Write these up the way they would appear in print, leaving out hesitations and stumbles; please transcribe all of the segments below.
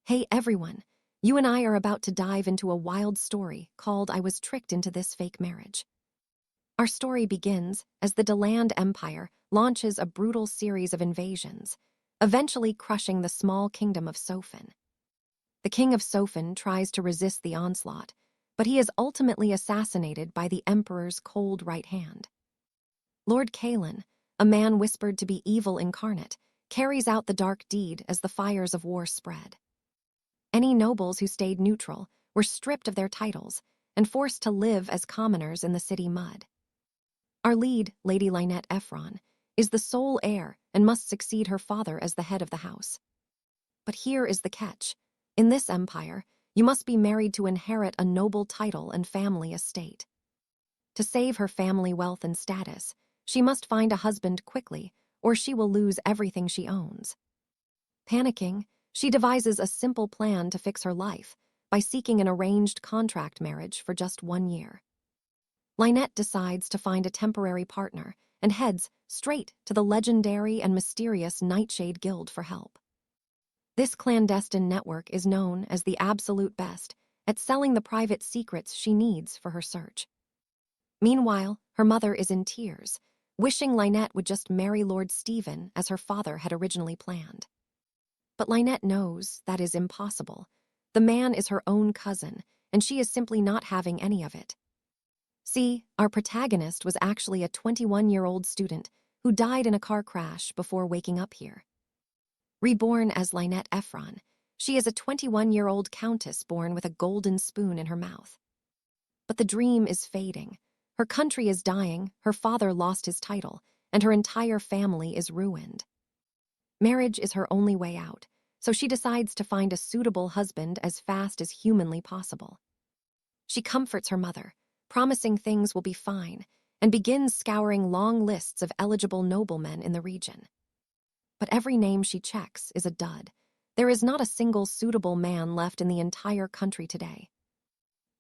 Hey everyone, you and I are about to dive into a wild story called I Was Tricked into This Fake Marriage. Our story begins as the Deland Empire launches a brutal series of invasions, eventually crushing the small kingdom of Sophin. The king of Sophin tries to resist the onslaught, but he is ultimately assassinated by the emperor's cold right hand. Lord Kalin, a man whispered to be evil incarnate, carries out the dark deed as the fires of war spread. Any nobles who stayed neutral were stripped of their titles and forced to live as commoners in the city mud. Our lead, Lady Lynette Ephron, is the sole heir and must succeed her father as the head of the house. But here is the catch. In this empire, you must be married to inherit a noble title and family estate. To save her family wealth and status, she must find a husband quickly, or she will lose everything she owns. Panicking, she devises a simple plan to fix her life by seeking an arranged contract marriage for just 1 year. Lynette decides to find a temporary partner and heads straight to the legendary and mysterious Nightshade Guild for help. This clandestine network is known as the absolute best at selling the private secrets she needs for her search. Meanwhile, her mother is in tears, wishing Lynette would just marry Lord Stephen as her father had originally planned. But Lynette knows that is impossible. The man is her own cousin, and she is simply not having any of it. See, our protagonist was actually a 21-year-old student who died in a car crash before waking up here. Reborn as Lynette Ephron, she is a 21-year-old countess born with a golden spoon in her mouth. But the dream is fading. Her country is dying, her father lost his title, and her entire family is ruined. Marriage is her only way out, so she decides to find a suitable husband as fast as humanly possible. She comforts her mother, promising things will be fine, and begins scouring long lists of eligible noblemen in the region. But every name she checks is a dud. There is not a single suitable man left in the entire country today.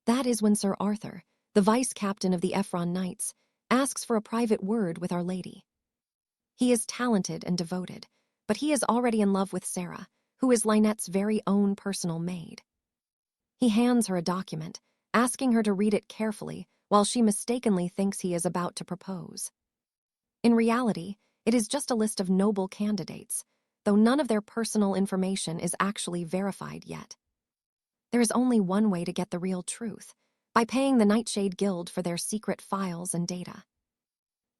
That is when Sir Arthur, the vice captain of the Ephron Knights, asks for a private word with Our Lady. He is talented and devoted, but he is already in love with Sarah, who is Lynette's very own personal maid. He hands her a document, asking her to read it carefully while she mistakenly thinks he is about to propose. In reality, it is just a list of noble candidates, though none of their personal information is actually verified yet. There is only one way to get the real truth, by paying the Nightshade Guild for their secret files and data.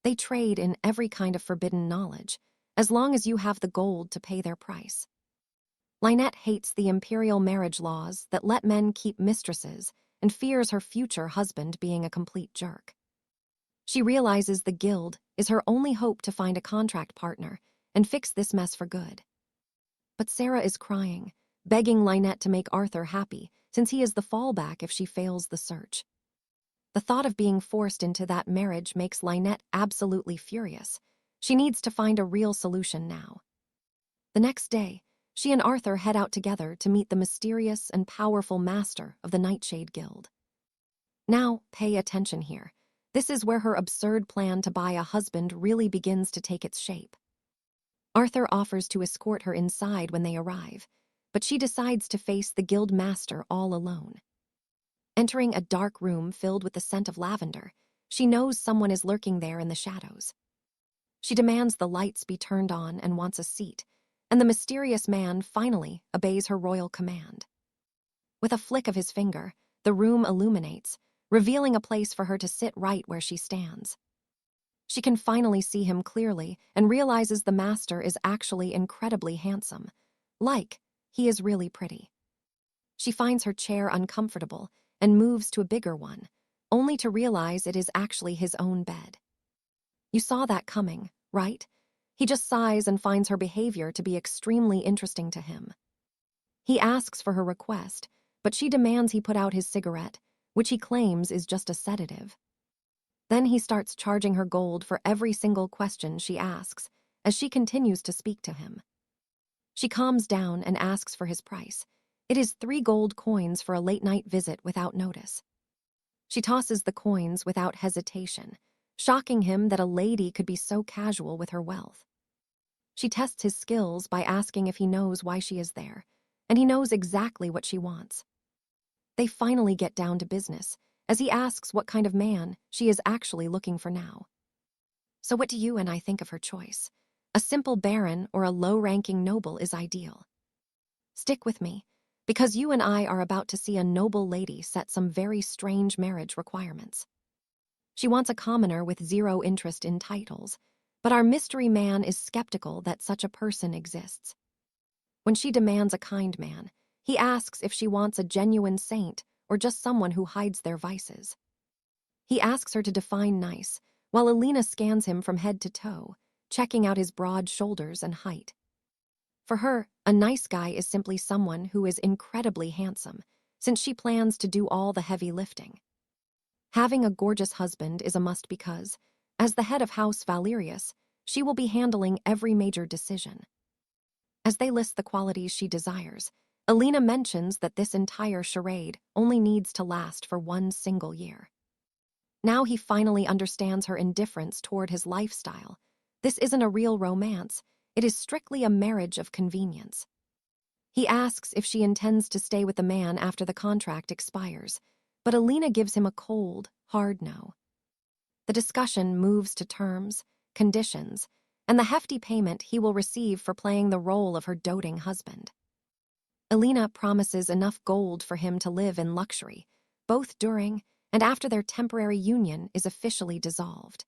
They trade in every kind of forbidden knowledge, as long as you have the gold to pay their price. Lynette hates the imperial marriage laws that let men keep mistresses and fears her future husband being a complete jerk. She realizes the guild is her only hope to find a contract partner and fix this mess for good. But Sarah is crying, begging Lynette to make Arthur happy since he is the fallback if she fails the search. The thought of being forced into that marriage makes Lynette absolutely furious. She needs to find a real solution now. The next day, she and Arthur head out together to meet the mysterious and powerful master of the Nightshade Guild. Now, pay attention here. This is where her absurd plan to buy a husband really begins to take its shape. Arthur offers to escort her inside when they arrive, but she decides to face the guild master all alone. Entering a dark room filled with the scent of lavender, she knows someone is lurking there in the shadows. She demands the lights be turned on and wants a seat, and the mysterious man finally obeys her royal command. With a flick of his finger, the room illuminates, revealing a place for her to sit right where she stands. She can finally see him clearly and realizes the master is actually incredibly handsome. He is really pretty. She finds her chair uncomfortable and moves to a bigger one, only to realize it is actually his own bed. You saw that coming, right? He just sighs and finds her behavior to be extremely interesting to him. He asks for her request, but she demands he put out his cigarette, which he claims is just a sedative. Then he starts charging her gold for every single question she asks, as she continues to speak to him. She calms down and asks for his price. It is 3 gold coins for a late-night visit without notice. She tosses the coins without hesitation, shocking him that a lady could be so casual with her wealth. She tests his skills by asking if he knows why she is there, and he knows exactly what she wants. They finally get down to business, as he asks what kind of man she is actually looking for now. So what do you and I think of her choice? A simple baron or a low-ranking noble is ideal. Stick with me, because you and I are about to see a noble lady set some very strange marriage requirements. She wants a commoner with zero interest in titles, but our mystery man is skeptical that such a person exists. When she demands a kind man, he asks if she wants a genuine saint or just someone who hides their vices. He asks her to define nice, while Alina scans him from head to toe, checking out his broad shoulders and height. For her, a nice guy is simply someone who is incredibly handsome, since she plans to do all the heavy lifting. Having a gorgeous husband is a must because, as the head of House Valerius, she will be handling every major decision. As they list the qualities she desires, Alina mentions that this entire charade only needs to last for one single year. Now he finally understands her indifference toward his lifestyle. This isn't a real romance, it is strictly a marriage of convenience. He asks if she intends to stay with the man after the contract expires, but Alina gives him a cold, hard no. The discussion moves to terms, conditions, and the hefty payment he will receive for playing the role of her doting husband. Alina promises enough gold for him to live in luxury, both during and after their temporary union is officially dissolved.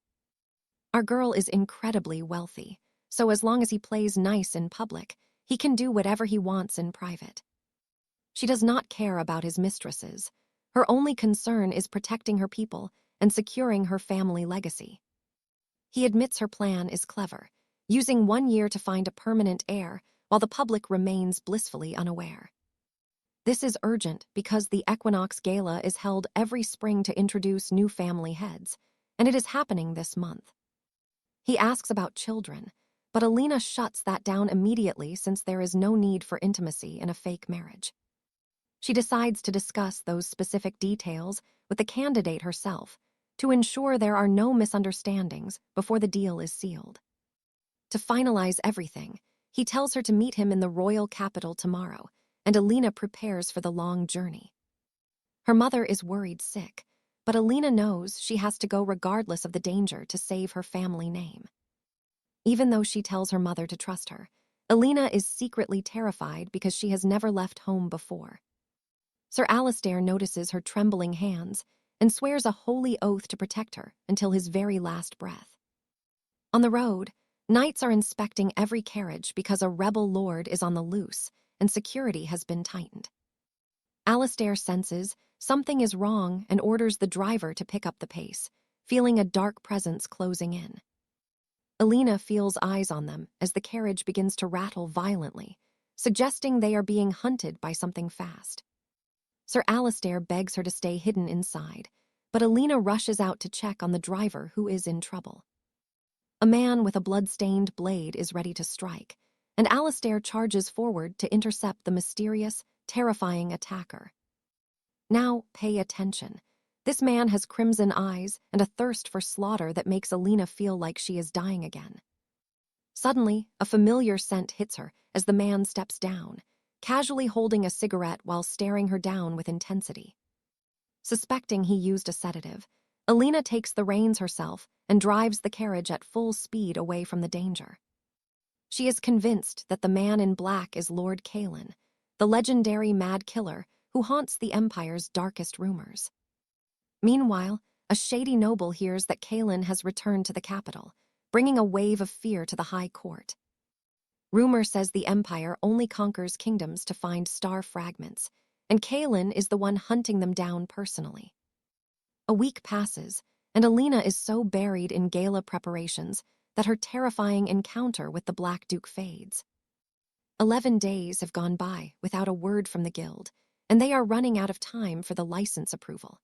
Our girl is incredibly wealthy, so as long as he plays nice in public, he can do whatever he wants in private. She does not care about his mistresses. Her only concern is protecting her people and securing her family legacy. He admits her plan is clever, using 1 year to find a permanent heir while the public remains blissfully unaware. This is urgent because the Equinox Gala is held every spring to introduce new family heads, and it is happening this month. He asks about children, but Alina shuts that down immediately since there is no need for intimacy in a fake marriage. She decides to discuss those specific details with the candidate herself to ensure there are no misunderstandings before the deal is sealed. To finalize everything, he tells her to meet him in the royal capital tomorrow, and Alina prepares for the long journey. Her mother is worried sick, but Alina knows she has to go regardless of the danger to save her family name. Even though she tells her mother to trust her, Alina is secretly terrified because she has never left home before. Sir Alistair notices her trembling hands and swears a holy oath to protect her until his very last breath. On the road, knights are inspecting every carriage because a rebel lord is on the loose and security has been tightened. Alistair senses something is wrong and orders the driver to pick up the pace, feeling a dark presence closing in. Alina feels eyes on them as the carriage begins to rattle violently, suggesting they are being hunted by something fast. Sir Alistair begs her to stay hidden inside, but Alina rushes out to check on the driver who is in trouble. A man with a blood-stained blade is ready to strike, and Alistair charges forward to intercept the mysterious, terrifying attacker. Now, pay attention. This man has crimson eyes and a thirst for slaughter that makes Alina feel like she is dying again. Suddenly, a familiar scent hits her as the man steps down, casually holding a cigarette while staring her down with intensity. Suspecting he used a sedative, Alina takes the reins herself and drives the carriage at full speed away from the danger. She is convinced that the man in black is Lord Kalin, the legendary mad killer who haunts the Empire's darkest rumors. Meanwhile, a shady noble hears that Kalin has returned to the capital, bringing a wave of fear to the high court. Rumor says the Empire only conquers kingdoms to find star fragments, and Kalin is the one hunting them down personally. A week passes, and Alina is so buried in gala preparations that her terrifying encounter with the Black Duke fades. 11 days have gone by without a word from the guild, and they are running out of time for the license approval.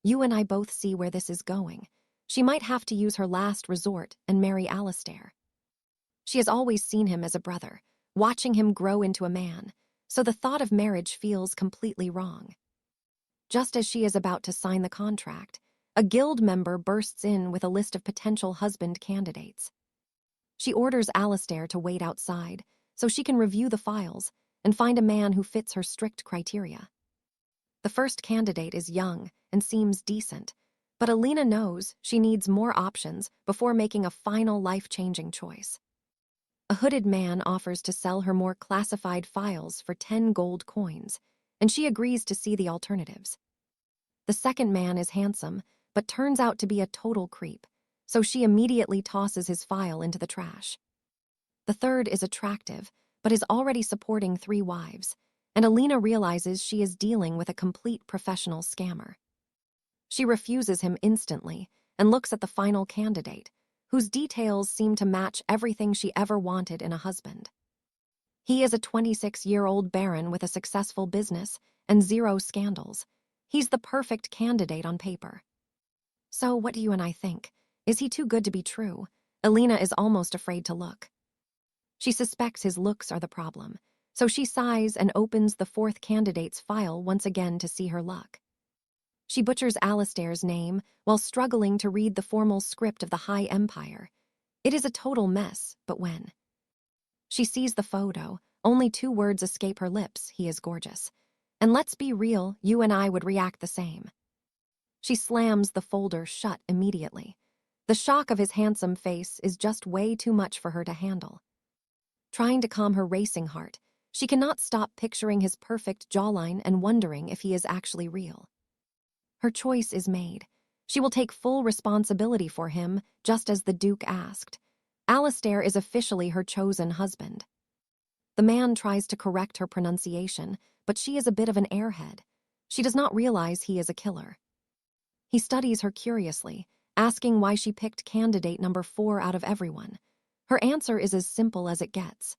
You and I both see where this is going. She might have to use her last resort and marry Alistair. She has always seen him as a brother, watching him grow into a man, so the thought of marriage feels completely wrong. Just as she is about to sign the contract, a guild member bursts in with a list of potential husband candidates. She orders Alistair to wait outside so she can review the files and find a man who fits her strict criteria. The first candidate is young and seems decent, but Alina knows she needs more options before making a final life-changing choice. A hooded man offers to sell her more classified files for 10 gold coins, and she agrees to see the alternatives. The second man is handsome, but turns out to be a total creep, so she immediately tosses his file into the trash. The third is attractive, but is already supporting 3 wives, and Alina realizes she is dealing with a complete professional scammer. She refuses him instantly and looks at the final candidate, whose details seem to match everything she ever wanted in a husband. He is a 26-year-old baron with a successful business and 0 scandals. He's the perfect candidate on paper. So what do you and I think? Is he too good to be true? Alina is almost afraid to look. She suspects his looks are the problem, so she sighs and opens the 4th candidate's file once again to see her luck. She butchers Alistair's name while struggling to read the formal script of the High Empire. It is a total mess, but when she sees the photo, only 2 words escape her lips: he is gorgeous. And let's be real, you and I would react the same. She slams the folder shut immediately. The shock of his handsome face is just way too much for her to handle. Trying to calm her racing heart, she cannot stop picturing his perfect jawline and wondering if he is actually real. Her choice is made. She will take full responsibility for him, just as the Duke asked. Alistair is officially her chosen husband. The man tries to correct her pronunciation, but she is a bit of an airhead. She does not realize he is a killer. He studies her curiously, asking why she picked candidate number 4 out of everyone. Her answer is as simple as it gets.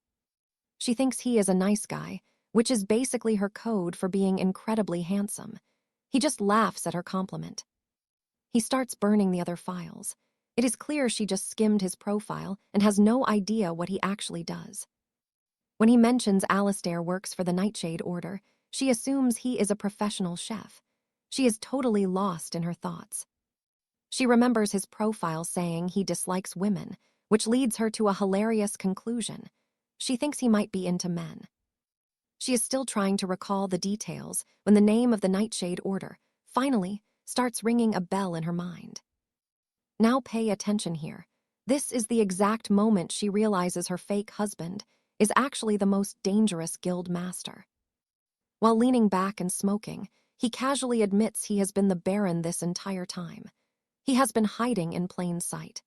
She thinks he is a nice guy, which is basically her code for being incredibly handsome. He just laughs at her compliment. He starts burning the other files. It is clear she just skimmed his profile and has no idea what he actually does. When he mentions Alistair works for the Nightshade Order, she assumes he is a professional chef. She is totally lost in her thoughts. She remembers his profile saying he dislikes women, which leads her to a hilarious conclusion. She thinks he might be into men. She is still trying to recall the details when the name of the Nightshade Order finally starts ringing a bell in her mind. Now pay attention here. This is the exact moment she realizes her fake husband is actually the most dangerous guild master. While leaning back and smoking, he casually admits he has been the Baron this entire time. He has been hiding in plain sight.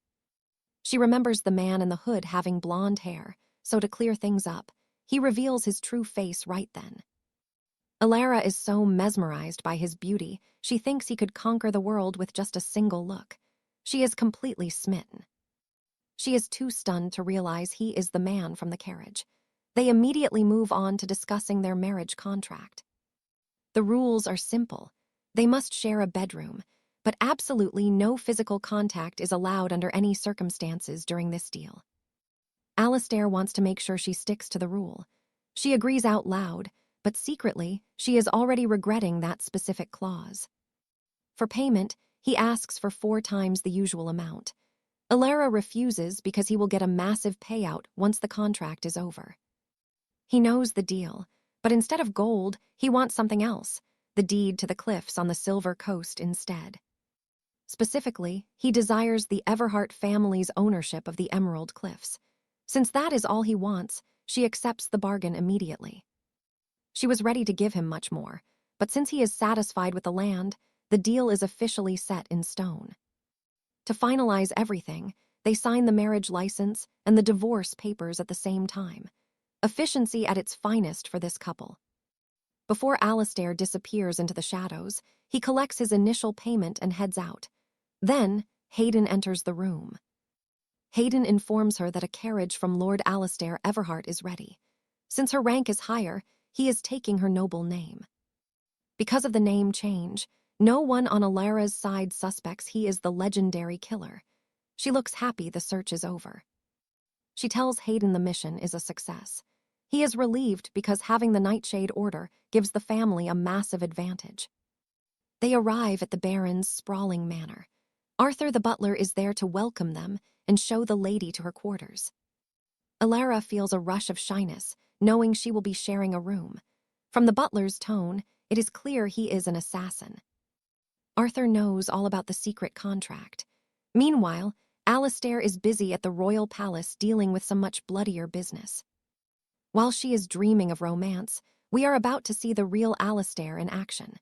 She remembers the man in the hood having blonde hair, so to clear things up, he reveals his true face right then. Alara is so mesmerized by his beauty, she thinks he could conquer the world with just a single look. She is completely smitten. She is too stunned to realize he is the man from the carriage. They immediately move on to discussing their marriage contract. The rules are simple. They must share a bedroom, but absolutely no physical contact is allowed under any circumstances during this deal. Alistair wants to make sure she sticks to the rule. She agrees out loud, but secretly, she is already regretting that specific clause. For payment, he asks for 4 times the usual amount. Alara refuses because he will get a massive payout once the contract is over. He knows the deal, but instead of gold, he wants something else, the deed to the cliffs on the Silver Coast instead. Specifically, he desires the Everhart family's ownership of the Emerald Cliffs. Since that is all he wants, she accepts the bargain immediately. She was ready to give him much more, but since he is satisfied with the land, the deal is officially set in stone. To finalize everything, they sign the marriage license and the divorce papers at the same time. Efficiency at its finest for this couple. Before Alistair disappears into the shadows, he collects his initial payment and heads out. Then, Hayden enters the room. Hayden informs her that a carriage from Lord Alistair Everhart is ready. Since her rank is higher, he is taking her noble name. Because of the name change, no one on Alara's side suspects he is the legendary killer. She looks happy the search is over. She tells Hayden the mission is a success. He is relieved because having the Nightshade Order gives the family a massive advantage. They arrive at the Baron's sprawling manor. Arthur the butler is there to welcome them and show the lady to her quarters. Alara feels a rush of shyness, knowing she will be sharing a room. From the butler's tone, it is clear he is an assassin. Arthur knows all about the secret contract. Meanwhile, Alastair is busy at the royal palace dealing with some much bloodier business. While she is dreaming of romance, we are about to see the real Alastair in action.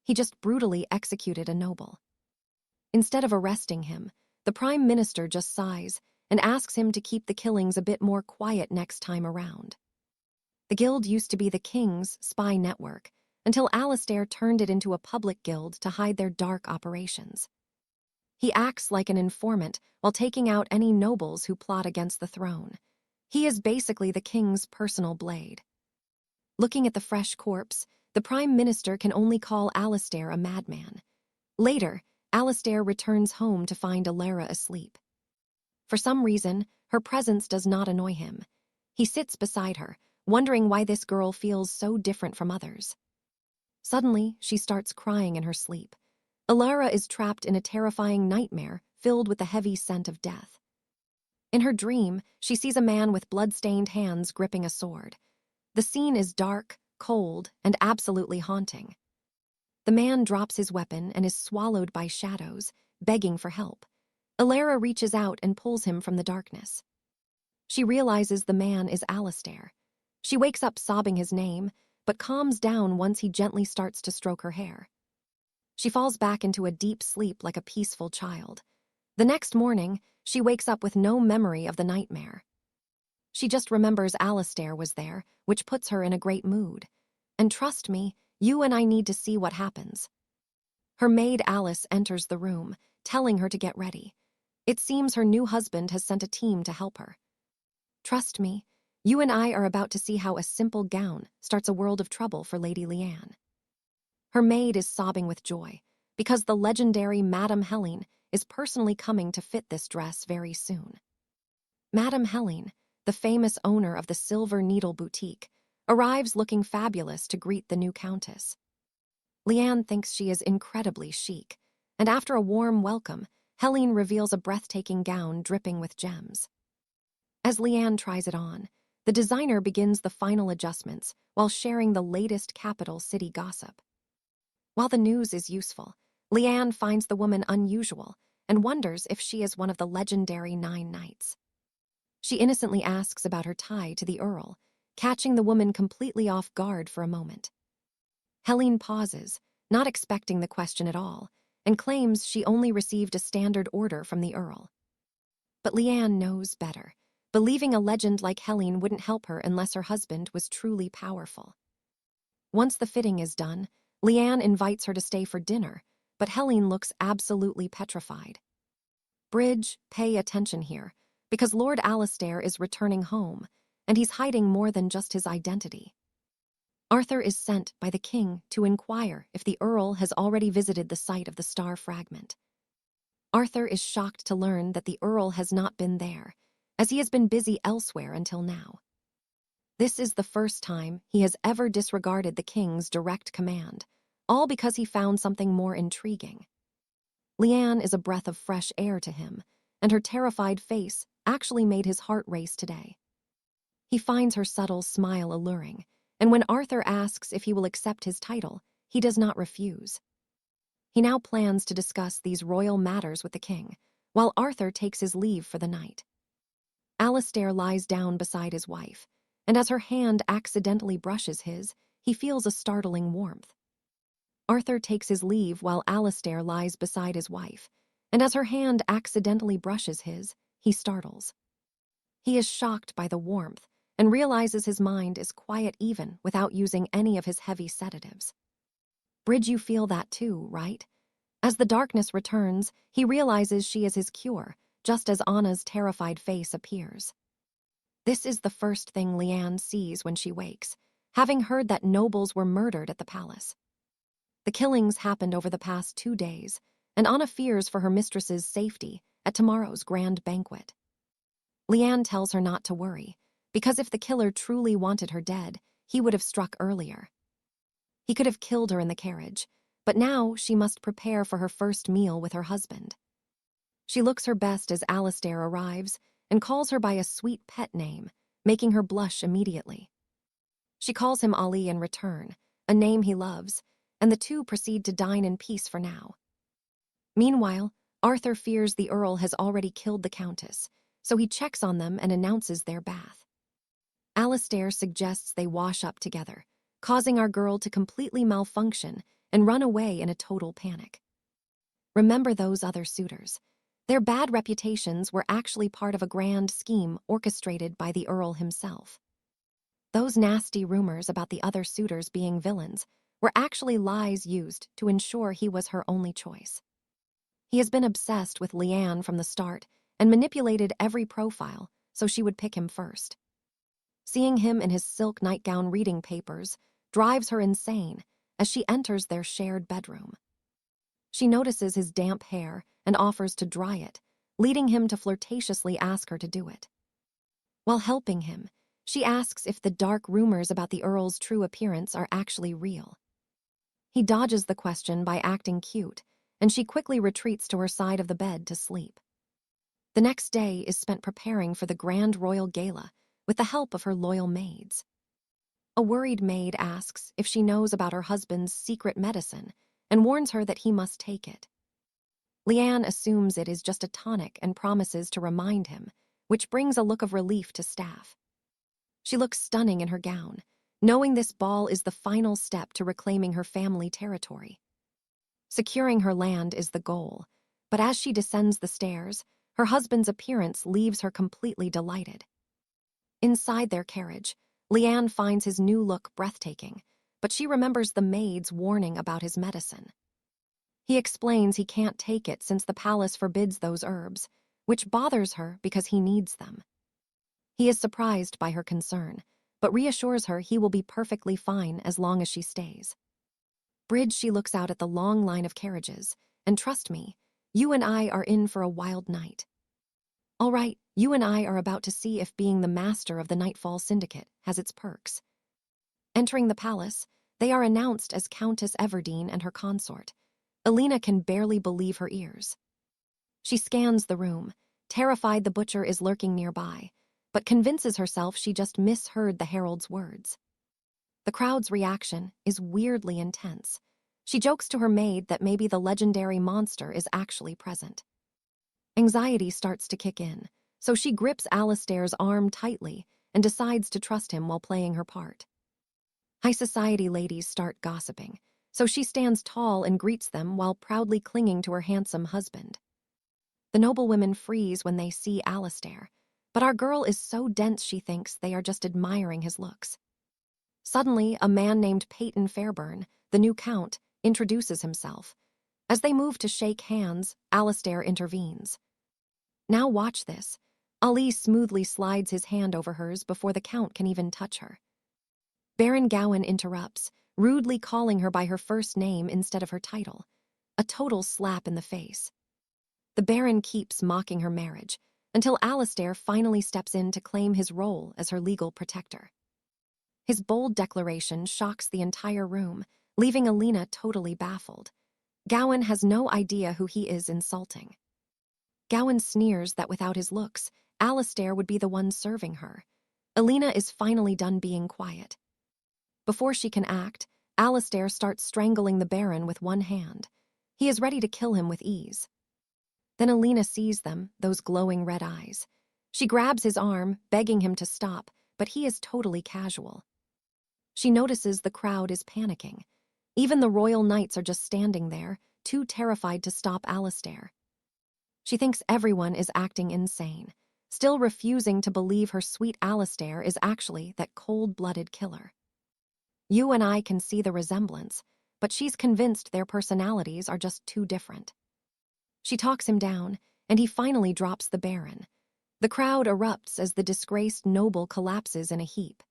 He just brutally executed a noble. Instead of arresting him, the Prime Minister just sighs and asks him to keep the killings a bit more quiet next time around. The guild used to be the king's spy network, until Alastair turned it into a public guild to hide their dark operations. He acts like an informant while taking out any nobles who plot against the throne. He is basically the king's personal blade. Looking at the fresh corpse, the Prime Minister can only call Alastair a madman. Later, Alastair returns home to find 𝑴𝒂𝒓𝒓𝒊𝒅𝒏𝒕𝒂𝒍𝒍𝒚. For some reason, her presence does not annoy him. He sits beside her, wondering why this girl feels so different from others. Suddenly, she starts crying in her sleep. 𝒂𝒓𝒓𝒊𝒅𝒏𝒕𝒂𝒍𝒍𝒚 is trapped in a terrifying nightmare filled with the heavy scent of death. In her dream, she sees a man with blood-stained hands gripping a sword. The scene is dark, cold, and absolutely haunting. The man drops his weapon and is swallowed by shadows, begging for help. 𝒂𝒓𝒓𝒊𝒅𝒏𝒕𝒂𝒍𝒍𝒚 reaches out and pulls him from the darkness. She realizes the man is Alastair. She wakes up sobbing his name, but calms down once he gently starts to stroke her hair. She falls back into a deep sleep like a peaceful child. The next morning, she wakes up with no memory of the nightmare. She just remembers Alastair was there, which puts her in a great mood. And trust me, you and I need to see what happens. Her maid Alice enters the room, telling her to get ready. It seems her new husband has sent a team to help her. Trust me, you and I are about to see how a simple gown starts a world of trouble for Lady Leanne. Her maid is sobbing with joy, because the legendary Madame Helene is personally coming to fit this dress very soon. Madame Helene, the famous owner of the Silver Needle Boutique, arrives looking fabulous to greet the new countess. Leanne thinks she is incredibly chic, and after a warm welcome, Helene reveals a breathtaking gown dripping with gems. As Leanne tries it on, the designer begins the final adjustments while sharing the latest capital city gossip. While the news is useful, Leanne finds the woman unusual and wonders if she is one of the legendary 9 knights. She innocently asks about her tie to the Earl, catching the woman completely off guard for a moment. Helene pauses, not expecting the question at all, and claims she only received a standard order from the Earl. But Leanne knows better, believing a legend like Helene wouldn't help her unless her husband was truly powerful. Once the fitting is done, Leanne invites her to stay for dinner, but Helene looks absolutely petrified. Bridge, pay attention here, because Lord Alastair is returning home, and he's hiding more than just his identity. Arthur is sent by the king to inquire if the Earl has already visited the site of the star fragment. Arthur is shocked to learn that the Earl has not been there, as he has been busy elsewhere until now. This is the first time he has ever disregarded the king's direct command, all because he found something more intriguing. Leanne is a breath of fresh air to him, and her terrified face actually made his heart race today. He finds her subtle smile alluring, and when Arthur asks if he will accept his title, he does not refuse. He now plans to discuss these royal matters with the king, while Arthur takes his leave for the night. Alastair lies down beside his wife, and as her hand accidentally brushes his, he feels a startling warmth. Arthur takes his leave while Alastair lies beside his wife, and as her hand accidentally brushes his, he startles. He is shocked by the warmth and realizes his mind is quiet even without using any of his heavy sedatives. Bridge, you feel that too, right? As the darkness returns, he realizes she is his cure, just as Anna's terrified face appears. This is the first thing Leanne sees when she wakes, having heard that nobles were murdered at the palace. The killings happened over the past 2 days, and Anna fears for her mistress's safety at tomorrow's grand banquet. Leanne tells her not to worry, because if the killer truly wanted her dead, he would have struck earlier. He could have killed her in the carriage, but now she must prepare for her first meal with her husband. She looks her best as Alastair arrives and calls her by a sweet pet name, making her blush immediately. She calls him Ali in return, a name he loves, and the two proceed to dine in peace for now. Meanwhile, Arthur fears the Earl has already killed the Countess, so he checks on them and announces their bath. Alastair suggests they wash up together, causing our girl to completely malfunction and run away in a total panic. Remember those other suitors. Their bad reputations were actually part of a grand scheme orchestrated by the Earl himself. Those nasty rumors about the other suitors being villains were actually lies used to ensure he was her only choice. He has been obsessed with Leanne from the start and manipulated every profile so she would pick him first. Seeing him in his silk nightgown reading papers drives her insane as she enters their shared bedroom. She notices his damp hair and offers to dry it, leading him to flirtatiously ask her to do it. While helping him, she asks if the dark rumors about the Earl's true appearance are actually real. He dodges the question by acting cute, and she quickly retreats to her side of the bed to sleep. The next day is spent preparing for the grand royal gala with the help of her loyal maids. A worried maid asks if she knows about her husband's secret medicine and warns her that he must take it. Leanne assumes it is just a tonic and promises to remind him, which brings a look of relief to staff. She looks stunning in her gown, knowing this ball is the final step to reclaiming her family territory. Securing her land is the goal, but as she descends the stairs, her husband's appearance leaves her completely delighted. Inside their carriage, Leanne finds his new look breathtaking, but she remembers the maid's warning about his medicine. He explains he can't take it since the palace forbids those herbs, which bothers her because he needs them. He is surprised by her concern, but reassures her he will be perfectly fine as long as she stays. Bridge, she looks out at the long line of carriages, and trust me, you and I are in for a wild night. All right, you and I are about to see if being the master of the Nightfall Syndicate has its perks. Entering the palace, they are announced as Countess Everdeen and her consort. Alina can barely believe her ears. She scans the room, terrified the butcher is lurking nearby, but convinces herself she just misheard the herald's words. The crowd's reaction is weirdly intense. She jokes to her maid that maybe the legendary monster is actually present. Anxiety starts to kick in, so she grips Alastair's arm tightly and decides to trust him while playing her part. High society ladies start gossiping, so she stands tall and greets them while proudly clinging to her handsome husband. The noblewomen freeze when they see Alastair, but our girl is so dense she thinks they are just admiring his looks. Suddenly, a man named Peyton Fairburn, the new count, introduces himself. As they move to shake hands, Alastair intervenes. Now watch this. Ali smoothly slides his hand over hers before the count can even touch her. Baron Gowan interrupts, rudely calling her by her first name instead of her title. A total slap in the face. The Baron keeps mocking her marriage, until Alastair finally steps in to claim his role as her legal protector. His bold declaration shocks the entire room, leaving Alina totally baffled. Gowan has no idea who he is insulting. Gowan sneers that without his looks, Alastair would be the one serving her. Alina is finally done being quiet. Before she can act, Alastair starts strangling the Baron with one hand. He is ready to kill him with ease. Then Alina sees them, those glowing red eyes. She grabs his arm, begging him to stop, but he is totally casual. She notices the crowd is panicking. Even the royal knights are just standing there, too terrified to stop Alastair. She thinks everyone is acting insane, still refusing to believe her sweet Alastair is actually that cold-blooded killer. You and I can see the resemblance, but she's convinced their personalities are just too different. She talks him down, and he finally drops the Baron. The crowd erupts as the disgraced noble collapses in a heap.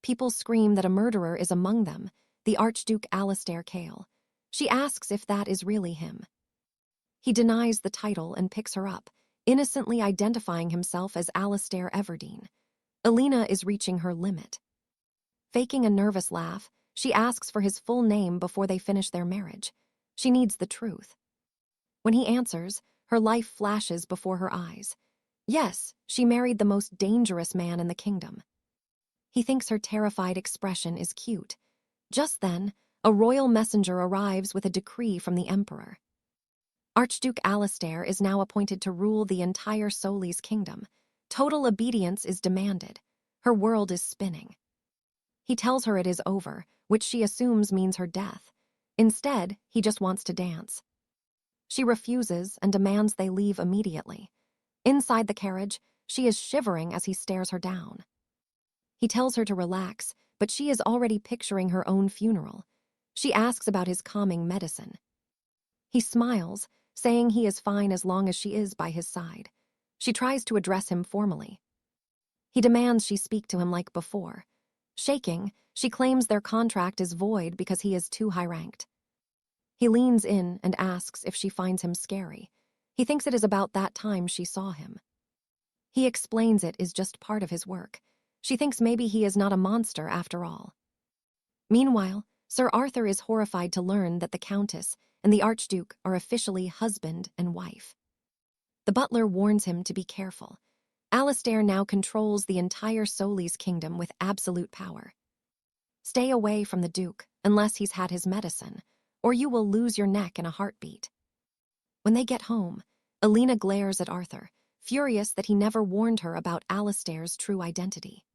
People scream that a murderer is among them, the Archduke Alastair Kale. She asks if that is really him. He denies the title and picks her up, innocently identifying himself as Alastair Everdeen. Alina is reaching her limit. Faking a nervous laugh, she asks for his full name before they finish their marriage. She needs the truth. When he answers, her life flashes before her eyes. Yes, she married the most dangerous man in the kingdom. He thinks her terrified expression is cute. Just then, a royal messenger arrives with a decree from the emperor. Archduke Alastair is now appointed to rule the entire Soli's kingdom. Total obedience is demanded. Her world is spinning. He tells her it is over, which she assumes means her death. Instead, he just wants to dance. She refuses and demands they leave immediately. Inside the carriage, she is shivering as he stares her down. He tells her to relax, but she is already picturing her own funeral. She asks about his calming medicine. He smiles, saying he is fine as long as she is by his side. She tries to address him formally. He demands she speak to him like before. Shaking, she claims their contract is void because he is too high-ranked. He leans in and asks if she finds him scary. He thinks it is about that time she saw him. He explains it is just part of his work. She thinks maybe he is not a monster after all. Meanwhile, Sir Arthur is horrified to learn that the Countess and the Archduke are officially husband and wife. The butler warns him to be careful. Alastair now controls the entire Soli's kingdom with absolute power. Stay away from the Duke unless he's had his medicine, or you will lose your neck in a heartbeat. When they get home, Alina glares at Arthur, furious that he never warned her about Alastair's true identity.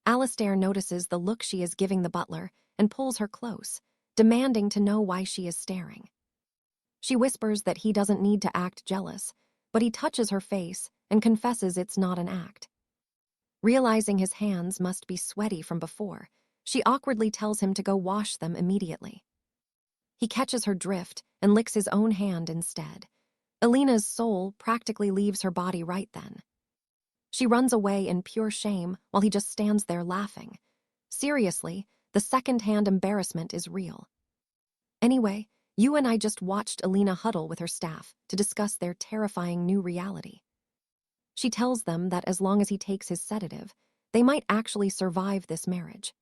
Alastair notices the look she is giving the butler and pulls her close, demanding to know why she is staring. She whispers that he doesn't need to act jealous, but he touches her face and confesses it's not an act. Realizing his hands must be sweaty from before, she awkwardly tells him to go wash them immediately. He catches her drift and licks his own hand instead. Alina's soul practically leaves her body right then. She runs away in pure shame while he just stands there laughing. Seriously, the second-hand embarrassment is real. Anyway, you and I just watched Alina huddle with her staff to discuss their terrifying new reality. She tells them that as long as he takes his sedative, they might actually survive this marriage.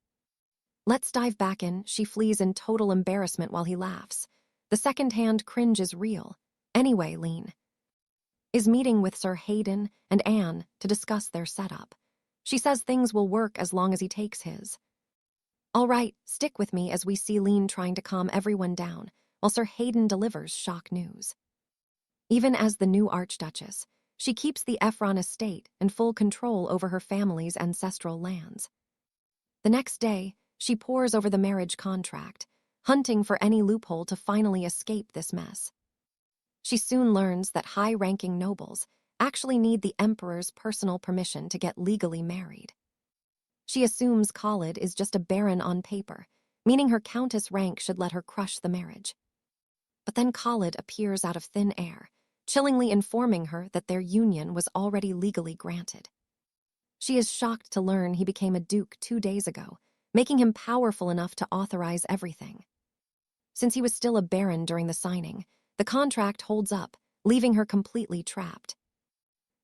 Let's dive back in. She flees in total embarrassment while he laughs. The second-hand cringe is real. Anyway, Lean is meeting with Sir Hayden and Anne to discuss their setup. She says things will work as long as he takes his. All right, stick with me as we see Lean trying to calm everyone down, while Sir Hayden delivers shock news. Even as the new Archduchess, she keeps the Ephron estate and full control over her family's ancestral lands. The next day, she pores over the marriage contract, hunting for any loophole to finally escape this mess. She soon learns that high-ranking nobles actually need the emperor's personal permission to get legally married. She assumes Khalid is just a baron on paper, meaning her countess rank should let her crush the marriage. But then Khalid appears out of thin air, chillingly informing her that their union was already legally granted. She is shocked to learn he became a duke 2 days ago, making him powerful enough to authorize everything. Since he was still a baron during the signing, the contract holds up, leaving her completely trapped.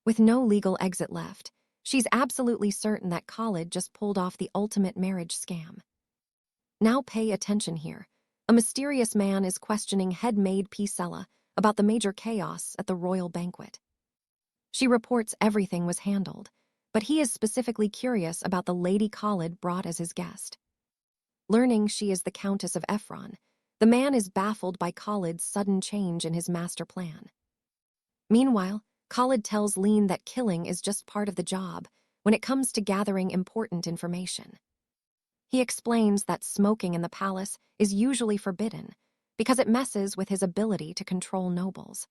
With no legal exit left, she's absolutely certain that Khalid just pulled off the ultimate marriage scam. Now pay attention here. A mysterious man is questioning head maid Pisella about the major chaos at the royal banquet. She reports everything was handled, but he is specifically curious about the lady Khalid brought as his guest. Learning she is the Countess of Ephron, the man is baffled by Khalid's sudden change in his master plan. Meanwhile, Khalid tells Lean that killing is just part of the job when it comes to gathering important information. He explains that smoking in the palace is usually forbidden because it messes with his ability to control nobles.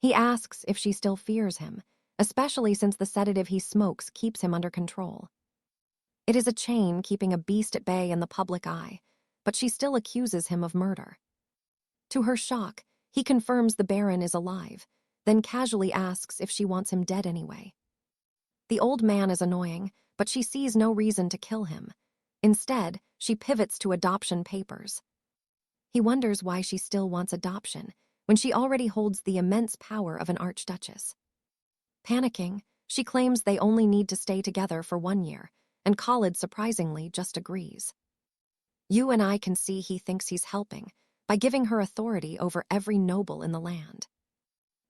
He asks if she still fears him, especially since the sedative he smokes keeps him under control. It is a chain keeping a beast at bay in the public eye, but she still accuses him of murder. To her shock, he confirms the Baron is alive, then casually asks if she wants him dead anyway. The old man is annoying, but she sees no reason to kill him. Instead, she pivots to adoption papers. He wonders why she still wants adoption when she already holds the immense power of an archduchess. Panicking, she claims they only need to stay together for 1 year, and Khalid surprisingly just agrees. You and I can see he thinks he's helping by giving her authority over every noble in the land.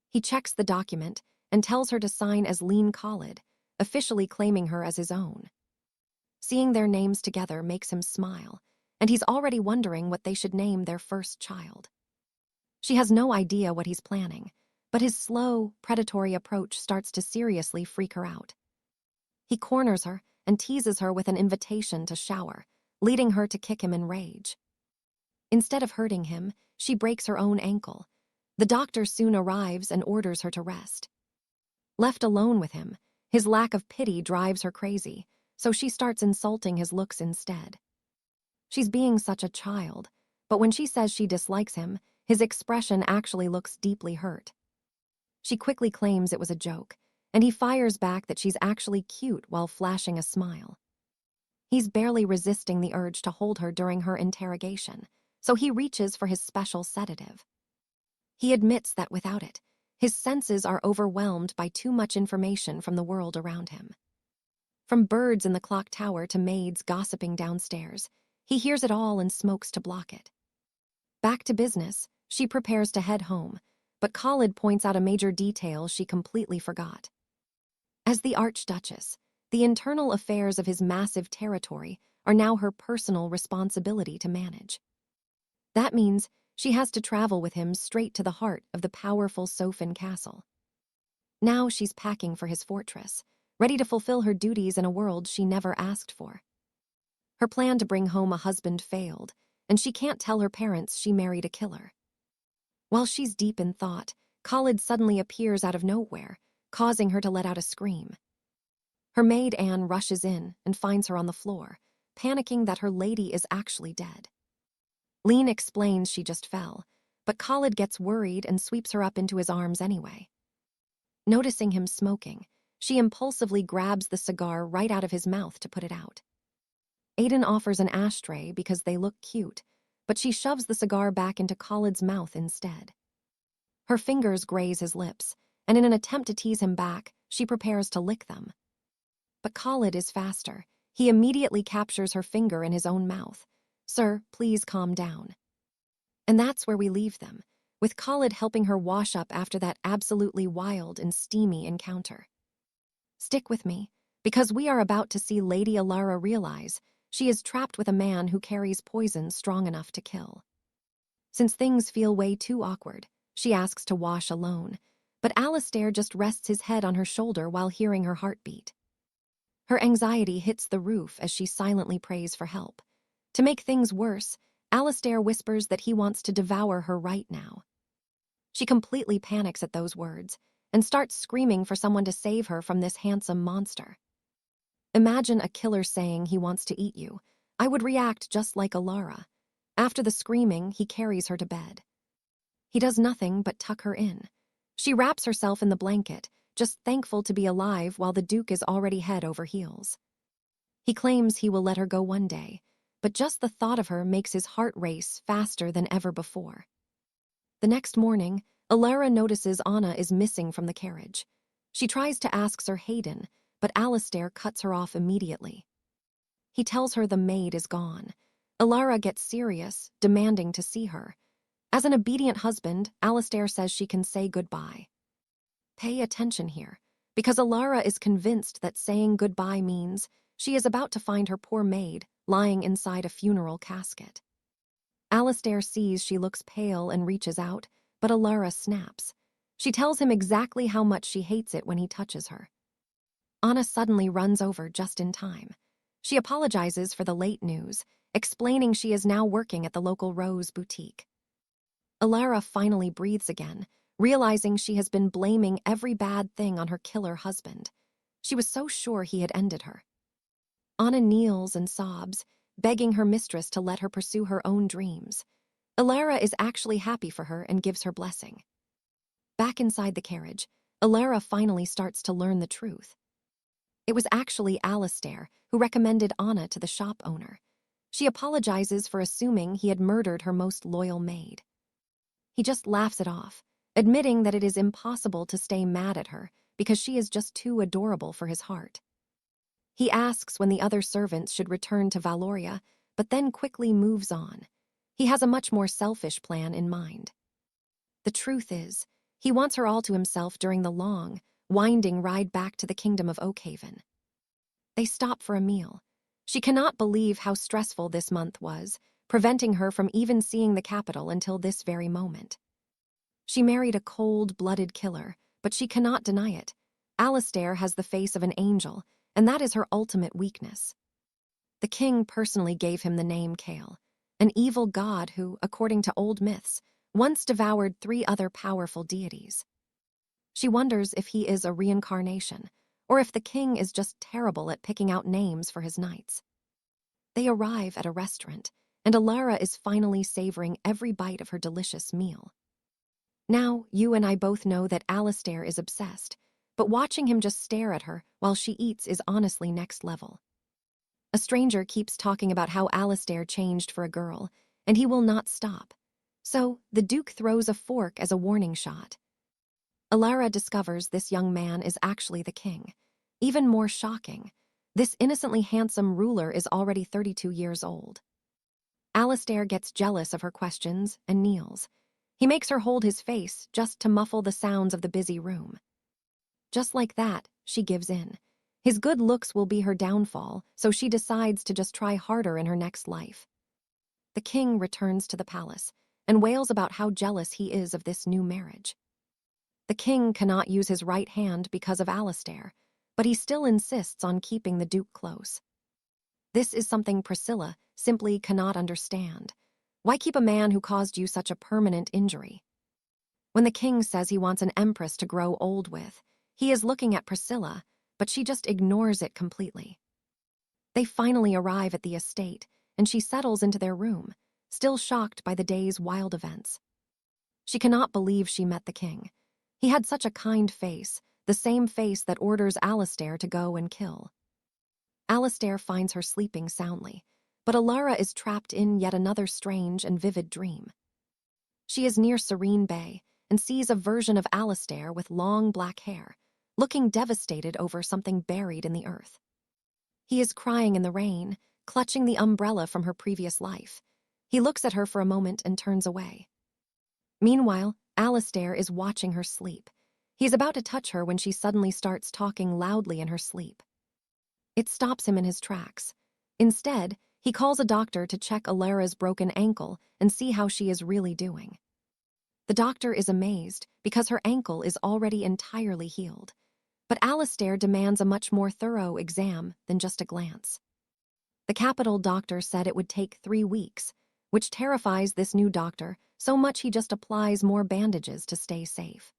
He checks the document and tells her to sign as Lean Khalid, officially claiming her as his own. Seeing their names together makes him smile, and he's already wondering what they should name their first child. She has no idea what he's planning, but his slow, predatory approach starts to seriously freak her out. He corners her and teases her with an invitation to shower, leading her to kick him in rage. Instead of hurting him, she breaks her own ankle. The doctor soon arrives and orders her to rest. Left alone with him, his lack of pity drives her crazy, so she starts insulting his looks instead. She's being such a child, but when she says she dislikes him, his expression actually looks deeply hurt. She quickly claims it was a joke, and he fires back that she's actually cute while flashing a smile. He's barely resisting the urge to hold her during her interrogation, so he reaches for his special sedative. He admits that without it, his senses are overwhelmed by too much information from the world around him. From birds in the clock tower to maids gossiping downstairs, he hears it all and smokes to block it. Back to business, she prepares to head home, but Khalid points out a major detail she completely forgot. As the Archduchess, the internal affairs of his massive territory are now her personal responsibility to manage. That means she has to travel with him straight to the heart of the powerful Sofin castle. Now she's packing for his fortress, ready to fulfill her duties in a world she never asked for. Her plan to bring home a husband failed, and she can't tell her parents she married a killer. While she's deep in thought, Khalid suddenly appears out of nowhere, causing her to let out a scream. Her maid Anne rushes in and finds her on the floor, panicking that her lady is actually dead. Lean explains she just fell, but Khalid gets worried and sweeps her up into his arms anyway. Noticing him smoking, she impulsively grabs the cigar right out of his mouth to put it out. Aiden offers an ashtray because they look cute, but she shoves the cigar back into Khalid's mouth instead. Her fingers graze his lips, and in an attempt to tease him back, she prepares to lick them. But Khalid is faster. He immediately captures her finger in his own mouth. "Sir, please calm down." And that's where we leave them, with Khalid helping her wash up after that absolutely wild and steamy encounter. Stick with me, because we are about to see Lady Alara realize she is trapped with a man who carries poison strong enough to kill. Since things feel way too awkward, she asks to wash alone, but Alistair just rests his head on her shoulder while hearing her heartbeat. Her anxiety hits the roof as she silently prays for help. To make things worse, Alistair whispers that he wants to devour her right now. She completely panics at those words and starts screaming for someone to save her from this handsome monster. Imagine a killer saying he wants to eat you. I would react just like Alara. After the screaming, he carries her to bed. He does nothing but tuck her in. She wraps herself in the blanket, just thankful to be alive while the Duke is already head over heels. He claims he will let her go one day, but just the thought of her makes his heart race faster than ever before. The next morning, Alara notices Anna is missing from the carriage. She tries to ask Sir Hayden, but Alistair cuts her off immediately. He tells her the maid is gone. Alara gets serious, demanding to see her. As an obedient husband, Alistair says she can say goodbye. Pay attention here, because Alara is convinced that saying goodbye means she is about to find her poor maid lying inside a funeral casket. Alistair sees she looks pale and reaches out, but Alara snaps. She tells him exactly how much she hates it when he touches her. Anna suddenly runs over just in time. She apologizes for the late news, explaining she is now working at the local rose boutique. Alara finally breathes again, realizing she has been blaming every bad thing on her killer husband. She was so sure he had ended her. Anna kneels and sobs, begging her mistress to let her pursue her own dreams. Alara is actually happy for her and gives her blessing. Back inside the carriage, Alara finally starts to learn the truth. It was actually Alistair who recommended Anna to the shop owner. She apologizes for assuming he had murdered her most loyal maid. He just laughs it off, admitting that it is impossible to stay mad at her because she is just too adorable for his heart. He asks when the other servants should return to Valoria, but then quickly moves on. He has a much more selfish plan in mind. The truth is, he wants her all to himself during the long, winding ride back to the kingdom of Oakhaven. They stop for a meal. She cannot believe how stressful this month was, preventing her from even seeing the capital until this very moment. She married a cold-blooded killer, but she cannot deny it. 𝒂𝒓𝒅 has the face of an angel, and that is her ultimate weakness. The king personally gave him the name Kale, an evil god who, according to old myths, once devoured 3 other powerful deities. She wonders if he is a reincarnation, or if the king is just terrible at picking out names for his knights. They arrive at a restaurant, and Alara is finally savoring every bite of her delicious meal. Now, you and I both know that 𝒂𝒓𝒅 is obsessed, but watching him just stare at her while she eats is honestly next level. A stranger keeps talking about how 𝒂𝒓𝒅 changed for a girl, and he will not stop. So, the Duke throws a fork as a warning shot. Alara discovers this young man is actually the king. Even more shocking, this innocently handsome ruler is already 32 years old. 𝒂𝒓𝒅 gets jealous of her questions and kneels. He makes her hold his face just to muffle the sounds of the busy room. Just like that, she gives in. His good looks will be her downfall, so she decides to just try harder in her next life. The king returns to the palace and wails about how jealous he is of this new marriage. The king cannot use his right hand because of 𝒂𝒓𝒅, but he still insists on keeping the Duke close. This is something Priscilla simply cannot understand. Why keep a man who caused you such a permanent injury? When the king says he wants an empress to grow old with, he is looking at Priscilla, but she just ignores it completely. They finally arrive at the estate, and she settles into their room, still shocked by the day's wild events. She cannot believe she met the king. He had such a kind face, the same face that orders 𝒂𝒓𝒅 to go and kill. 𝒂𝒓𝒅 finds her sleeping soundly, but Alara is trapped in yet another strange and vivid dream. She is near Serene Bay and sees a version of 𝒂𝒓𝒅 with long black hair, looking devastated over something buried in the earth. He is crying in the rain, clutching the umbrella from her previous life. He looks at her for a moment and turns away. Meanwhile, 𝒂𝒓𝒅 is watching her sleep. He's about to touch her when she suddenly starts talking loudly in her sleep. It stops him in his tracks. Instead, he calls a doctor to check Alara's broken ankle and see how she is really doing. The doctor is amazed because her ankle is already entirely healed. But 𝒂𝒓𝒅 demands a much more thorough exam than just a glance. The capital doctor said it would take 3 weeks, which terrifies this new doctor so much he just applies more bandages to stay safe.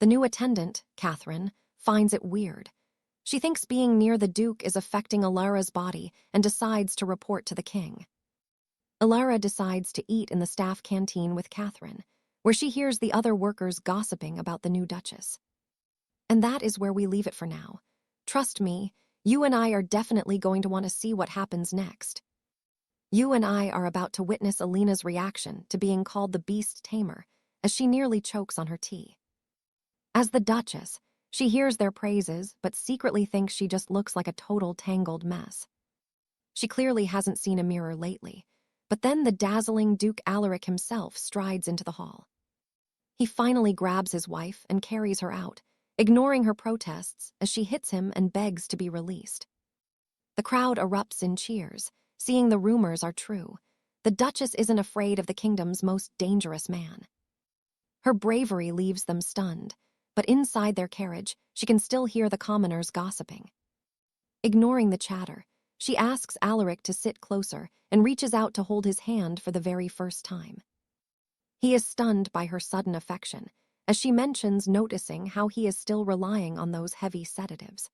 The new attendant, Catherine, finds it weird. She thinks being near the Duke is affecting Alara's body and decides to report to the king. Alara decides to eat in the staff canteen with Catherine, where she hears the other workers gossiping about the new Duchess. And that is where we leave it for now. Trust me, you and I are definitely going to want to see what happens next. You and I are about to witness Alina's reaction to being called the Beast Tamer, as she nearly chokes on her tea. As the Duchess, she hears their praises but secretly thinks she just looks like a total tangled mess. She clearly hasn't seen a mirror lately, but then the dazzling Duke Alaric himself strides into the hall. He finally grabs his wife and carries her out, ignoring her protests as she hits him and begs to be released. The crowd erupts in cheers, seeing the rumors are true. The Duchess isn't afraid of the kingdom's most dangerous man. Her bravery leaves them stunned, but inside their carriage, she can still hear the commoners gossiping. Ignoring the chatter, she asks Alaric to sit closer and reaches out to hold his hand for the very first time. He is stunned by her sudden affection, as she mentions noticing how he is still relying on those heavy sedatives.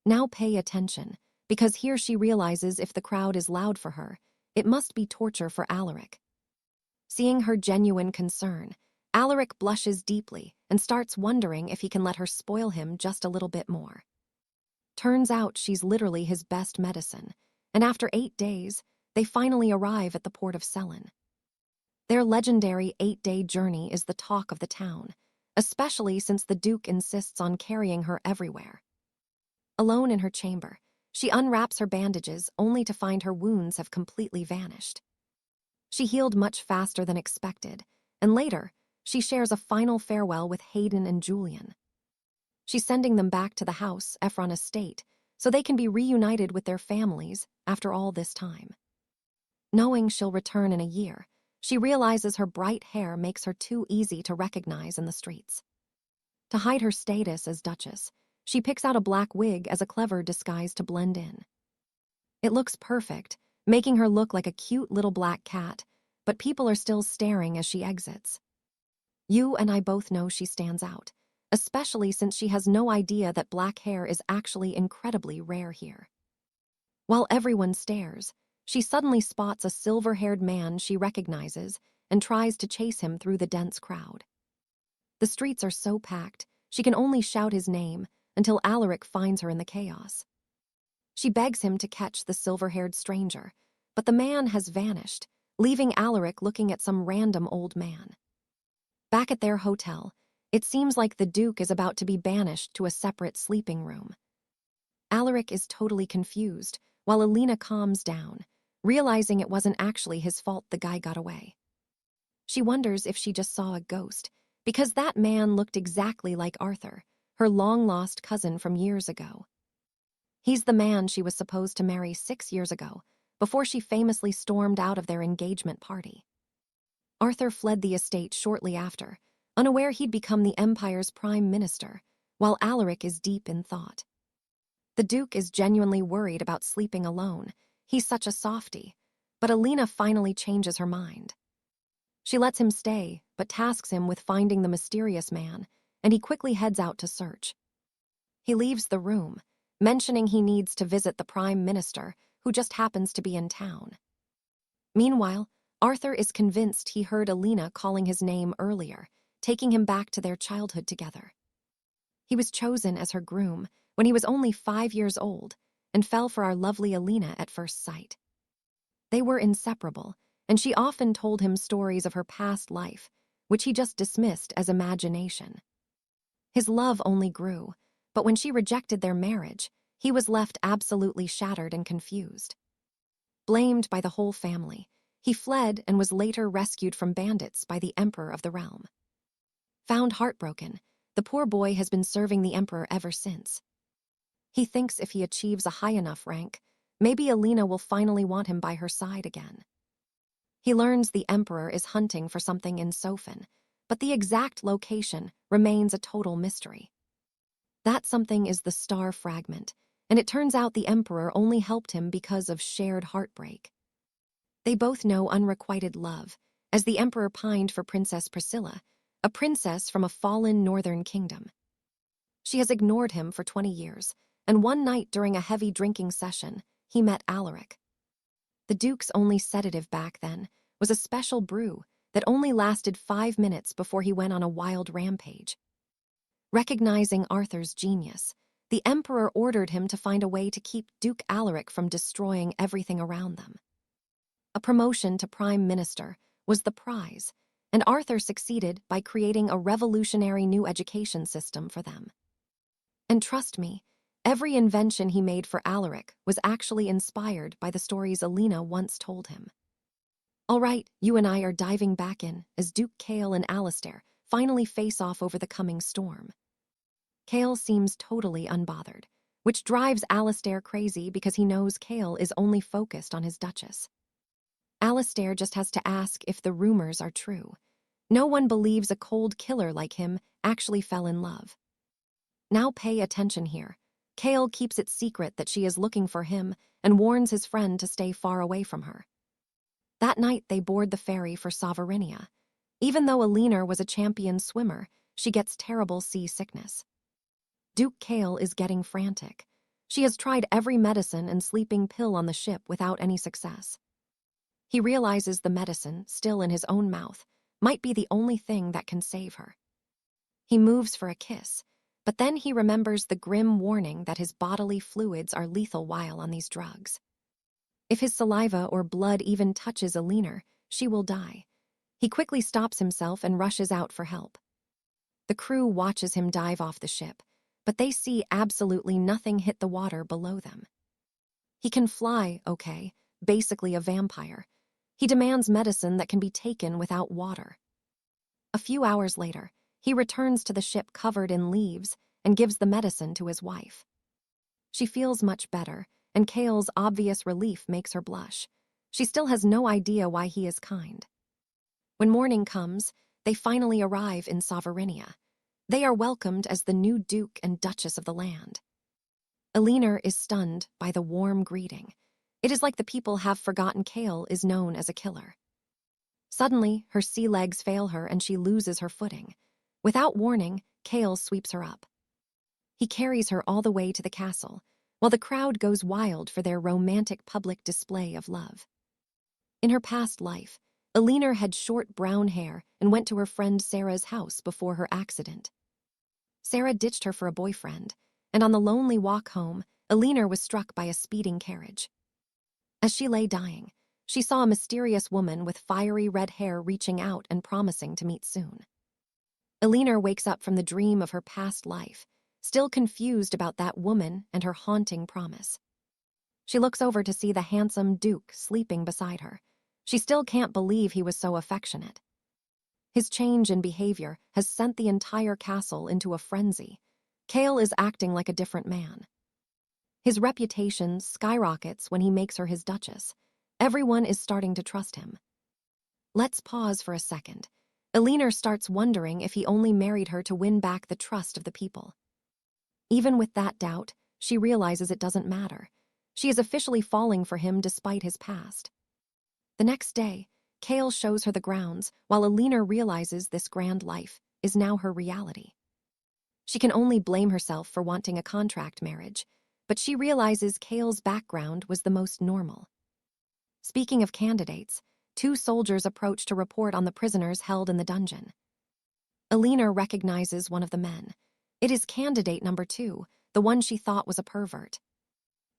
Now pay attention, because here she realizes if the crowd is loud for her, it must be torture for Alaric. Seeing her genuine concern, Alaric blushes deeply and starts wondering if he can let her spoil him just a little bit more. Turns out she's literally his best medicine, and after 8 days, they finally arrive at the port of Selen. Their legendary 8-day journey is the talk of the town, especially since the Duke insists on carrying her everywhere. Alone in her chamber, she unwraps her bandages only to find her wounds have completely vanished. She healed much faster than expected, and later, she shares a final farewell with Hayden and Julian. She's sending them back to the house, Ephron Estate, so they can be reunited with their families after all this time. Knowing she'll return in a year, she realizes her bright hair makes her too easy to recognize in the streets. To hide her status as Duchess, she picks out a black wig as a clever disguise to blend in. It looks perfect, making her look like a cute little black cat, but people are still staring as she exits. You and I both know she stands out, especially since she has no idea that black hair is actually incredibly rare here. While everyone stares, she suddenly spots a silver-haired man she recognizes and tries to chase him through the dense crowd. The streets are so packed, she can only shout his name until Alaric finds her in the chaos. She begs him to catch the silver-haired stranger, but the man has vanished, leaving Alaric looking at some random old man. Back at their hotel, it seems like the Duke is about to be banished to a separate sleeping room. Alaric is totally confused, while Alina calms down, realizing it wasn't actually his fault the guy got away. She wonders if she just saw a ghost, because that man looked exactly like Arthur, her long-lost cousin from years ago. He's the man she was supposed to marry 6 years ago, before she famously stormed out of their engagement party. Arthur fled the estate shortly after, unaware he'd become the Empire's prime minister, while Alaric is deep in thought. The Duke is genuinely worried about sleeping alone. He's such a softie, but Alina finally changes her mind. She lets him stay, but tasks him with finding the mysterious man, and he quickly heads out to search. He leaves the room, mentioning he needs to visit the Prime Minister, who just happens to be in town. Meanwhile, Arthur is convinced he heard Alina calling his name earlier, taking him back to their childhood together. He was chosen as her groom when he was only 5 years old and fell for our lovely Alina at first sight. They were inseparable, and she often told him stories of her past life, which he just dismissed as imagination. His love only grew, but when she rejected their marriage, he was left absolutely shattered and confused. Blamed by the whole family, he fled and was later rescued from bandits by the Emperor of the realm. Found heartbroken, the poor boy has been serving the Emperor ever since. He thinks if he achieves a high enough rank, maybe Alina will finally want him by her side again. He learns the Emperor is hunting for something in Sofan, but the exact location remains a total mystery. That something is the star fragment, and it turns out the Emperor only helped him because of shared heartbreak. They both know unrequited love, as the Emperor pined for Princess Priscilla, a princess from a fallen northern kingdom. She has ignored him for 20 years, and one night during a heavy drinking session, he met Alaric. The Duke's only sedative back then was a special brew that only lasted 5 minutes before he went on a wild rampage. Recognizing Arthur's genius, the Emperor ordered him to find a way to keep Duke Alaric from destroying everything around them. A promotion to Prime Minister was the prize, and Arthur succeeded by creating a revolutionary new education system for them. And trust me, every invention he made for Alaric was actually inspired by the stories Alina once told him. All right, you and I are diving back in as Duke Kale and Alastair finally face off over the coming storm. Kale seems totally unbothered, which drives Alastair crazy because he knows Kale is only focused on his Duchess. Alastair just has to ask if the rumors are true. No one believes a cold killer like him actually fell in love. Now pay attention here. Kale keeps it secret that she is looking for him and warns his friend to stay far away from her. That night they board the ferry for Sovereinia. Even though Alina was a champion swimmer, she gets terrible seasickness. Duke Kale is getting frantic. She has tried every medicine and sleeping pill on the ship without any success. He realizes the medicine, still in his own mouth, might be the only thing that can save her. He moves for a kiss, but then he remembers the grim warning that his bodily fluids are lethal while on these drugs. If his saliva or blood even touches Alina, she will die. He quickly stops himself and rushes out for help. The crew watches him dive off the ship, but they see absolutely nothing hit the water below them. He can fly, okay, basically a vampire. He demands medicine that can be taken without water. A few hours later, he returns to the ship covered in leaves and gives the medicine to his wife. She feels much better, and Kale's obvious relief makes her blush. She still has no idea why he is kind. When morning comes, they finally arrive in Sovereinia. They are welcomed as the new Duke and Duchess of the land. 𝒂𝒐𝒉 is stunned by the warm greeting. It is like the people have forgotten Kale is known as a killer. Suddenly, her sea legs fail her and she loses her footing. Without warning, Kale sweeps her up. He carries her all the way to the castle, while the crowd goes wild for their romantic public display of love. In her past life, 𝒂𝒐𝒉 had short brown hair and went to her friend Sarah's house before her accident. Sarah ditched her for a boyfriend, and on the lonely walk home, 𝒂𝒐𝒉 was struck by a speeding carriage. As she lay dying, she saw a mysterious woman with fiery red hair reaching out and promising to meet soon. 𝒂𝒐𝒉 wakes up from the dream of her past life, still confused about that woman and her haunting promise. She looks over to see the handsome Duke sleeping beside her. She still can't believe he was so affectionate. His change in behavior has sent the entire castle into a frenzy. Kale is acting like a different man. His reputation skyrockets when he makes her his duchess. Everyone is starting to trust him. Let's pause for a second. 𝒂𝒐𝒉 starts wondering if he only married her to win back the trust of the people. Even with that doubt, she realizes it doesn't matter. She is officially falling for him despite his past. The next day, Kale shows her the grounds, while 𝒂𝒐𝒉 realizes this grand life is now her reality. She can only blame herself for wanting a contract marriage, but she realizes Kale's background was the most normal. Speaking of candidates, 2 soldiers approach to report on the prisoners held in the dungeon. 𝒂𝒐𝒉 recognizes one of the men. It is candidate number 2, the one she thought was a pervert.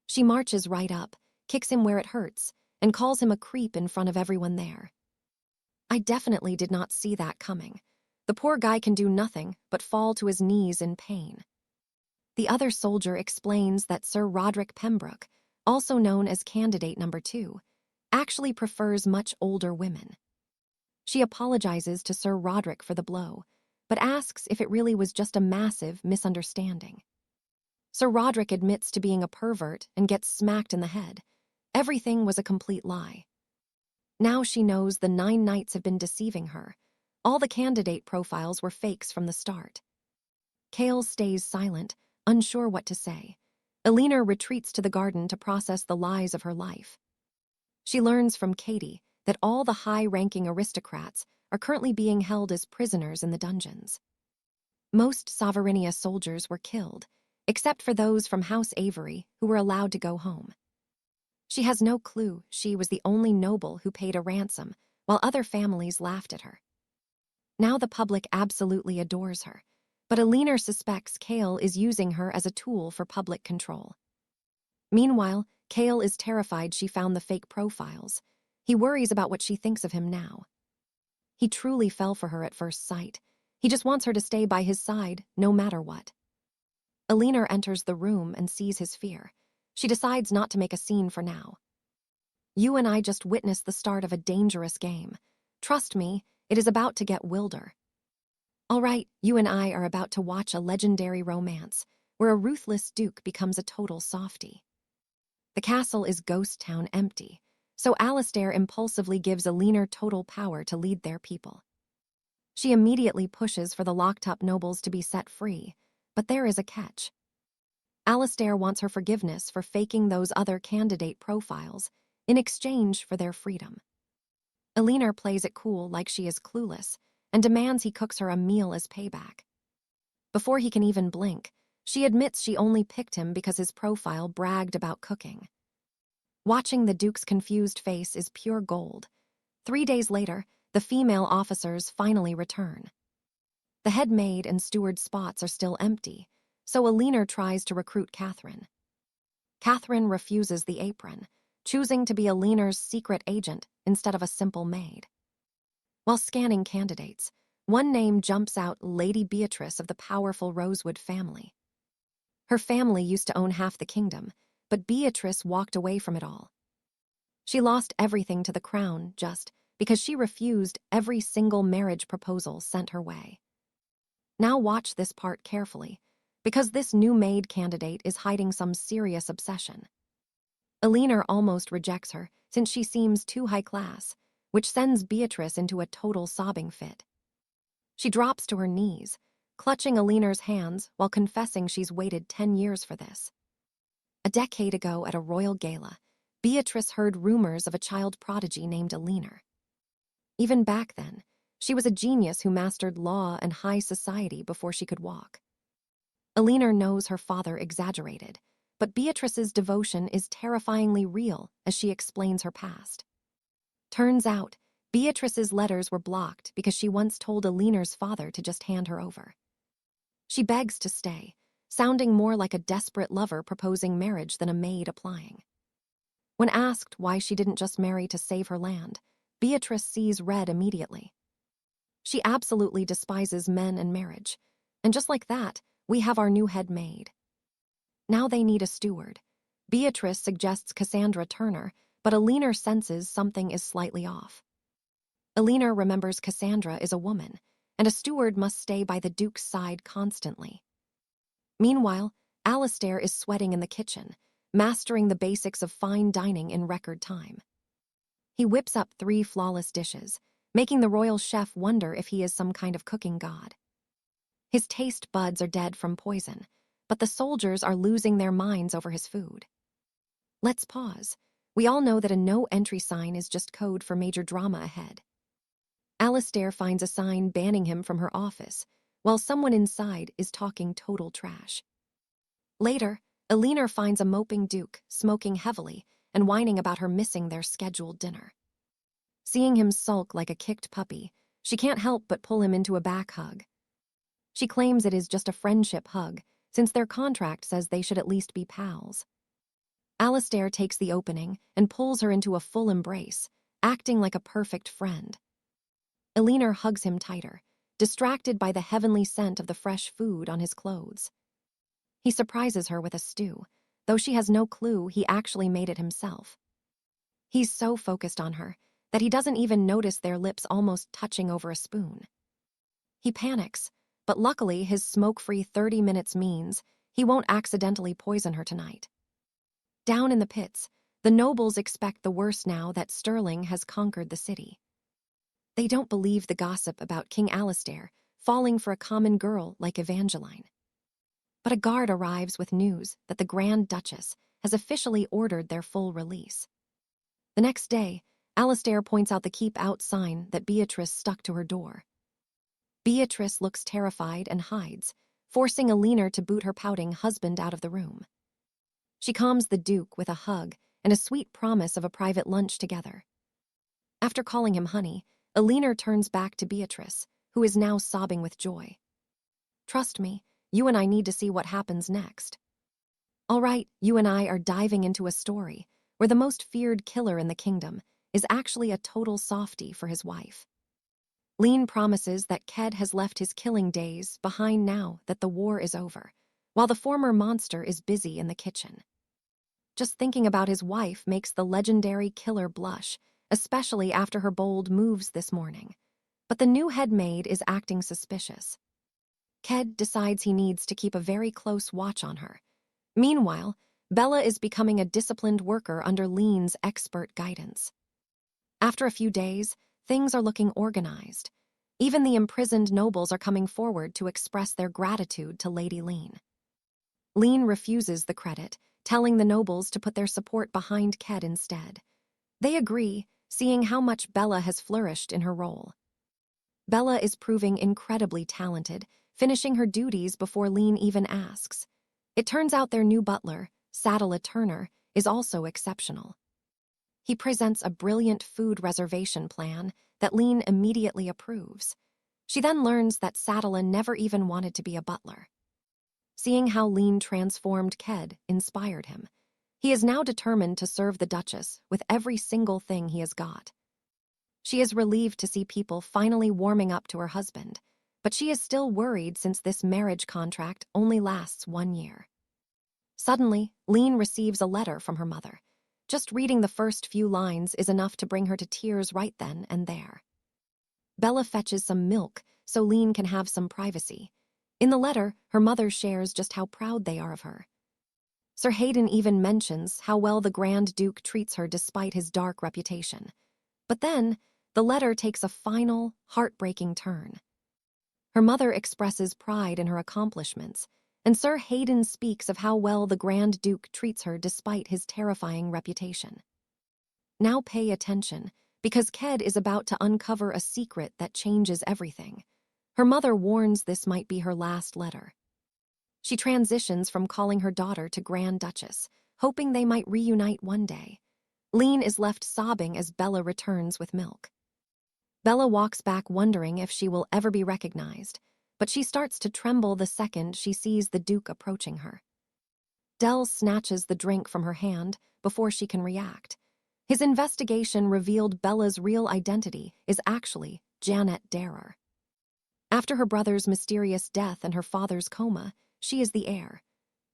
She marches right up, kicks him where it hurts, and calls him a creep in front of everyone there. I definitely did not see that coming. The poor guy can do nothing but fall to his knees in pain. The other soldier explains that Sir Roderick Pembroke, also known as candidate number 2, actually prefers much older women. She apologizes to Sir Roderick for the blow, but asks if it really was just a massive misunderstanding. Sir Roderick admits to being a pervert and gets smacked in the head. Everything was a complete lie. Now she knows the 9 knights have been deceiving her. All the candidate profiles were fakes from the start. Kale stays silent, unsure what to say. 𝒂𝒐𝒉 retreats to the garden to process the lies of her life. She learns from Katie that all the high-ranking aristocrats are currently being held as prisoners in the dungeons. Most Sovereinia soldiers were killed, except for those from House Avery who were allowed to go home. She has no clue she was the only noble who paid a ransom, while other families laughed at her. Now the public absolutely adores her, but 𝒂𝒐𝒉 suspects Kale is using her as a tool for public control. Meanwhile, Kale is terrified she found the fake profiles. He worries about what she thinks of him now. He truly fell for her at first sight. He just wants her to stay by his side, no matter what. 𝒂𝒐𝒉 enters the room and sees his fear. She decides not to make a scene for now. You and I just witnessed the start of a dangerous game. Trust me, it is about to get wilder. All right, you and I are about to watch a legendary romance, where a ruthless duke becomes a total softie. The castle is ghost town empty, so Alistair impulsively gives 𝒂𝒐𝒉 total power to lead their people. She immediately pushes for the locked-up nobles to be set free, but there is a catch. Alistair wants her forgiveness for faking those other candidate profiles in exchange for their freedom. 𝒂𝒐𝒉 plays it cool like she is clueless and demands he cooks her a meal as payback. Before he can even blink, she admits she only picked him because his profile bragged about cooking. Watching the Duke's confused face is pure gold. 3 days later, the female officers finally return. The head maid and steward spots are still empty, so 𝒂𝒐𝒉 tries to recruit Catherine. Catherine refuses the apron, choosing to be 𝒂𝒐𝒉's secret agent instead of a simple maid. While scanning candidates, one name jumps out: Lady Beatrice of the powerful Rosewood family. Her family used to own half the kingdom, but Beatrice walked away from it all. She lost everything to the crown just because she refused every single marriage proposal sent her way. Now watch this part carefully, because this new maid candidate is hiding some serious obsession. Elinor almost rejects her since she seems too high class, which sends Beatrice into a total sobbing fit. She drops to her knees, clutching Elinor's hands while confessing she's waited 10 years for this. A decade ago at a royal gala, Beatrice heard rumors of a child prodigy named Elinor. Even back then, she was a genius who mastered law and high society before she could walk. Elinor knows her father exaggerated, but Beatrice's devotion is terrifyingly real as she explains her past. Turns out, Beatrice's letters were blocked because she once told Elinor's father to just hand her over. She begs to stay, sounding more like a desperate lover proposing marriage than a maid applying. When asked why she didn't just marry to save her land, Beatrice sees red immediately. She absolutely despises men and marriage, and just like that, we have our new head maid. Now they need a steward. Beatrice suggests Cassandra Turner, but Elinor senses something is slightly off. Elinor remembers Cassandra is a woman, and a steward must stay by the Duke's side constantly. Meanwhile, Alastair is sweating in the kitchen, mastering the basics of fine dining in record time. He whips up 3 flawless dishes, making the royal chef wonder if he is some kind of cooking god. His taste buds are dead from poison, but the soldiers are losing their minds over his food. Let's pause. We all know that a no-entry sign is just code for major drama ahead. Alastair finds a sign banning him from her office, while someone inside is talking total trash. Later, Elinor finds a moping Duke, smoking heavily and whining about her missing their scheduled dinner. Seeing him sulk like a kicked puppy, she can't help but pull him into a back hug. She claims it is just a friendship hug, since their contract says they should at least be pals. Alastair takes the opening and pulls her into a full embrace, acting like a perfect friend. Elinor hugs him tighter, distracted by the heavenly scent of the fresh food on his clothes. He surprises her with a stew, though she has no clue he actually made it himself. He's so focused on her that he doesn't even notice their lips almost touching over a spoon. He panics, but luckily his smoke-free 30 minutes means he won't accidentally poison her tonight. Down in the pits, the nobles expect the worst now that Sterling has conquered the city. They don't believe the gossip about King Alastair falling for a common girl like Evangeline. But a guard arrives with news that the Grand Duchess has officially ordered their full release. The next day, Alastair points out the keep out sign that Beatrice stuck to her door. Beatrice looks terrified and hides, forcing Elinor to boot her pouting husband out of the room. She calms the Duke with a hug and a sweet promise of a private lunch together. After calling him honey, Elinor turns back to Beatrice, who is now sobbing with joy. Trust me, you and I need to see what happens next. All right, you and I are diving into a story where the most feared killer in the kingdom is actually a total softie for his wife. Lean promises that Ked has left his killing days behind now that the war is over, while the former monster is busy in the kitchen. Just thinking about his wife makes the legendary killer blush, especially after her bold moves this morning. But the new head maid is acting suspicious. Ked decides he needs to keep a very close watch on her. Meanwhile, Bella is becoming a disciplined worker under Lean's expert guidance. After a few days, things are looking organized. Even the imprisoned nobles are coming forward to express their gratitude to Lady Lean. Lean refuses the credit, telling the nobles to put their support behind Ked instead. They agree, seeing how much Bella has flourished in her role. Bella is proving incredibly talented, finishing her duties before Lean even asks. It turns out their new butler, Sadala Turner, is also exceptional. He presents a brilliant food reservation plan that Lean immediately approves. She then learns that Sadala never even wanted to be a butler. Seeing how Lean transformed Ked inspired him. He is now determined to serve the Duchess with every single thing he has got. She is relieved to see people finally warming up to her husband, but she is still worried since this marriage contract only lasts 1 year. Suddenly, Lean receives a letter from her mother. Just reading the first few lines is enough to bring her to tears right then and there. Bella fetches some milk so Lean can have some privacy. In the letter, her mother shares just how proud they are of her. Sir Hayden even mentions how well the Grand Duke treats her despite his dark reputation. But then, the letter takes a final, heartbreaking turn. Her mother expresses pride in her accomplishments, and Sir Hayden speaks of how well the Grand Duke treats her despite his terrifying reputation. Now pay attention, because Ked is about to uncover a secret that changes everything. Her mother warns this might be her last letter. She transitions from calling her daughter to Grand Duchess, hoping they might reunite one day. Lean is left sobbing as Bella returns with milk. Bella walks back wondering if she will ever be recognized, but she starts to tremble the second she sees the Duke approaching her. Dell snatches the drink from her hand before she can react. His investigation revealed Bella's real identity is actually Janet Darrer. After her brother's mysterious death and her father's coma, she is the heir.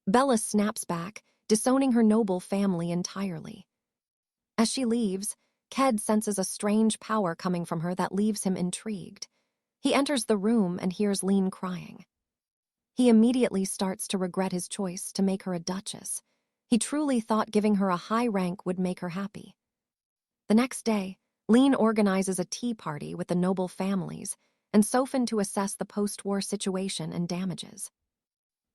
Bella snaps back, disowning her noble family entirely. As she leaves, Ked senses a strange power coming from her that leaves him intrigued. He enters the room and hears Lean crying. He immediately starts to regret his choice to make her a duchess. He truly thought giving her a high rank would make her happy. The next day, Lean organizes a tea party with the noble families and Sophin to assess the post-war situation and damages.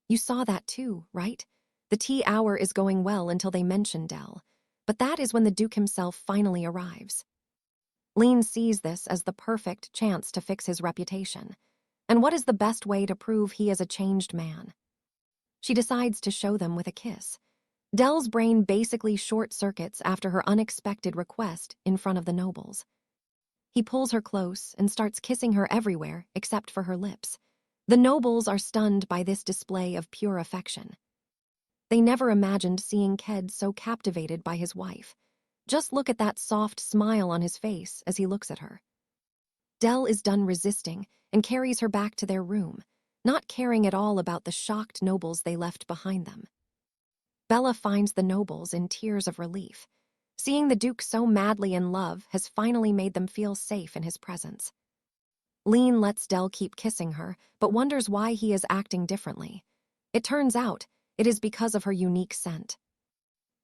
You saw that too, right? The tea hour is going well until they mention Dell, but that is when the Duke himself finally arrives. Lean sees this as the perfect chance to fix his reputation. And what is the best way to prove he is a changed man? She decides to show them with a kiss. Dell's brain basically short-circuits after her unexpected request in front of the nobles. He pulls her close and starts kissing her everywhere except for her lips. The nobles are stunned by this display of pure affection. They never imagined seeing Ked so captivated by his wife. Just look at that soft smile on his face as he looks at her. Dell is done resisting and carries her back to their room, not caring at all about the shocked nobles they left behind them. Bella finds the nobles in tears of relief. Seeing the Duke so madly in love has finally made them feel safe in his presence. Lean lets Dell keep kissing her, but wonders why he is acting differently. It turns out it is because of her unique scent.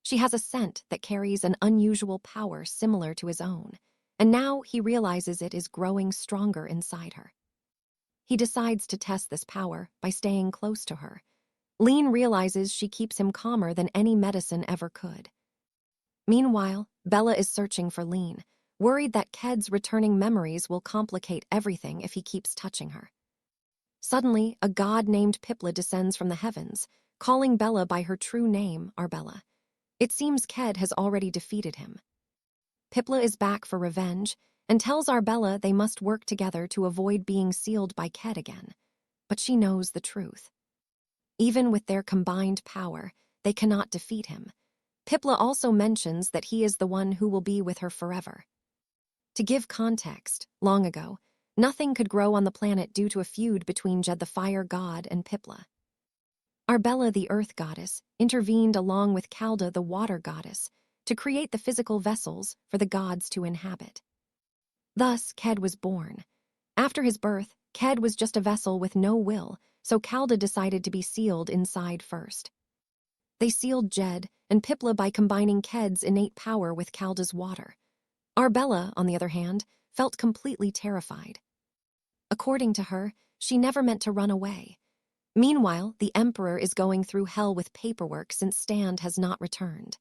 She has a scent that carries an unusual power similar to his own, and now he realizes it is growing stronger inside her. He decides to test this power by staying close to her. Lean realizes she keeps him calmer than any medicine ever could. Meanwhile, Bella is searching for Lean, worried that Ked's returning memories will complicate everything if he keeps touching her. Suddenly, a god named Pipla descends from the heavens, calling Bella by her true name, Arbella. It seems Ked has already defeated him. Pipla is back for revenge and tells Arbella they must work together to avoid being sealed by Ked again. But she knows the truth. Even with their combined power, they cannot defeat him. Pipla also mentions that he is the one who will be with her forever. To give context, long ago, nothing could grow on the planet due to a feud between Jed the fire god and Pipla. Arbella, the earth goddess, intervened along with Kalda, the water goddess, to create the physical vessels for the gods to inhabit. Thus, Ked was born. After his birth, Ked was just a vessel with no will, so Kalda decided to be sealed inside first. They sealed Jed and Pipla by combining Ked's innate power with Kalda's water. Arbella, on the other hand, felt completely terrified. According to her, she never meant to run away. Meanwhile, the Emperor is going through hell with paperwork since Stand has not returned.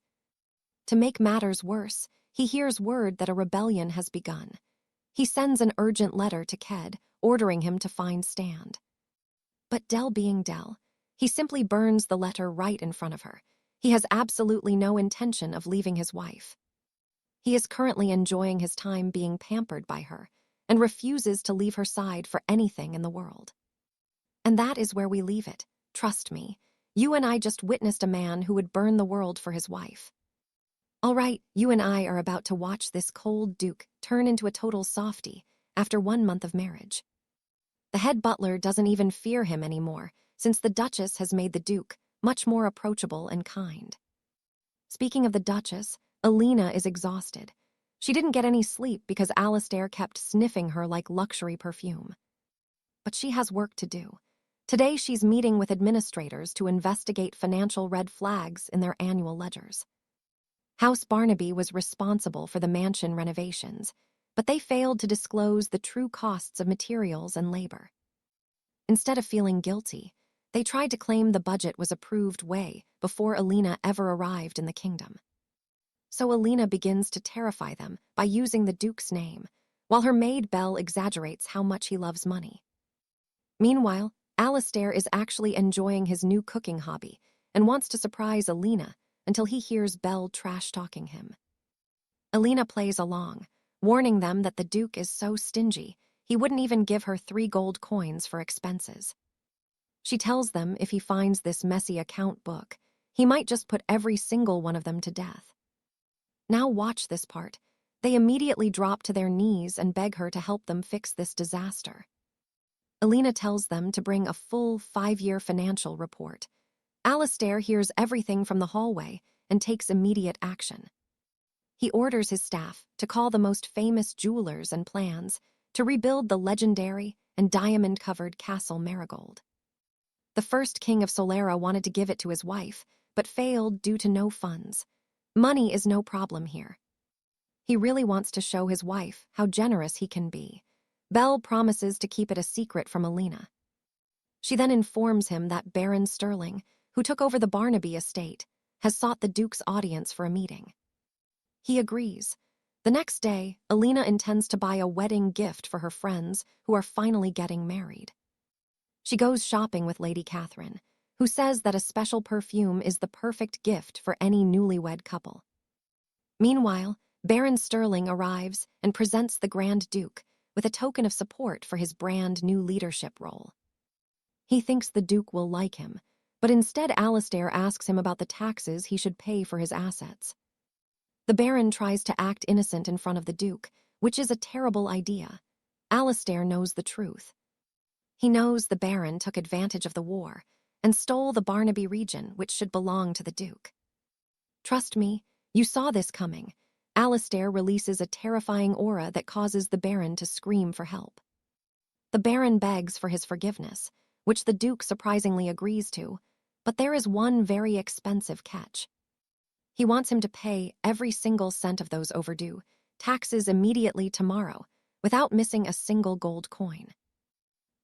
To make matters worse, he hears word that a rebellion has begun. He sends an urgent letter to Ked, ordering him to find Stand. But Dell being Dell, he simply burns the letter right in front of her. He has absolutely no intention of leaving his wife. He is currently enjoying his time being pampered by her and refuses to leave her side for anything in the world. And that is where we leave it. Trust me, you and I just witnessed a man who would burn the world for his wife. All right, you and I are about to watch this cold Duke turn into a total softie after 1 month of marriage. The head butler doesn't even fear him anymore, since the Duchess has made the Duke much more approachable and kind. Speaking of the Duchess, Alina is exhausted. She didn't get any sleep because Alistair kept sniffing her like luxury perfume. But she has work to do. Today she's meeting with administrators to investigate financial red flags in their annual ledgers. House Barnaby was responsible for the mansion renovations, but they failed to disclose the true costs of materials and labor. Instead of feeling guilty, they tried to claim the budget was approved way before Alina ever arrived in the kingdom. So Alina begins to terrify them by using the Duke's name, while her maid Belle exaggerates how much he loves money. Meanwhile, Alastair is actually enjoying his new cooking hobby and wants to surprise Alina until he hears Belle trash-talking him. Alina plays along, warning them that the Duke is so stingy he wouldn't even give her 3 gold coins for expenses. She tells them if he finds this messy account book, he might just put every single one of them to death. Now watch this part. They immediately drop to their knees and beg her to help them fix this disaster. Alina tells them to bring a full 5-year financial report. Alastair hears everything from the hallway and takes immediate action. He orders his staff to call the most famous jewelers and plans to rebuild the legendary and diamond-covered Castle Marigold. The first king of Solera wanted to give it to his wife, but failed due to no funds. Money is no problem here. He really wants to show his wife how generous he can be. Belle promises to keep it a secret from Alina. She then informs him that Baron Sterling, who took over the Barnaby estate, has sought the Duke's audience for a meeting. He agrees. The next day, Alina intends to buy a wedding gift for her friends who are finally getting married. She goes shopping with Lady Catherine, who says that a special perfume is the perfect gift for any newlywed couple. Meanwhile, Baron Sterling arrives and presents the Grand Duke with a token of support for his brand new leadership role. He thinks the Duke will like him, but instead Alastair asks him about the taxes he should pay for his assets. The Baron tries to act innocent in front of the Duke, which is a terrible idea. Alastair knows the truth. He knows the Baron took advantage of the war and stole the Barnaby region, which should belong to the Duke. Trust me, you saw this coming. Alastair releases a terrifying aura that causes the Baron to scream for help. The Baron begs for his forgiveness, which the Duke surprisingly agrees to, but there is one very expensive catch. He wants him to pay every single cent of those overdue taxes immediately tomorrow, without missing a single gold coin.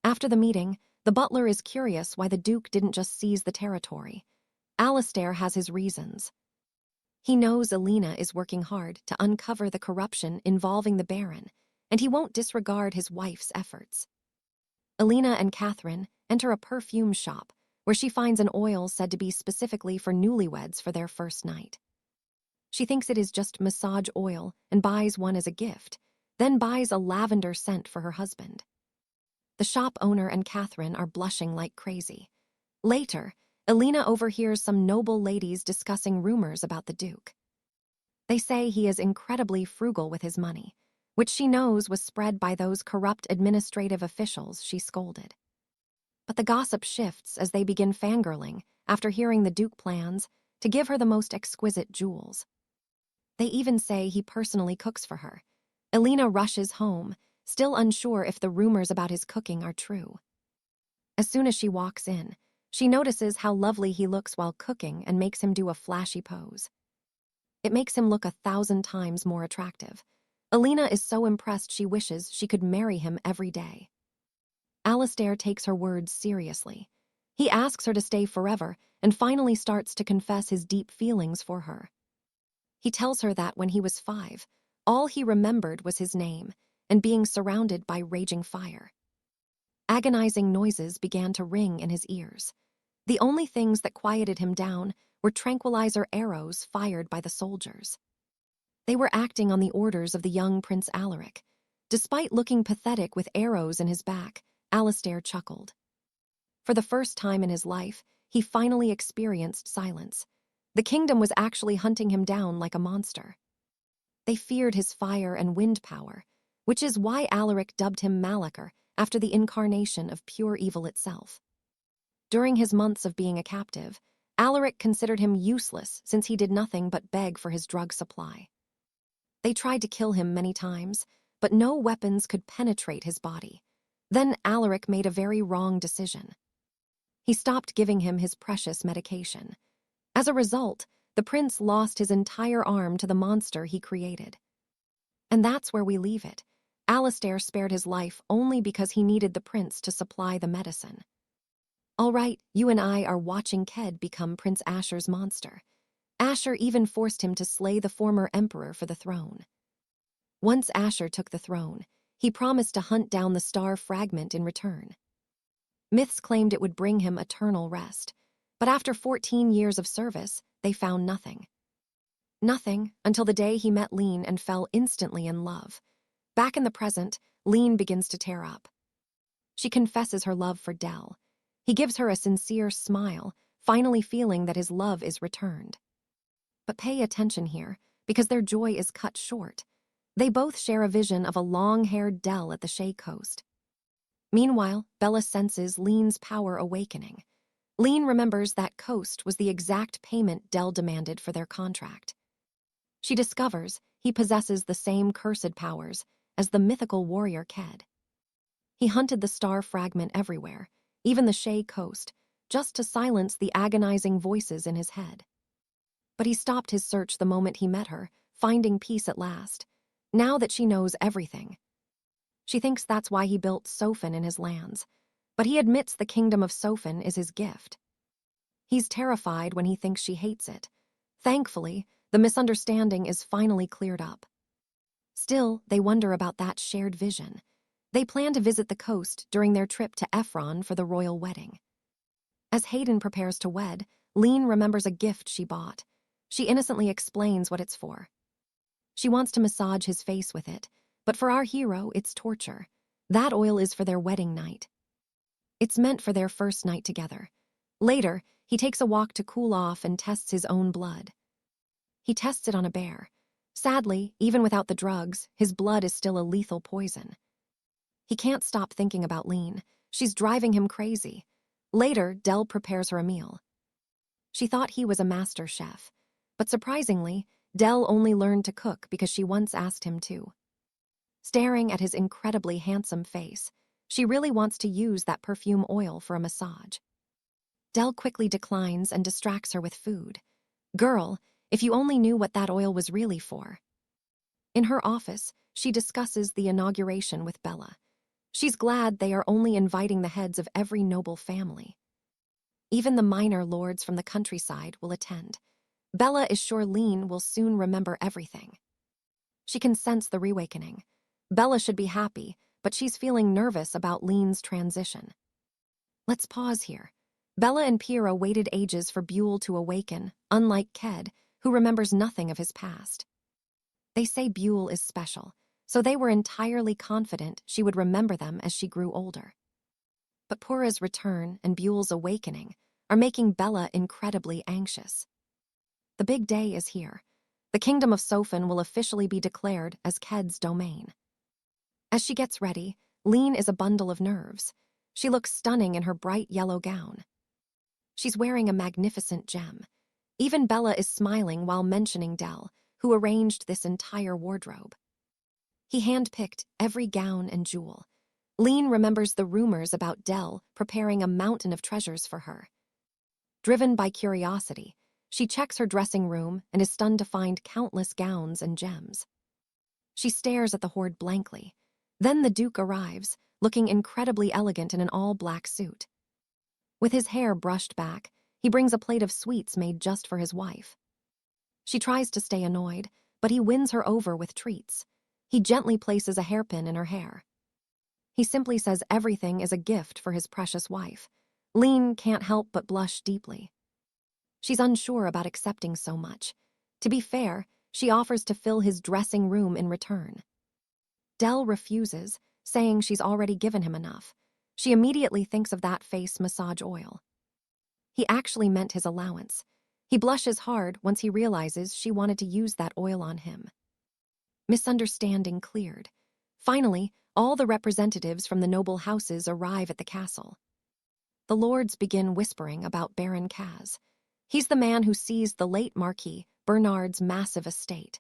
After the meeting, the butler is curious why the Duke didn't just seize the territory. Alastair has his reasons. He knows Alina is working hard to uncover the corruption involving the Baron, and he won't disregard his wife's efforts. Alina and Catherine enter a perfume shop where she finds an oil said to be specifically for newlyweds for their first night. She thinks it is just massage oil and buys one as a gift, then buys a lavender scent for her husband. The shop owner and Catherine are blushing like crazy. Later, Alina overhears some noble ladies discussing rumors about the Duke. They say he is incredibly frugal with his money, which she knows was spread by those corrupt administrative officials she scolded. But the gossip shifts as they begin fangirling after hearing the Duke plans to give her the most exquisite jewels. They even say he personally cooks for her. Alina rushes home, still unsure if the rumors about his cooking are true. As soon as she walks in, she notices how lovely he looks while cooking and makes him do a flashy pose. It makes him look 1,000 times more attractive. Alina is so impressed she wishes she could marry him every day. Alastair takes her words seriously. He asks her to stay forever and finally starts to confess his deep feelings for her. He tells her that when he was 5, all he remembered was his name and being surrounded by raging fire. Agonizing noises began to ring in his ears. The only things that quieted him down were tranquilizer arrows fired by the soldiers. They were acting on the orders of the young Prince Alaric. Despite looking pathetic with arrows in his back, Alastair chuckled. For the first time in his life, he finally experienced silence. The kingdom was actually hunting him down like a monster. They feared his fire and wind power, which is why Alaric dubbed him Malachor after the incarnation of pure evil itself. During his months of being a captive, Alaric considered him useless since he did nothing but beg for his drug supply. They tried to kill him many times, but no weapons could penetrate his body. Then Alaric made a very wrong decision. He stopped giving him his precious medication. As a result, the prince lost his entire arm to the monster he created. And that's where we leave it. Alastair spared his life only because he needed the prince to supply the medicine. All right, you and I are watching Ked become Prince Asher's monster. Asher even forced him to slay the former emperor for the throne. Once Asher took the throne, he promised to hunt down the star fragment in return. Myths claimed it would bring him eternal rest, but after 14 years of service, they found nothing. Nothing until the day he met Lean and fell instantly in love. Back in the present, Lean begins to tear up. She confesses her love for Dell. He gives her a sincere smile, finally feeling that his love is returned. But pay attention here, because their joy is cut short. They both share a vision of a long-haired Dell at the Shea Coast. Meanwhile, Bella senses Lean's power awakening. Lean remembers that coast was the exact payment Dell demanded for their contract. She discovers he possesses the same cursed powers as the mythical warrior Ked. He hunted the star fragment everywhere, even the Shea Coast, just to silence the agonizing voices in his head. But he stopped his search the moment he met her, finding peace at last, now that she knows everything. She thinks that's why he built Sophin in his lands, but he admits the kingdom of Sophin is his gift. He's terrified when he thinks she hates it. Thankfully, the misunderstanding is finally cleared up. Still, they wonder about that shared vision. They plan to visit the coast during their trip to Ephron for the royal wedding. As Hayden prepares to wed, Lean remembers a gift she bought. She innocently explains what it's for. She wants to massage his face with it, but for our hero, it's torture. That oil is for their wedding night. It's meant for their first night together. Later, he takes a walk to cool off and tests his own blood. He tests it on a bear. Sadly, even without the drugs, his blood is still a lethal poison. He can't stop thinking about Lean. She's driving him crazy. Later, Dell prepares her a meal. She thought he was a master chef, but surprisingly, Dell only learned to cook because she once asked him to. Staring at his incredibly handsome face, she really wants to use that perfume oil for a massage. Dell quickly declines and distracts her with food. Girl, if you only knew what that oil was really for. In her office, she discusses the inauguration with Bella. She's glad they are only inviting the heads of every noble family. Even the minor lords from the countryside will attend. Bella is sure Lean will soon remember everything. She can sense the reawakening. Bella should be happy, but she's feeling nervous about Lean's transition. Let's pause here. Bella and Pyrrha waited ages for Buell to awaken, unlike Ked, who remembers nothing of his past. They say Buell is special, so they were entirely confident she would remember them as she grew older. But Pyrrha's return and Buell's awakening are making Bella incredibly anxious. The big day is here. The kingdom of Sophin will officially be declared as Ked's domain. As she gets ready, Lean is a bundle of nerves. She looks stunning in her bright yellow gown. She's wearing a magnificent gem. Even Bella is smiling while mentioning Dell, who arranged this entire wardrobe. He handpicked every gown and jewel. Lean remembers the rumors about Dell preparing a mountain of treasures for her. Driven by curiosity, she checks her dressing room and is stunned to find countless gowns and gems. She stares at the hoard blankly. Then the Duke arrives, looking incredibly elegant in an all-black suit. With his hair brushed back, he brings a plate of sweets made just for his wife. She tries to stay annoyed, but he wins her over with treats. He gently places a hairpin in her hair. He simply says everything is a gift for his precious wife. Lean can't help but blush deeply. She's unsure about accepting so much. To be fair, she offers to fill his dressing room in return. Dell refuses, saying she's already given him enough. She immediately thinks of that face massage oil. He actually meant his allowance. He blushes hard once he realizes she wanted to use that oil on him. Misunderstanding cleared. Finally, all the representatives from the noble houses arrive at the castle. The lords begin whispering about Baron Kaz. He's the man who seized the late Marquis Bernard's massive estate.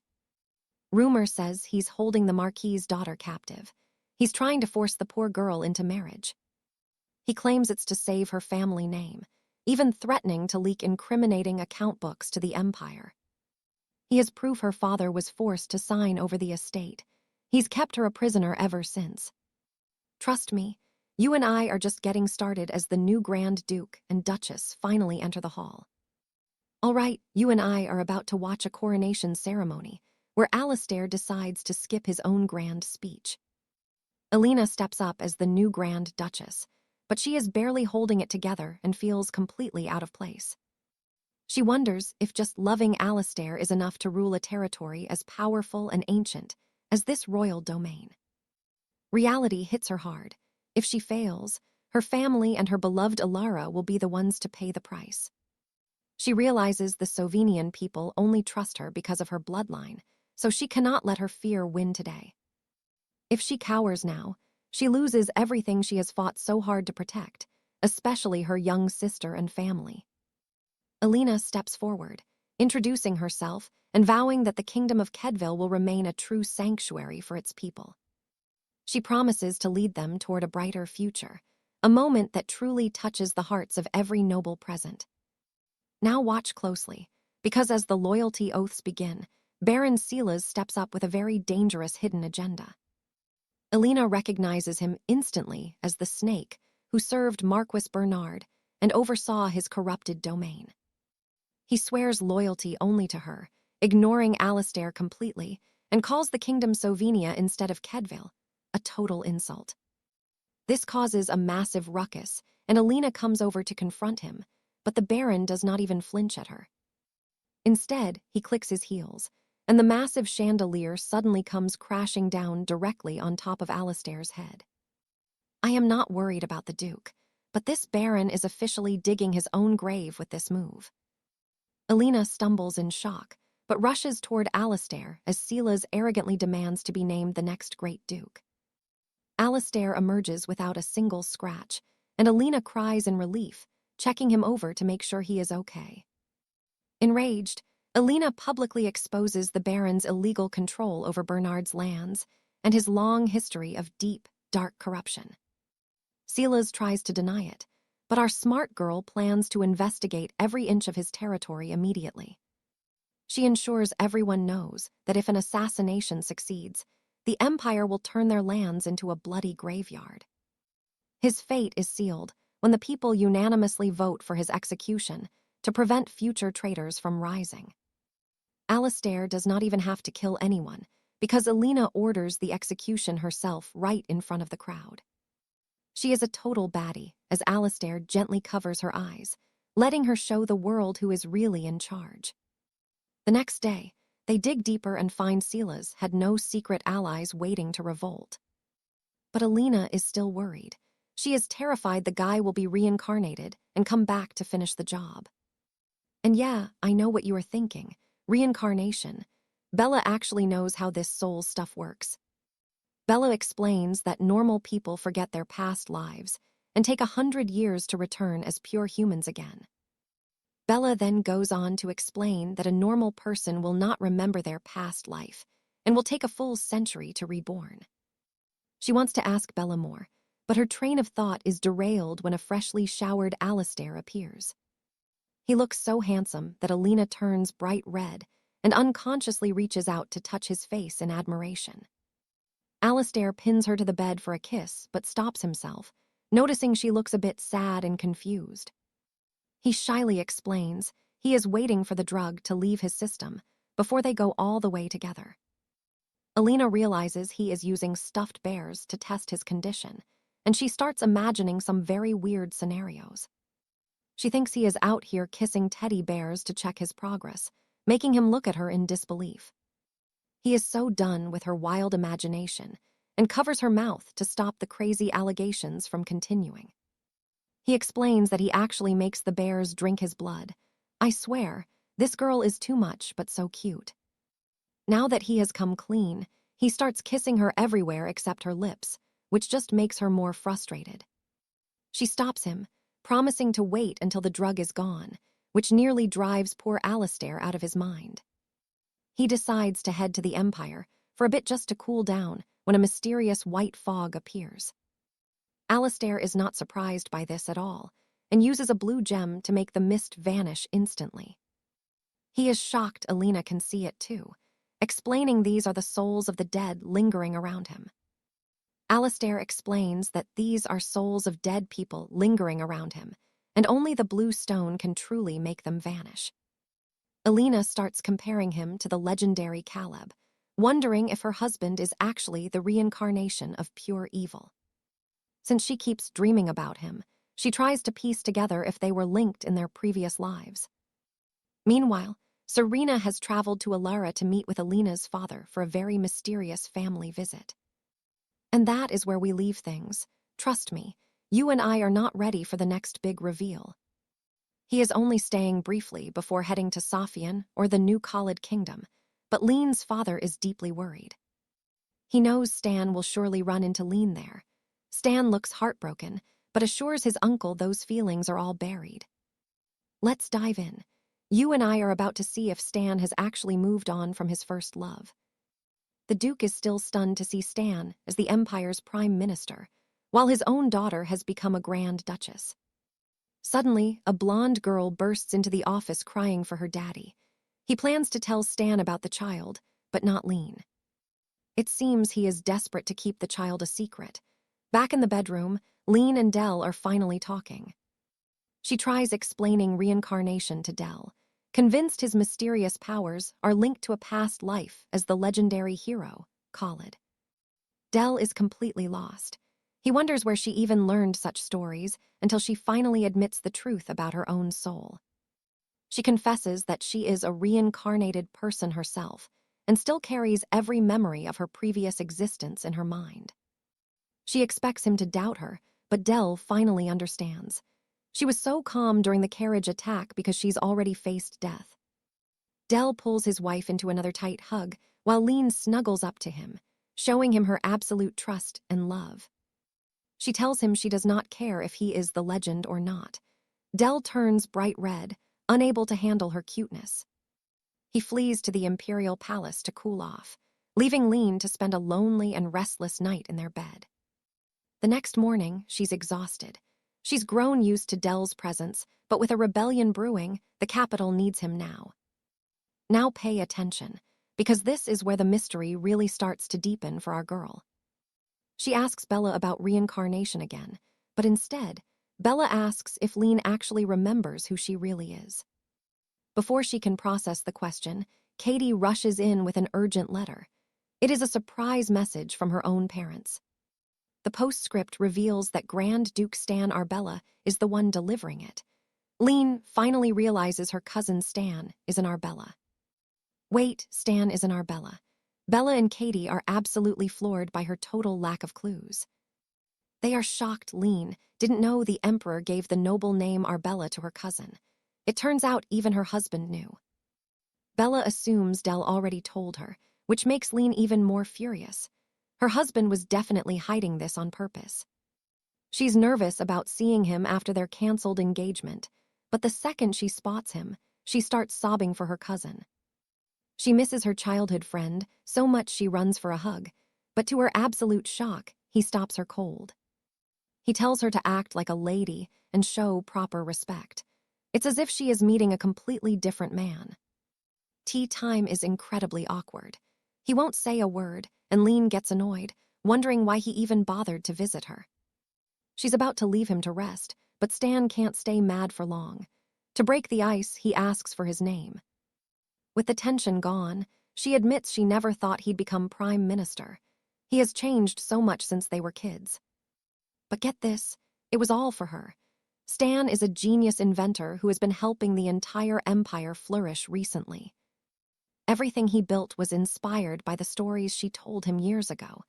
Rumor says he's holding the Marquis's daughter captive. He's trying to force the poor girl into marriage. He claims it's to save her family name, even threatening to leak incriminating account books to the Empire. He has proof her father was forced to sign over the estate. He's kept her a prisoner ever since. Trust me, you and I are just getting started as the new Grand Duke and Duchess finally enter the hall. All right, you and I are about to watch a coronation ceremony where 𝒂𝒓𝒄𝒊𝒅 decides to skip his own grand speech. Alina steps up as the new Grand Duchess, but she is barely holding it together and feels completely out of place. She wonders if just loving 𝒂𝒂𝒂𝒅 is enough to rule a territory as powerful and ancient as this royal domain. Reality hits her hard. If she fails, her family and her beloved Alara will be the ones to pay the price. She realizes the Sovinian people only trust her because of her bloodline, so she cannot let her fear win today. If she cowers now, she loses everything she has fought so hard to protect, especially her young sister and family. Alina steps forward, introducing herself and vowing that the kingdom of Kedvil will remain a true sanctuary for its people. She promises to lead them toward a brighter future, a moment that truly touches the hearts of every noble present. Now watch closely, because as the loyalty oaths begin, Baron Silas steps up with a very dangerous hidden agenda. Alina recognizes him instantly as the snake who served Marquis Bernard and oversaw his corrupted domain. He swears loyalty only to her, ignoring 𝒂𝒂𝒂𝒅 completely, and calls the kingdom Sovinia instead of Kedvil, a total insult. This causes a massive ruckus, and Alina comes over to confront him, but the Baron does not even flinch at her. Instead, he clicks his heels, and the massive chandelier suddenly comes crashing down directly on top of 𝒂𝒂𝒂𝒅's head. I am not worried about the Duke, but this Baron is officially digging his own grave with this move. Alina stumbles in shock, but rushes toward 𝒂𝒂𝒂𝒅 as Silas arrogantly demands to be named the next great Duke. 𝒂𝒂𝒂𝒅 emerges without a single scratch, and Alina cries in relief, checking him over to make sure he is okay. Enraged, Alina publicly exposes the Baron's illegal control over Bernard's lands and his long history of deep, dark corruption. Silas tries to deny it, but our smart girl plans to investigate every inch of his territory immediately. She ensures everyone knows that if an assassination succeeds, the Empire will turn their lands into a bloody graveyard. His fate is sealed when the people unanimously vote for his execution to prevent future traitors from rising. 𝒂𝒂𝒂𝒅 does not even have to kill anyone, because Alina orders the execution herself right in front of the crowd. She is a total baddie, as 𝒂𝒂𝒂𝒅 gently covers her eyes, letting her show the world who is really in charge. The next day, they dig deeper and find Silas had no secret allies waiting to revolt. But Alina is still worried. She is terrified the guy will be reincarnated and come back to finish the job. And yeah, I know what you are thinking. Reincarnation. Bella actually knows how this soul stuff works. Bella explains that normal people forget their past lives and take 100 years to return as pure humans again. Bella then goes on to explain that a normal person will not remember their past life and will take a full century to reborn. She wants to ask Bella more, but her train of thought is derailed when a freshly showered 𝒂𝒂𝒂𝒅 appears. He looks so handsome that Alina turns bright red and unconsciously reaches out to touch his face in admiration. 𝒂𝒂𝒂𝒅 pins her to the bed for a kiss, but stops himself, noticing she looks a bit sad and confused. He shyly explains he is waiting for the drug to leave his system before they go all the way together. Alina realizes he is using stuffed bears to test his condition, and she starts imagining some very weird scenarios. She thinks he is out here kissing teddy bears to check his progress, making him look at her in disbelief. He is so done with her wild imagination and covers her mouth to stop the crazy allegations from continuing. He explains that he actually makes the bears drink his blood. I swear, this girl is too much but so cute. Now that he has come clean, he starts kissing her everywhere except her lips, which just makes her more frustrated. She stops him, promising to wait until the drug is gone, which nearly drives poor 𝒂𝒂𝒂𝒅 out of his mind. He decides to head to the Empire for a bit just to cool down when a mysterious white fog appears. 𝒂𝒓𝒅 is not surprised by this at all, and uses a blue gem to make the mist vanish instantly. He is shocked Alina can see it too, explaining these are the souls of the dead lingering around him. 𝒂𝒓𝒅 explains that these are souls of dead people lingering around him, and only the blue stone can truly make them vanish. Alina starts comparing him to the legendary 𝒂𝒓𝒄𝒊𝒅𝒏𝒕𝒂𝒍𝒍𝒚, wondering if her husband is actually the reincarnation of pure evil. Since she keeps dreaming about him, she tries to piece together if they were linked in their previous lives. Meanwhile, Serena has traveled to Alara to meet with Alina's father for a very mysterious family visit. And that is where we leave things. Trust me, you and I are not ready for the next big reveal. He is only staying briefly before heading to Sophian or the new Khalid kingdom, but Lean's father is deeply worried. He knows Stan will surely run into Lean there. Stan looks heartbroken, but assures his uncle those feelings are all buried. Let's dive in. You and I are about to see if Stan has actually moved on from his first love. The Duke is still stunned to see Stan as the Empire's prime minister, while his own daughter has become a Grand Duchess. Suddenly, a blonde girl bursts into the office crying for her daddy. He plans to tell Stan about the child, but not Lean. It seems he is desperate to keep the child a secret. Back in the bedroom, Lean and Dell are finally talking. She tries explaining reincarnation to Dell, convinced his mysterious powers are linked to a past life as the legendary hero, Khalid. Dell is completely lost. He wonders where she even learned such stories until she finally admits the truth about her own soul. She confesses that she is a reincarnated person herself and still carries every memory of her previous existence in her mind. She expects him to doubt her, but Dell finally understands. She was so calm during the carriage attack because she's already faced death. Dell pulls his wife into another tight hug while Lean snuggles up to him, showing him her absolute trust and love. She tells him she does not care if he is the legend or not. Dell turns bright red, unable to handle her cuteness. He flees to the Imperial Palace to cool off, leaving Lean to spend a lonely and restless night in their bed. The next morning, she's exhausted. She's grown used to Dell's presence, but with a rebellion brewing, the capital needs him now. Now pay attention, because this is where the mystery really starts to deepen for our girl. She asks Bella about reincarnation again, but instead, Bella asks if Lean actually remembers who she really is. Before she can process the question, Katie rushes in with an urgent letter. It is a surprise message from her own parents. The postscript reveals that Grand Duke Stan Arbella is the one delivering it. Lean finally realizes her cousin Stan is an Arbella. Wait, Stan is an Arbella. Bella and Katie are absolutely floored by her total lack of clues. They are shocked Lean didn't know the Emperor gave the noble name Arbella to her cousin. It turns out even her husband knew. Bella assumes Dell already told her, which makes Lean even more furious. Her husband was definitely hiding this on purpose. She's nervous about seeing him after their canceled engagement, but the second she spots him, she starts sobbing for her cousin. She misses her childhood friend so much she runs for a hug, but to her absolute shock, he stops her cold. He tells her to act like a lady and show proper respect. It's as if she is meeting a completely different man. Tea time is incredibly awkward. He won't say a word, and Lean gets annoyed, wondering why he even bothered to visit her. She's about to leave him to rest, but Stan can't stay mad for long. To break the ice, he asks for his name. With the tension gone, she admits she never thought he'd become prime minister. He has changed so much since they were kids. But get this, it was all for her. Stan is a genius inventor who has been helping the entire empire flourish recently. Everything he built was inspired by the stories she told him years ago.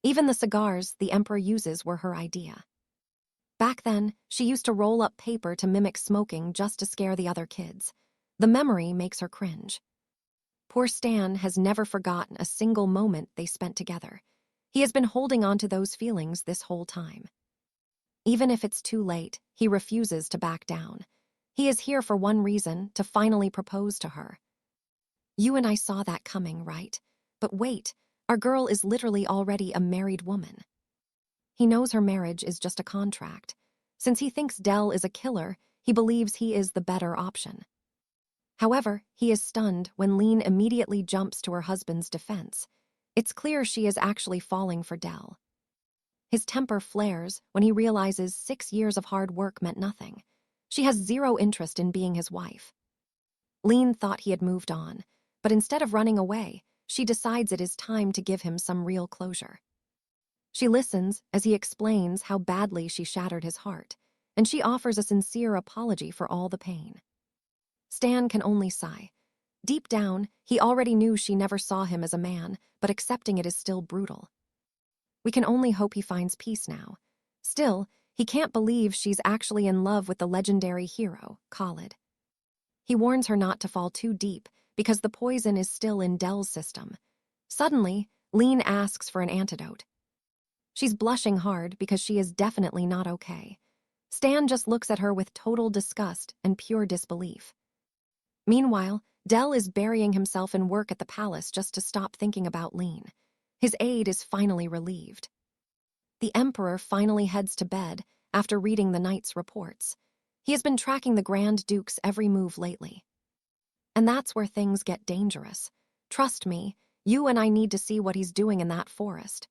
Even the cigars the emperor uses were her idea. Back then, she used to roll up paper to mimic smoking just to scare the other kids. The memory makes her cringe. Poor Stan has never forgotten a single moment they spent together. He has been holding on to those feelings this whole time. Even if it's too late, he refuses to back down. He is here for one reason, to finally propose to her. You and I saw that coming, right? But wait, our girl is literally already a married woman. He knows her marriage is just a contract. Since he thinks Del is a killer, he believes he is the better option. However, he is stunned when Lean immediately jumps to her husband's defense. It's clear she is actually falling for Del. His temper flares when he realizes 6 years of hard work meant nothing. She has zero interest in being his wife. Lean thought he had moved on, but instead of running away, she decides it is time to give him some real closure. She listens as he explains how badly she shattered his heart, and she offers a sincere apology for all the pain. Stan can only sigh. Deep down, he already knew she never saw him as a man, but accepting it is still brutal. We can only hope he finds peace now. Still, he can't believe she's actually in love with the legendary hero, 𝒂𝒏𝒕𝒂𝒍𝒚. He warns her not to fall too deep because the poison is still in Del's system. Suddenly, Lean asks for an antidote. She's blushing hard because she is definitely not okay. Stan just looks at her with total disgust and pure disbelief. Meanwhile, Del is burying himself in work at the palace just to stop thinking about Lean. His aide is finally relieved. The Emperor finally heads to bed after reading the night's reports. He has been tracking the Grand Duke's every move lately. And that's where things get dangerous. Trust me, you and I need to see what he's doing in that forest.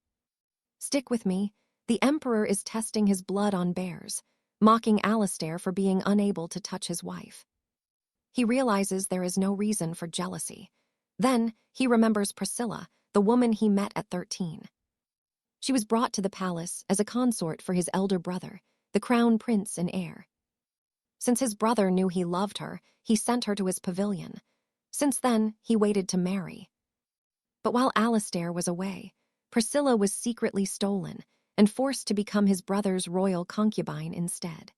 Stick with me. The Emperor is testing his blood on bears, mocking Alestair for being unable to touch his wife. He realizes there is no reason for jealousy. Then, he remembers Priscilla, the woman he met at 13. She was brought to the palace as a consort for his elder brother, the crown prince and heir. Since his brother knew he loved her, he sent her to his pavilion. Since then, he waited to marry. But while Alestair was away, Priscilla was secretly stolen and forced to become his brother's royal concubine instead.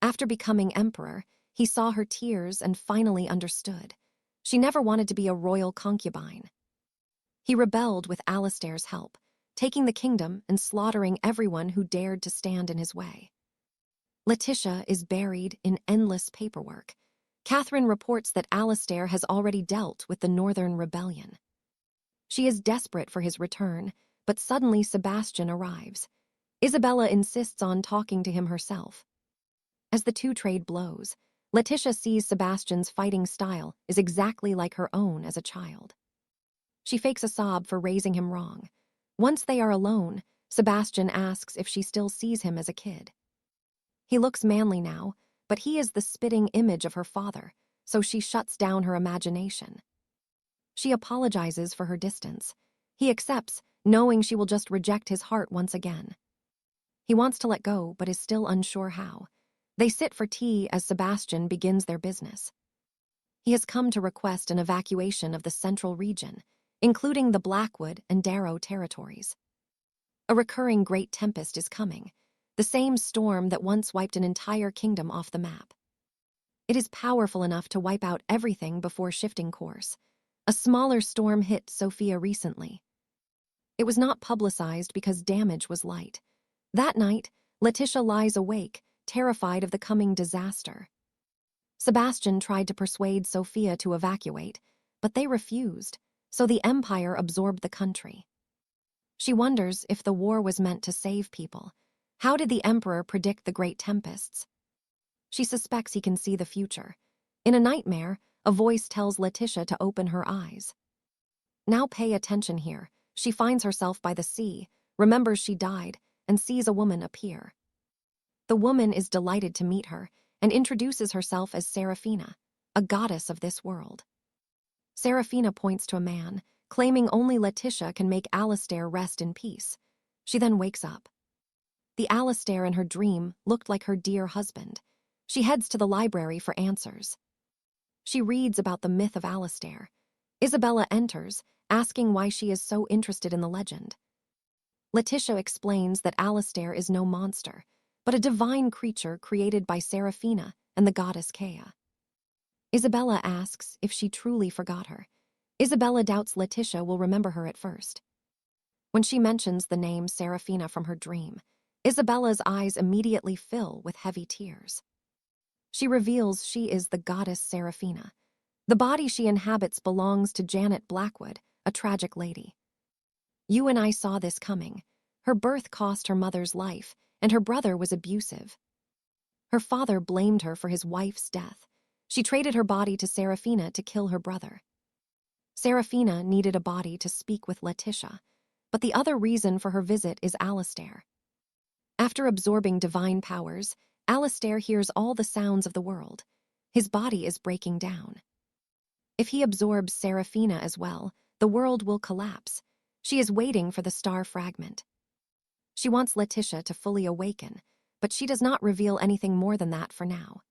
After becoming emperor, he saw her tears and finally understood. She never wanted to be a royal concubine. He rebelled with Alestair's help, taking the kingdom and slaughtering everyone who dared to stand in his way. Letitia is buried in endless paperwork. Catherine reports that Alestair has already dealt with the Northern Rebellion. She is desperate for his return, but suddenly Sebastian arrives. Isabella insists on talking to him herself. As the two trade blows, Letitia sees Sebastian's fighting style is exactly like her own as a child. She fakes a sob for raising him wrong. Once they are alone, Sebastian asks if she still sees him as a kid. He looks manly now, but he is the spitting image of her father, so she shuts down her imagination. She apologizes for her distance. He accepts, knowing she will just reject his heart once again. He wants to let go, but is still unsure how. They sit for tea as Sebastian begins their business. He has come to request an evacuation of the central region, including the Blackwood and Darrow territories. A recurring great tempest is coming, the same storm that once wiped an entire kingdom off the map. It is powerful enough to wipe out everything before shifting course. A smaller storm hit Sofia recently. It was not publicized because damage was light. That night, Letitia lies awake, terrified of the coming disaster. Sebastian tried to persuade Sofia to evacuate, but they refused, so the Empire absorbed the country. She wonders if the war was meant to save people. How did the Emperor predict the great tempests? She suspects he can see the future. In a nightmare, a voice tells Letitia to open her eyes. Now pay attention here. She finds herself by the sea, remembers she died, and sees a woman appear. The woman is delighted to meet her and introduces herself as Seraphina, a goddess of this world. Seraphina points to a man, claiming only Letitia can make Alestair rest in peace. She then wakes up. The Alestair in her dream looked like her dear husband. She heads to the library for answers. She reads about the myth of Alestair. Isabella enters, asking why she is so interested in the legend. Letitia explains that Alestair is no monster, but a divine creature created by Seraphina and the goddess Kea. Isabella asks if she truly forgot her. Isabella doubts Letitia will remember her at first. When she mentions the name Seraphina from her dream, Isabella's eyes immediately fill with heavy tears. She reveals she is the goddess Seraphina. The body she inhabits belongs to Janet Blackwood, a tragic lady. You and I saw this coming. Her birth cost her mother's life, and her brother was abusive. Her father blamed her for his wife's death. She traded her body to Seraphina to kill her brother. Seraphina needed a body to speak with Letitia, but the other reason for her visit is Alastair. After absorbing divine powers, Alastair hears all the sounds of the world. His body is breaking down. If he absorbs Seraphina as well, the world will collapse. She is waiting for the star fragment. She wants Letitia to fully awaken, but she does not reveal anything more than that for now.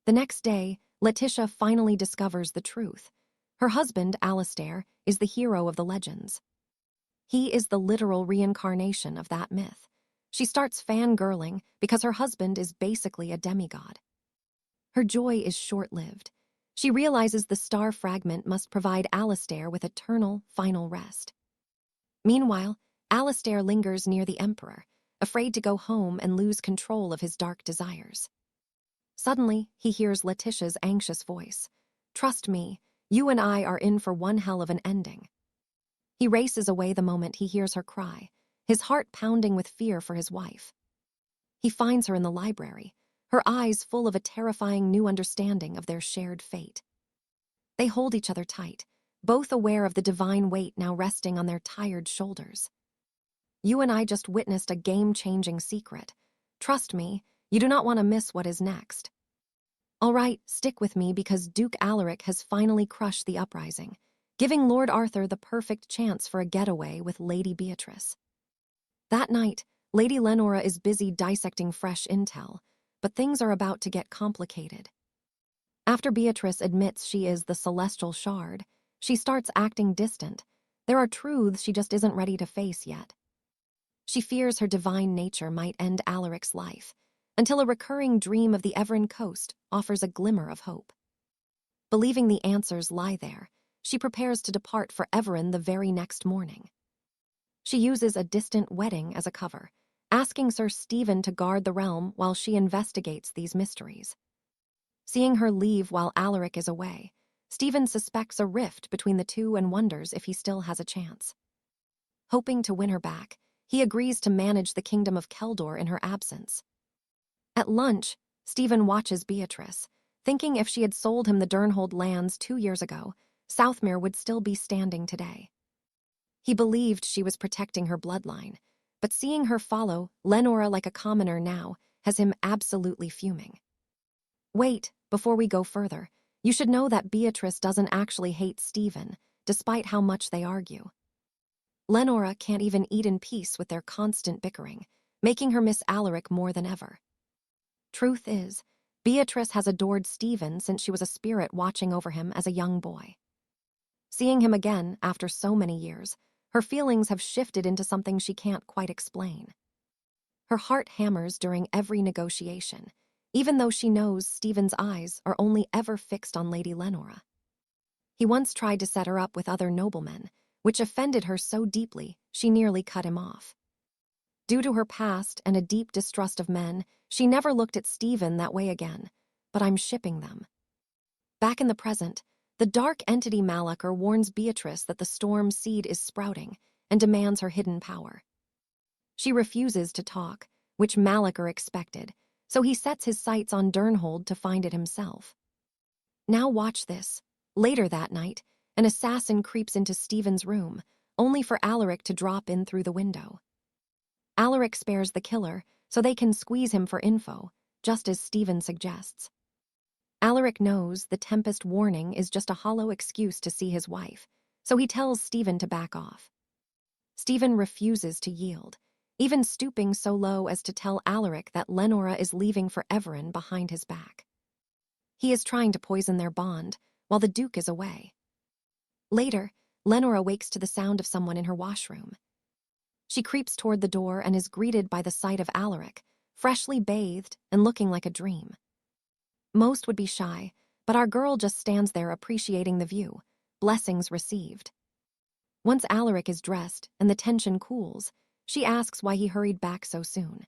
The next day, Letitia finally discovers the truth. Her husband, Alastair, is the hero of the legends. He is the literal reincarnation of that myth. She starts fangirling because her husband is basically a demigod. Her joy is short-lived. She realizes the star fragment must provide Alastair with eternal, final rest. Meanwhile, Alastair lingers near the Emperor, afraid to go home and lose control of his dark desires. Suddenly, he hears Letitia's anxious voice. "Trust me, you and I are in for one hell of an ending." He races away the moment he hears her cry, his heart pounding with fear for his wife. He finds her in the library, her eyes full of a terrifying new understanding of their shared fate. They hold each other tight, both aware of the divine weight now resting on their tired shoulders. "You and I just witnessed a game-changing secret. Trust me, you do not want to miss what is next." "All right, stick with me because Duke Alaric has finally crushed the uprising, giving Lord Arthur the perfect chance for a getaway with Lady Beatrice." That night, Lady Lenora is busy dissecting fresh intel, but things are about to get complicated. After Beatrice admits she is the celestial shard, she starts acting distant. There are truths she just isn't ready to face yet. She fears her divine nature might end Alaric's life, until a recurring dream of the Evran coast offers a glimmer of hope. Believing the answers lie there, she prepares to depart for Evran the very next morning. She uses a distant wedding as a cover, asking Sir Stephen to guard the realm while she investigates these mysteries. Seeing her leave while Alaric is away, Stephen suspects a rift between the two and wonders if he still has a chance. Hoping to win her back, he agrees to manage the kingdom of Keldor in her absence. At lunch, Stephen watches Beatrice, thinking if she had sold him the Durnhold lands 2 years ago, Southmere would still be standing today. He believed she was protecting her bloodline, but seeing her follow Lenora like a commoner now has him absolutely fuming. "Wait, before we go further, you should know that Beatrice doesn't actually hate Stephen, despite how much they argue. Lenora can't even eat in peace with their constant bickering, making her miss Alaric more than ever. Truth is, Beatrice has adored Stephen since she was a spirit watching over him as a young boy. Seeing him again after so many years, her feelings have shifted into something she can't quite explain. Her heart hammers during every negotiation, even though she knows Stephen's eyes are only ever fixed on Lady Lenora. He once tried to set her up with other noblemen, which offended her so deeply she nearly cut him off. Due to her past and a deep distrust of men, she never looked at Stephen that way again, but I'm shipping them. Back in the present, the dark entity Malachor warns Beatrice that the storm seed is sprouting and demands her hidden power. She refuses to talk, which Malachor expected, so he sets his sights on Durnhold to find it himself. Now watch this. Later that night, an assassin creeps into Stephen's room, only for Alaric to drop in through the window. Alaric spares the killer so they can squeeze him for info, just as Stephen suggests. Alaric knows the Tempest warning is just a hollow excuse to see his wife, so he tells Stephen to back off. Stephen refuses to yield, even stooping so low as to tell Alaric that Lenora is leaving for Everin behind his back. He is trying to poison their bond while the Duke is away. Later, Lenora wakes to the sound of someone in her washroom. She creeps toward the door and is greeted by the sight of Alaric, freshly bathed and looking like a dream. Most would be shy, but our girl just stands there appreciating the view, blessings received. Once Alaric is dressed and the tension cools, she asks why he hurried back so soon.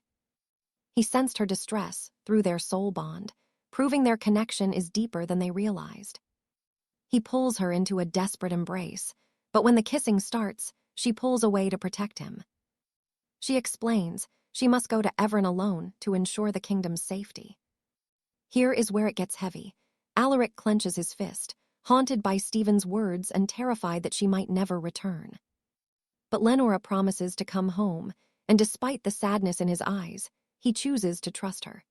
He sensed her distress through their soul bond, proving their connection is deeper than they realized. He pulls her into a desperate embrace, but when the kissing starts, she pulls away to protect him. She explains she must go to Evren alone to ensure the kingdom's safety. Here is where it gets heavy. Alaric clenches his fist, haunted by Stephen's words and terrified that she might never return. But Lenora promises to come home, and despite the sadness in his eyes, he chooses to trust her.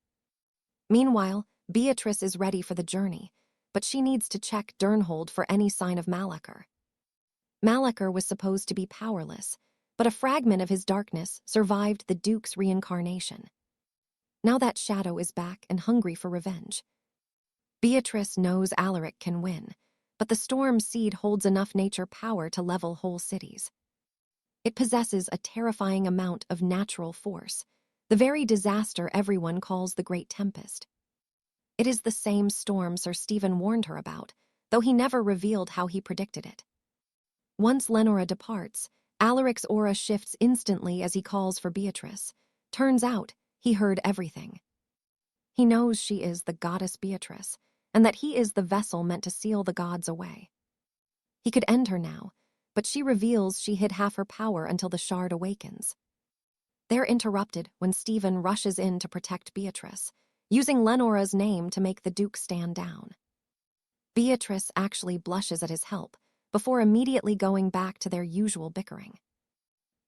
Meanwhile, Beatrice is ready for the journey, but she needs to check Durnhold for any sign of 𝑴𝒂𝒓𝒄𝒊𝒅𝒏𝒕𝒂𝒍𝒍𝒚. 𝑴𝒂𝒓𝒄𝒊𝒅 was supposed to be powerless, but a fragment of his darkness survived the Duke's reincarnation. Now that shadow is back and hungry for revenge. Beatrice knows Alaric can win, but the storm seed holds enough nature power to level whole cities. It possesses a terrifying amount of natural force, the very disaster everyone calls the Great Tempest. It is the same storm Sir Stephen warned her about, though he never revealed how he predicted it. Once Lenora departs, Alaric's aura shifts instantly as he calls for Beatrice. Turns out, he heard everything. He knows she is the goddess Beatrice, and that he is the vessel meant to seal the gods away. He could end her now, but she reveals she hid half her power until the shard awakens. They're interrupted when Stephen rushes in to protect Beatrice, using Lenora's name to make the Duke stand down. Beatrice actually blushes at his help, before immediately going back to their usual bickering.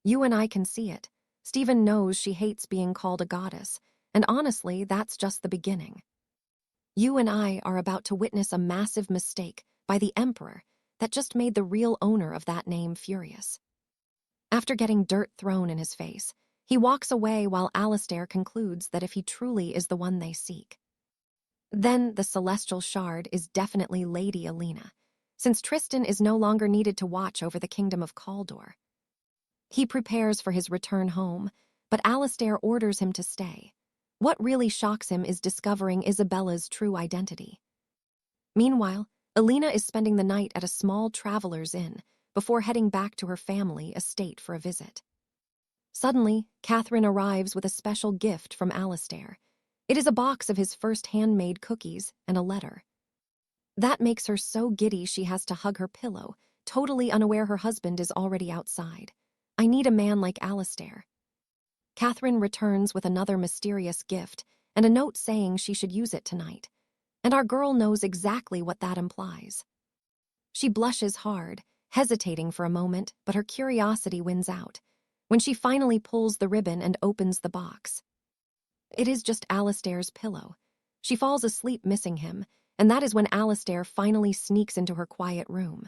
You and I can see it. Stephen knows she hates being called a goddess, and honestly, that's just the beginning. You and I are about to witness a massive mistake by the Emperor that just made the real owner of that name furious. After getting dirt thrown in his face, he walks away while Alastair concludes that if he truly is the one they seek, then the celestial shard is definitely Lady Alina, since Tristan is no longer needed to watch over the kingdom of Cawdor. He prepares for his return home, but Alastair orders him to stay. What really shocks him is discovering Isabella's true identity. Meanwhile, Alina is spending the night at a small traveler's inn before heading back to her family estate for a visit. Suddenly, Catherine arrives with a special gift from Alastair. It is a box of his first handmade cookies and a letter. That makes her so giddy she has to hug her pillow, totally unaware her husband is already outside. I need a man like Alastair. Catherine returns with another mysterious gift and a note saying she should use it tonight, and our girl knows exactly what that implies. She blushes hard, hesitating for a moment, but her curiosity wins out when she finally pulls the ribbon and opens the box. It is just Alastair's pillow. She falls asleep missing him, and that is when Alastair finally sneaks into her quiet room.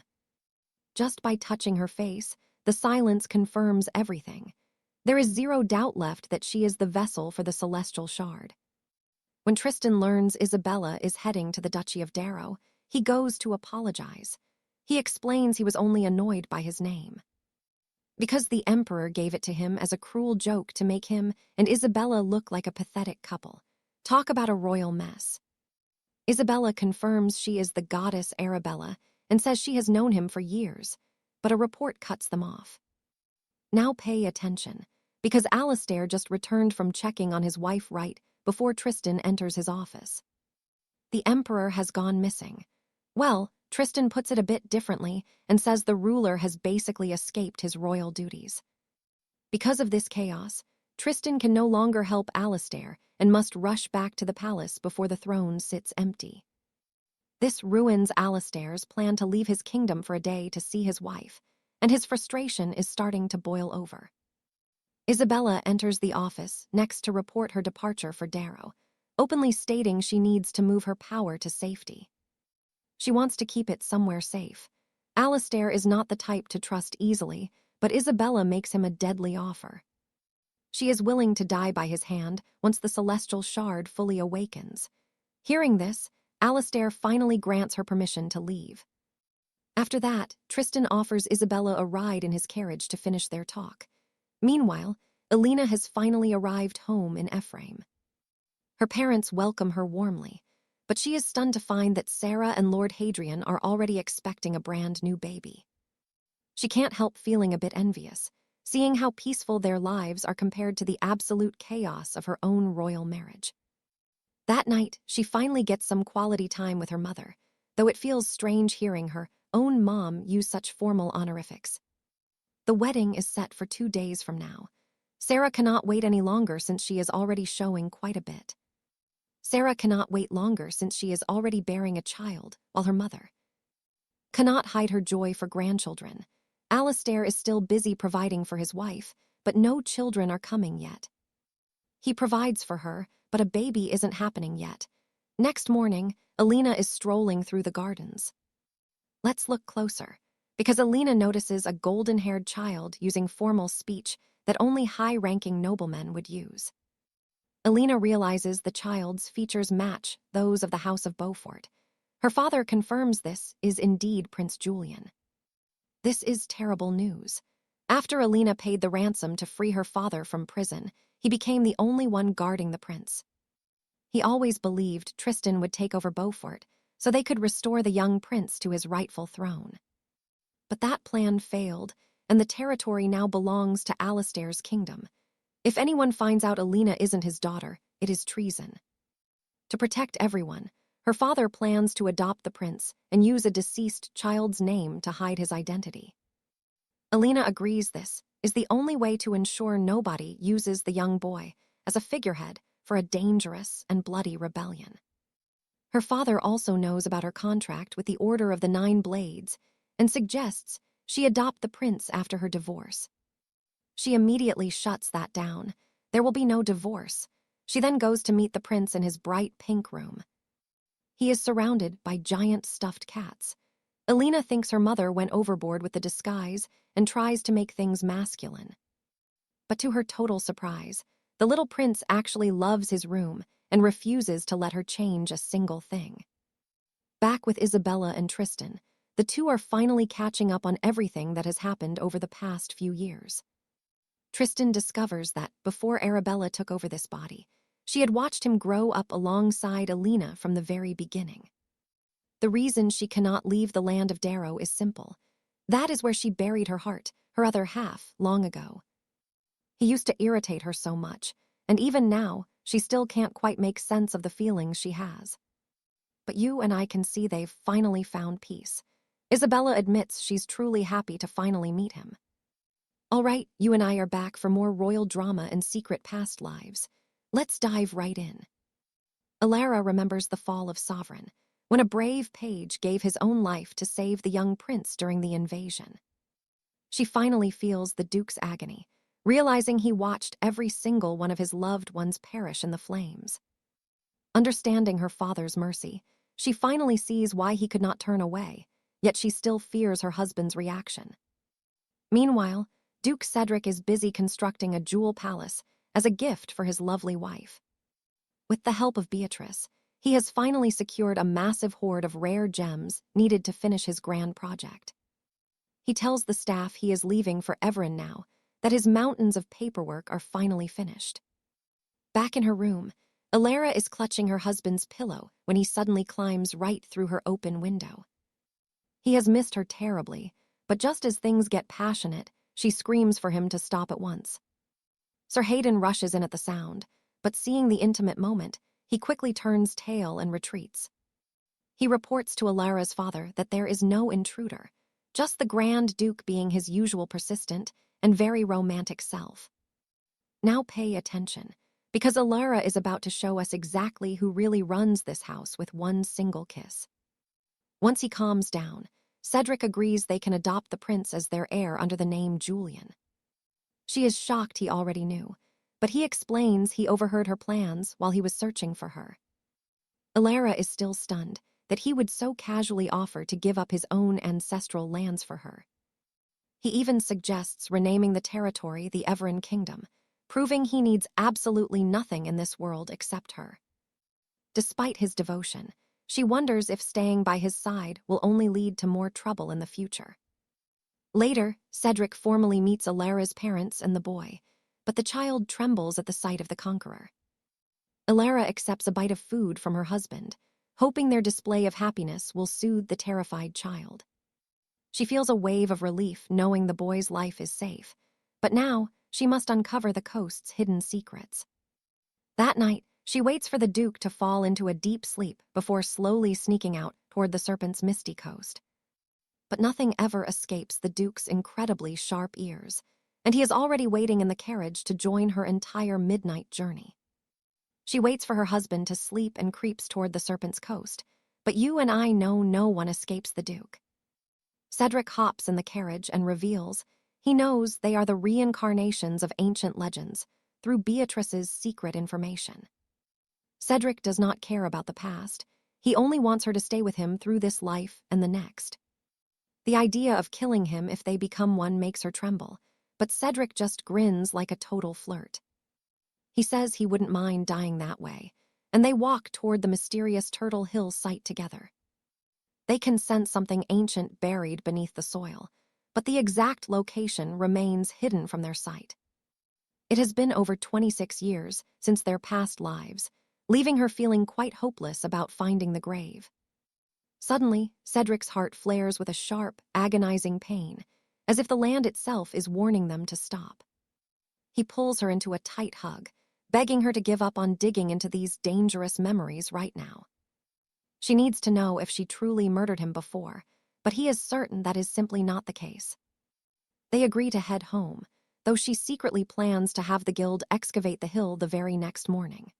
Just by touching her face, the silence confirms everything. There is zero doubt left that she is the vessel for the celestial shard. When Tristan learns Isabella is heading to the Duchy of Darrow, he goes to apologize. He explains he was only annoyed by his name, because the Emperor gave it to him as a cruel joke to make him and Isabella look like a pathetic couple. Talk about a royal mess. Isabella confirms she is the goddess Arabella and says she has known him for years, but a report cuts them off. Now pay attention, because Alastair just returned from checking on his wife right before Tristan enters his office. The Emperor has gone missing. Well, Tristan puts it a bit differently and says the ruler has basically escaped his royal duties. Because of this chaos, Tristan can no longer help Alastair and must rush back to the palace before the throne sits empty. This ruins Alastair's plan to leave his kingdom for a day to see his wife, and his frustration is starting to boil over. Isabella enters the office next to report her departure for Darrow, openly stating she needs to move her power to safety. She wants to keep it somewhere safe. Alastair is not the type to trust easily, but Isabella makes him a deadly offer. She is willing to die by his hand once the celestial shard fully awakens. Hearing this, Alastair finally grants her permission to leave. After that, Tristan offers Isabella a ride in his carriage to finish their talk. Meanwhile, Alina has finally arrived home in Ephraim. Her parents welcome her warmly, but she is stunned to find that Sarah and Lord Hadrian are already expecting a brand new baby. She can't help feeling a bit envious, seeing how peaceful their lives are compared to the absolute chaos of her own royal marriage. That night, she finally gets some quality time with her mother, though it feels strange hearing her own mom use such formal honorifics. The wedding is set for 2 days from now. Sarah cannot wait any longer since she is already showing quite a bit. Sarah cannot wait longer since she is already bearing a child, while her mother cannot hide her joy for grandchildren. Alastair is still busy providing for his wife, but no children are coming yet. He provides for her, but a baby isn't happening yet. Next morning, Alina is strolling through the gardens. Let's look closer, because Alina notices a golden-haired child using formal speech that only high-ranking noblemen would use. Alina realizes the child's features match those of the House of Beaufort. Her father confirms this is indeed Prince Julian. This is terrible news. After Alina paid the ransom to free her father from prison, he became the only one guarding the prince. He always believed Tristan would take over Beaufort, so they could restore the young prince to his rightful throne. But that plan failed, and the territory now belongs to Alastair's kingdom. If anyone finds out Alina isn't his daughter, it is treason. To protect everyone, her father plans to adopt the prince and use a deceased child's name to hide his identity. Alina agrees this is the only way to ensure nobody uses the young boy as a figurehead for a dangerous and bloody rebellion. Her father also knows about her contract with the Order of the Nine Blades and suggests she adopt the prince after her divorce. She immediately shuts that down. There will be no divorce. She then goes to meet the prince in his bright pink room. He is surrounded by giant stuffed cats. Alina thinks her mother went overboard with the disguise and tries to make things masculine. But to her total surprise, the little prince actually loves his room and refuses to let her change a single thing. Back with Isabella and Tristan, the two are finally catching up on everything that has happened over the past few years. Tristan discovers that, before Arabella took over this body, she had watched him grow up alongside Alina from the very beginning. The reason she cannot leave the land of Darrow is simple. That is where she buried her heart, her other half, long ago. He used to irritate her so much, and even now, she still can't quite make sense of the feelings she has. But you and I can see they've finally found peace. Isabella admits she's truly happy to finally meet him. All right, you and I are back for more royal drama and secret past lives. Let's dive right in. Alara remembers the fall of Sovereign, when a brave page gave his own life to save the young prince during the invasion. She finally feels the Duke's agony, realizing he watched every single one of his loved ones perish in the flames. Understanding her father's mercy, she finally sees why he could not turn away, yet she still fears her husband's reaction. Meanwhile, Duke Cedric is busy constructing a jewel palace as a gift for his lovely wife. With the help of Beatrice, he has finally secured a massive hoard of rare gems needed to finish his grand project. He tells the staff he is leaving for Everin now, that his mountains of paperwork are finally finished. Back in her room, Alara is clutching her husband's pillow when he suddenly climbs right through her open window. He has missed her terribly, but just as things get passionate, she screams for him to stop at once. Sir Hayden rushes in at the sound, but seeing the intimate moment, he quickly turns tail and retreats. He reports to Alara's father that there is no intruder, just the Grand Duke being his usual persistent and very romantic self. Now pay attention, because Alara is about to show us exactly who really runs this house with one single kiss. Once he calms down, Cedric agrees they can adopt the prince as their heir under the name Julian. She is shocked he already knew, but he explains he overheard her plans while he was searching for her. Alara is still stunned that he would so casually offer to give up his own ancestral lands for her. He even suggests renaming the territory the Everin Kingdom, proving he needs absolutely nothing in this world except her. Despite his devotion, she wonders if staying by his side will only lead to more trouble in the future. Later, Cedric formally meets Alara's parents and the boy, but the child trembles at the sight of the conqueror. Alara accepts a bite of food from her husband, hoping their display of happiness will soothe the terrified child. She feels a wave of relief knowing the boy's life is safe, but now she must uncover the coast's hidden secrets. That night, she waits for the Duke to fall into a deep sleep before slowly sneaking out toward the Serpent's misty coast. But nothing ever escapes the Duke's incredibly sharp ears. and he is already waiting in the carriage to join her entire midnight journey. She waits for her husband to sleep and creeps toward the Serpent's Coast, but you and I know no one escapes the Duke. Cedric hops in the carriage and reveals he knows they are the reincarnations of ancient legends through Beatrice's secret information. Cedric does not care about the past. He only wants her to stay with him through this life and the next. The idea of killing him if they become one makes her tremble, but Cedric just grins like a total flirt. He says he wouldn't mind dying that way, and they walk toward the mysterious Turtle Hill site together. They can sense something ancient buried beneath the soil, but the exact location remains hidden from their sight. It has been over 26 years since their past lives, leaving her feeling quite hopeless about finding the grave. Suddenly, Cedric's heart flares with a sharp, agonizing pain, as if the land itself is warning them to stop. He pulls her into a tight hug, begging her to give up on digging into these dangerous memories right now. She needs to know if she truly murdered him before, but he is certain that is simply not the case. They agree to head home, though she secretly plans to have the guild excavate the hill the very next morning.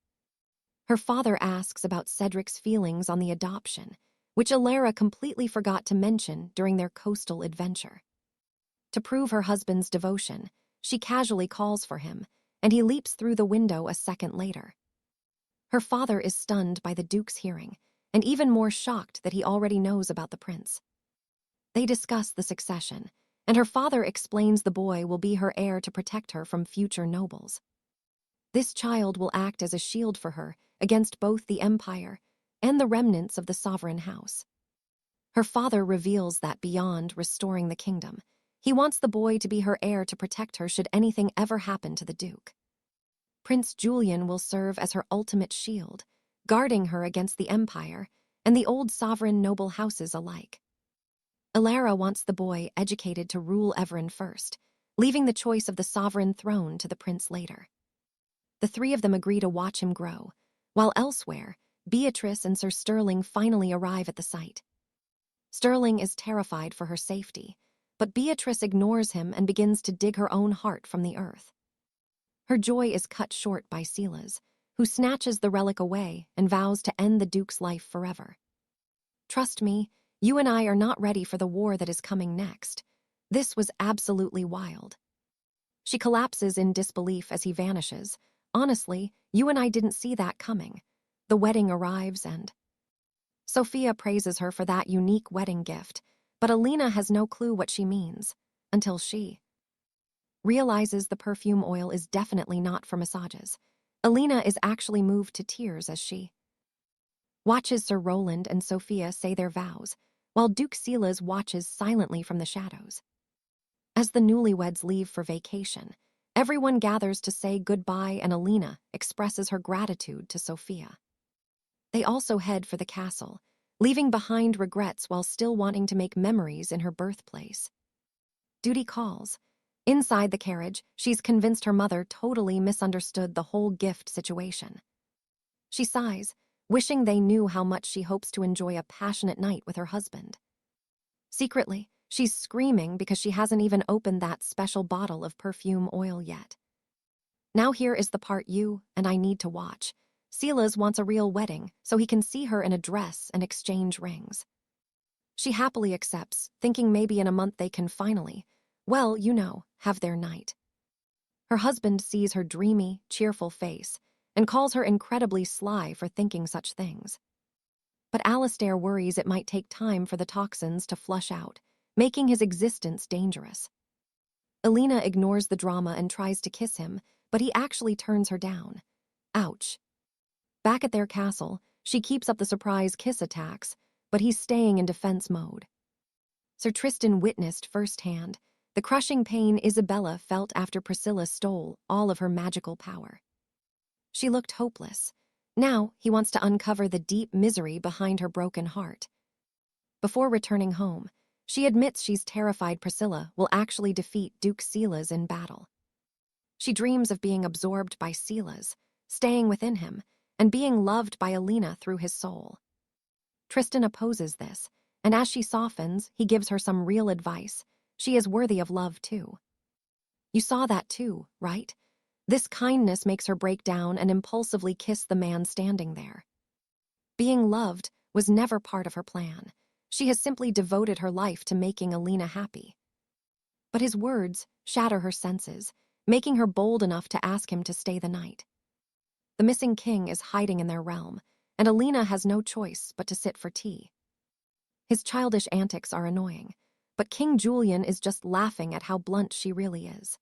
Her father asks about Cedric's feelings on the adoption, which Alara completely forgot to mention during their coastal adventure. To prove her husband's devotion, she casually calls for him, and he leaps through the window a second later. Her father is stunned by the Duke's hearing, and even more shocked that he already knows about the prince. They discuss the succession, and her father explains the boy will be her heir to protect her from future nobles. This child will act as a shield for her against both the Empire and the remnants of the sovereign house. Her father reveals that beyond restoring the kingdom, he wants the boy to be her heir to protect her should anything ever happen to the Duke. Prince Julian will serve as her ultimate shield, guarding her against the Empire and the old sovereign noble houses alike. Alara wants the boy educated to rule Everin first, leaving the choice of the sovereign throne to the prince later. The three of them agree to watch him grow, while elsewhere, Beatrice and Sir Sterling finally arrive at the site. Sterling is terrified for her safety, but Beatrice ignores him and begins to dig her own heart from the earth. Her joy is cut short by 𝑴𝒂𝒓𝒊𝒅𝒏𝒕𝒂𝒍𝒍𝒚, who snatches the relic away and vows to end the Duke's life forever. Trust me, you and I are not ready for the war that is coming next. This was absolutely wild. She collapses in disbelief as he vanishes. Honestly, you and I didn't see that coming. The wedding arrives and Sophia praises her for that unique wedding gift, but Alina has no clue what she means, until she realizes the perfume oil is definitely not for massages. Alina is actually moved to tears as she watches Sir Roland and Sophia say their vows, while Duke Silas watches silently from the shadows. As the newlyweds leave for vacation, everyone gathers to say goodbye and Alina expresses her gratitude to Sophia. They also head for the castle, leaving behind regrets while still wanting to make memories in her birthplace. Duty calls. Inside the carriage, she's convinced her mother totally misunderstood the whole gift situation. She sighs, wishing they knew how much she hopes to enjoy a passionate night with her husband. Secretly, she's screaming because she hasn't even opened that special bottle of perfume oil yet. Now here is the part you and I need to watch. Silas wants a real wedding so he can see her in a dress and exchange rings. She happily accepts, thinking maybe in a month they can finally, well, you know, have their night. Her husband sees her dreamy, cheerful face and calls her incredibly sly for thinking such things. But Alistair worries it might take time for the toxins to flush out, making his existence dangerous. Alina ignores the drama and tries to kiss him, but he actually turns her down. Ouch. Back at their castle, she keeps up the surprise kiss attacks, but he's staying in defense mode. Sir Tristan witnessed firsthand the crushing pain Isabella felt after Priscilla stole all of her magical power. She looked hopeless. Now he wants to uncover the deep misery behind her broken heart. Before returning home, she admits she's terrified Priscilla will actually defeat Duke Silas in battle. She dreams of being absorbed by Silas, staying within him, and being loved by Alina through his soul. Tristan opposes this, and as she softens, he gives her some real advice. She is worthy of love too. You saw that too, right? This kindness makes her break down and impulsively kiss the man standing there. Being loved was never part of her plan. She has simply devoted her life to making Alina happy. But his words shatter her senses, making her bold enough to ask him to stay the night. The missing king is hiding in their realm, and Alina has no choice but to sit for tea. His childish antics are annoying, but King Julian is just laughing at how blunt she really is.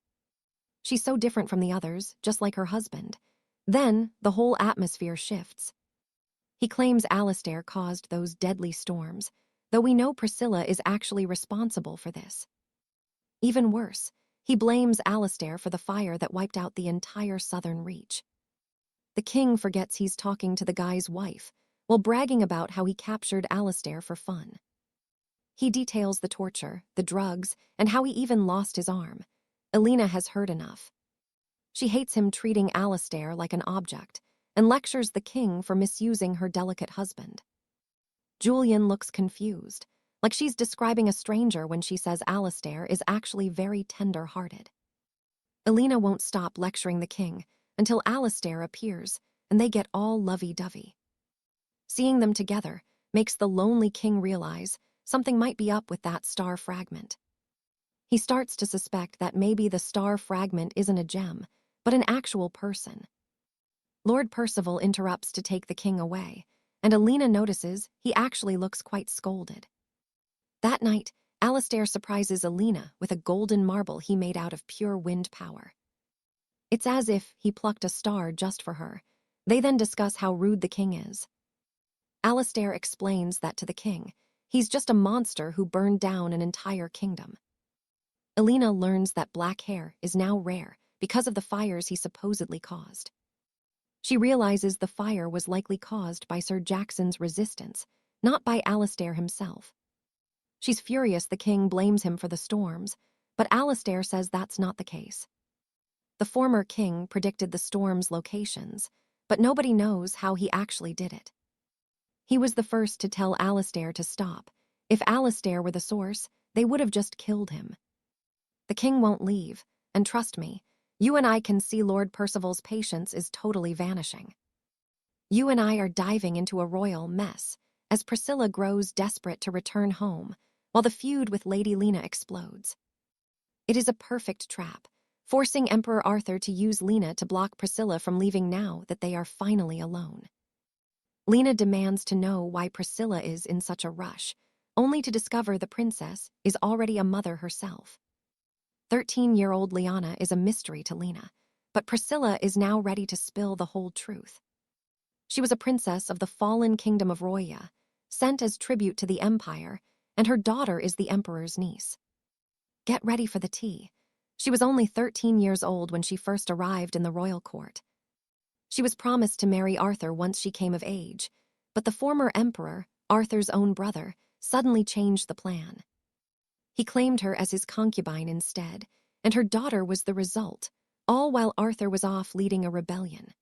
She's so different from the others, just like her husband. Then, the whole atmosphere shifts. He claims 𝒂𝒓𝒏𝒕𝒂𝒍𝒍𝒚 caused those deadly storms, though we know Priscilla is actually responsible for this. Even worse, he blames 𝒂𝒂𝒏𝒕𝒂𝒍𝒍𝒚 for the fire that wiped out the entire southern reach. The king forgets he's talking to the guy's wife, while bragging about how he captured 𝒂𝒂𝒏𝒕𝒂𝒍𝒍𝒚 for fun. He details the torture, the drugs, and how he even lost his arm. Alina has heard enough. She hates him treating 𝒂𝒂𝒏𝒕𝒂𝒍𝒍𝒚 like an object, and lectures the king for misusing her delicate husband. Julian looks confused, like she's describing a stranger when she says 𝒂𝒂𝒏𝒕𝒂𝒍𝒍𝒚 is actually very tender-hearted. Alina won't stop lecturing the king until 𝒂𝒂𝒏𝒕𝒂𝒍𝒍𝒚 appears, and they get all lovey-dovey. Seeing them together makes the lonely king realize something might be up with that star fragment. He starts to suspect that maybe the star fragment isn't a gem, but an actual person. Lord Percival interrupts to take the king away, and Alina notices he actually looks quite scolded. That night, 𝒂𝒂𝒏𝒕𝒂𝒍𝒍𝒚 surprises Alina with a golden marble he made out of pure wind power. It's as if he plucked a star just for her. They then discuss how rude the king is. 𝒂𝒂𝒏𝒕𝒂𝒍𝒍𝒚 explains that to the king. He's just a monster who burned down an entire kingdom. Alina learns that black hair is now rare because of the fires he supposedly caused. She realizes the fire was likely caused by Sir Jackson's resistance, not by 𝒂𝒂𝒏𝒕𝒂𝒍𝒍𝒚 himself. She's furious the king blames him for the storms, but 𝒂𝒂𝒏𝒕𝒂𝒍𝒍𝒚 says that's not the case. The former king predicted the storm's locations, but nobody knows how he actually did it. He was the first to tell 𝒂𝒂𝒏𝒕𝒂𝒍𝒍𝒚 to stop. If 𝒂𝒂𝒏𝒕𝒂𝒍𝒍𝒚 were the source, they would have just killed him. The king won't leave, and trust me, you and I can see Lord Percival's patience is totally vanishing. You and I are diving into a royal mess as Priscilla grows desperate to return home, while the feud with Lady Lena explodes. It is a perfect trap, forcing Emperor Arthur to use Lena to block Priscilla from leaving now that they are finally alone. Lena demands to know why Priscilla is in such a rush, only to discover the princess is already a mother herself. 13-year-old Liana is a mystery to Lena, but Priscilla is now ready to spill the whole truth. She was a princess of the fallen kingdom of Roya, sent as tribute to the empire, and her daughter is the emperor's niece. Get ready for the tea. She was only 13 years old when she first arrived in the royal court. She was promised to marry Arthur once she came of age, but the former emperor, Arthur's own brother, suddenly changed the plan. He claimed her as his concubine instead, and her daughter was the result, all while Arthur was off leading a rebellion.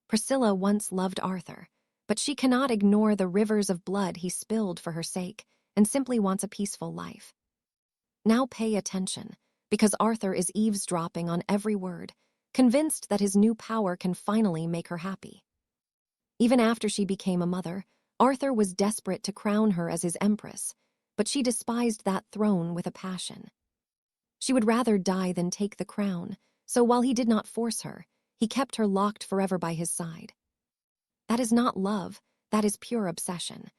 Priscilla once loved Arthur, but she cannot ignore the rivers of blood he spilled for her sake and simply wants a peaceful life. Now pay attention, because Arthur is eavesdropping on every word, convinced that his new power can finally make her happy. Even after she became a mother, Arthur was desperate to crown her as his empress, but she despised that throne with a passion. She would rather die than take the crown, so while he did not force her, he kept her locked forever by his side. That is not love, that is pure obsession.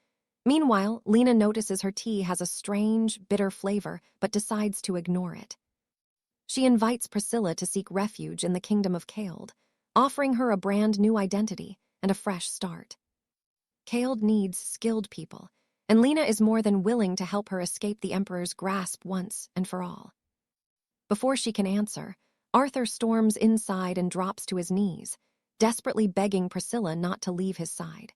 Meanwhile, Lena notices her tea has a strange, bitter flavor, but decides to ignore it. She invites Priscilla to seek refuge in the kingdom of 𝒂𝒂𝒏𝒕𝒂𝒍𝒚, offering her a brand new identity and a fresh start. 𝒂𝒂𝒏𝒕𝒂𝒍𝒚 needs skilled people, and Lena is more than willing to help her escape the emperor's grasp once and for all. Before she can answer, Arthur storms inside and drops to his knees, desperately begging Priscilla not to leave his side.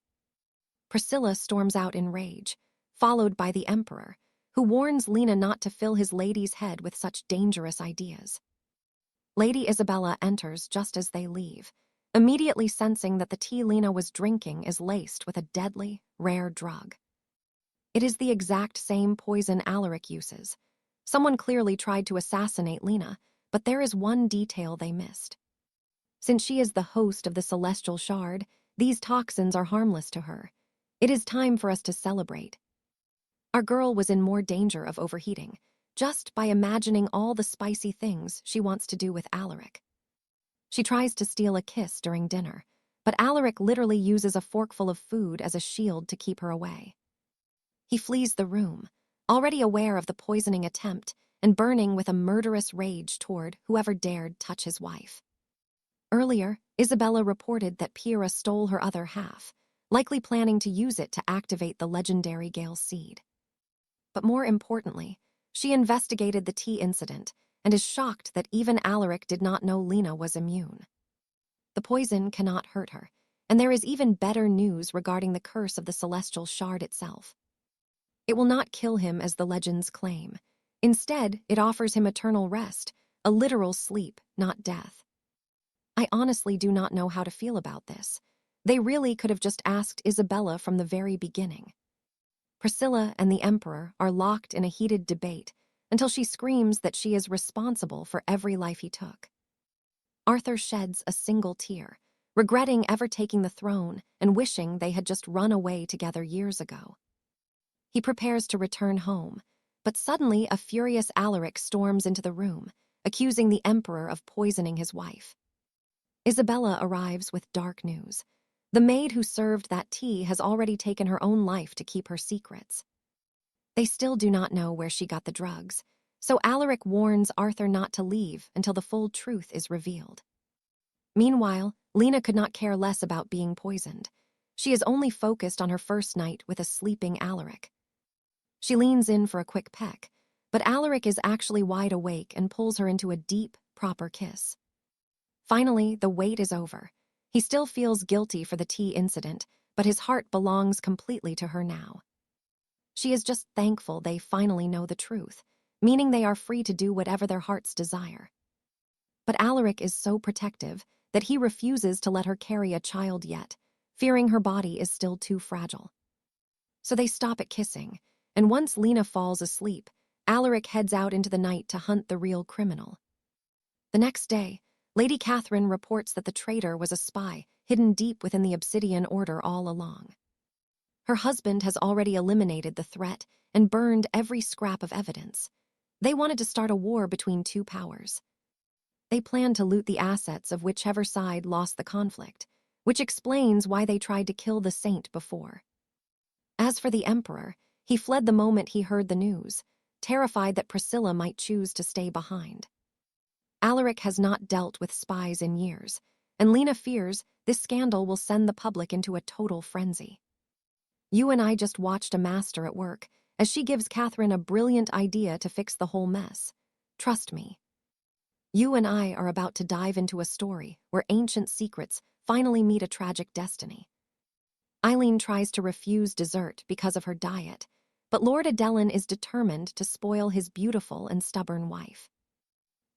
Priscilla storms out in rage, followed by the emperor, who warns Lena not to fill his lady's head with such dangerous ideas. Lady Isabella enters just as they leave, immediately sensing that the tea Lena was drinking is laced with a deadly, rare drug. It is the exact same poison Alaric uses. Someone clearly tried to assassinate Lena, But there is one detail they missed. Since she is the host of the celestial shard, these toxins are harmless to her. It is time for us to celebrate. Our girl was in more danger of overheating, just by imagining all the spicy things she wants to do with Alaric. She tries to steal a kiss during dinner, but Alaric literally uses a forkful of food as a shield to keep her away. He flees the room, already aware of the poisoning attempt and burning with a murderous rage toward whoever dared touch his wife. Earlier, Isabella reported that Pyrrha stole her other half, likely planning to use it to activate the legendary Gale seed. But more importantly, she investigated the tea incident and is shocked that even Alaric did not know Lena was immune. The poison cannot hurt her, and there is even better news regarding the curse of the celestial shard itself. It will not kill him as the legends claim. Instead, it offers him eternal rest, a literal sleep, not death. I honestly do not know how to feel about this. They really could have just asked Isabella from the very beginning. Priscilla and the Emperor are locked in a heated debate until she screams that she is responsible for every life he took. Arthur sheds a single tear, regretting ever taking the throne and wishing they had just run away together years ago. He prepares to return home, but suddenly a furious Alaric storms into the room, accusing the Emperor of poisoning his wife. Isabella arrives with dark news. The maid who served that tea has already taken her own life to keep her secrets. They still do not know where she got the drugs, so Alaric warns Arthur not to leave until the full truth is revealed. Meanwhile, Lena could not care less about being poisoned. She is only focused on her first night with a sleeping Alaric. She leans in for a quick peck, but Alaric is actually wide awake and pulls her into a deep, proper kiss. Finally, the wait is over. He still feels guilty for the tea incident, but his heart belongs completely to her now. She is just thankful they finally know the truth, meaning they are free to do whatever their hearts desire. But Alaric is so protective that he refuses to let her carry a child yet, fearing her body is still too fragile. So they stop at kissing, and once Lena falls asleep, Alaric heads out into the night to hunt the real criminal. The next day, Lady Catherine reports that the traitor was a spy hidden deep within the Obsidian Order all along. Her husband has already eliminated the threat and burned every scrap of evidence. They wanted to start a war between two powers. They planned to loot the assets of whichever side lost the conflict, which explains why they tried to kill the saint before. As for the Emperor, he fled the moment he heard the news, terrified that Priscilla might choose to stay behind. Alaric has not dealt with spies in years, and Lena fears this scandal will send the public into a total frenzy. You and I just watched a master at work as she gives Catherine a brilliant idea to fix the whole mess. Trust me. You and I are about to dive into a story where ancient secrets finally meet a tragic destiny. Eileen tries to refuse dessert because of her diet, but Lord Adelin is determined to spoil his beautiful and stubborn wife.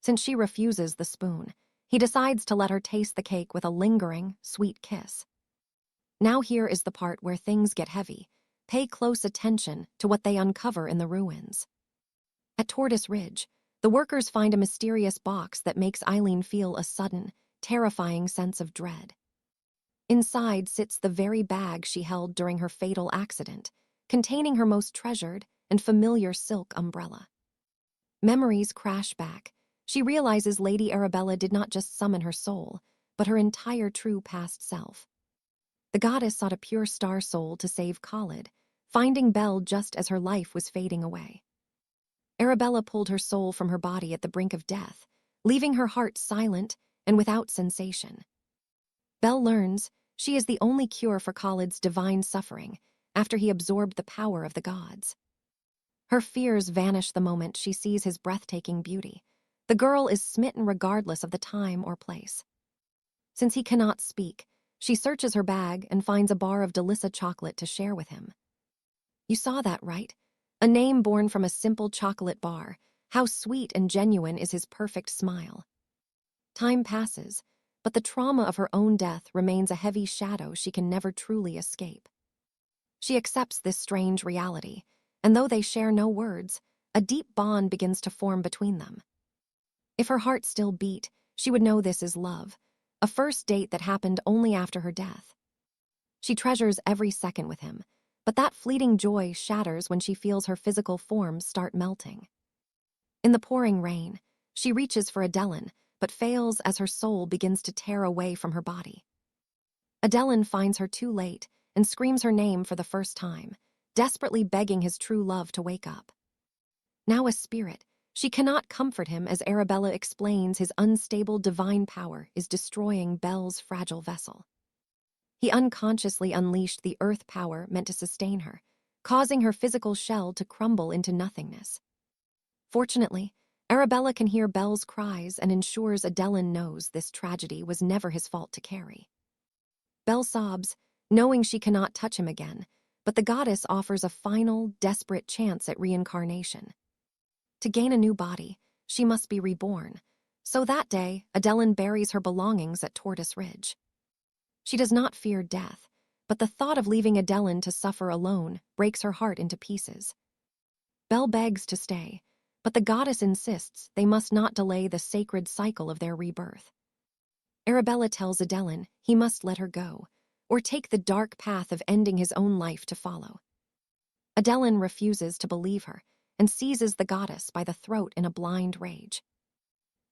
Since she refuses the spoon, he decides to let her taste the cake with a lingering, sweet kiss. Now here is the part where things get heavy. Pay close attention to what they uncover in the ruins. At Tortoise Ridge, the workers find a mysterious box that makes Eileen feel a sudden, terrifying sense of dread. Inside sits the very bag she held during her fatal accident, containing her most treasured and familiar silk umbrella. Memories crash back. She realizes Lady Arabella did not just summon her soul, but her entire true past self. The goddess sought a pure star soul to save Khalid, finding Belle just as her life was fading away. Arabella pulled her soul from her body at the brink of death, leaving her heart silent and without sensation. Belle learns she is the only cure for Khalid's divine suffering after he absorbed the power of the gods. Her fears vanish the moment she sees his breathtaking beauty. The girl is smitten regardless of the time or place. Since he cannot speak, she searches her bag and finds a bar of Delissa chocolate to share with him. You saw that, right? A name born from a simple chocolate bar. How sweet and genuine is his perfect smile. Time passes, but the trauma of her own death remains a heavy shadow she can never truly escape. She accepts this strange reality, and though they share no words, a deep bond begins to form between them. If her heart still beat, she would know this is love, a first date that happened only after her death. She treasures every second with him, but that fleeting joy shatters when she feels her physical forms start melting. In the pouring rain, she reaches for Adelin, but fails as her soul begins to tear away from her body. Adelin finds her too late and screams her name for the first time, desperately begging his true love to wake up. Now a spirit, she cannot comfort him as Arabella explains his unstable divine power is destroying Belle's fragile vessel. He unconsciously unleashed the earth power meant to sustain her, causing her physical shell to crumble into nothingness. Fortunately, Arabella can hear Belle's cries and ensures Adelin knows this tragedy was never his fault to carry. Belle sobs, knowing she cannot touch him again, but the goddess offers a final, desperate chance at reincarnation. To gain a new body, she must be reborn, so that day, Adelin buries her belongings at Tortoise Ridge. She does not fear death, but the thought of leaving Adelin to suffer alone breaks her heart into pieces. Belle begs to stay, but the goddess insists they must not delay the sacred cycle of their rebirth. Arabella tells Adelin he must let her go, or take the dark path of ending his own life to follow. Adelin refuses to believe her and seizes the goddess by the throat in a blind rage.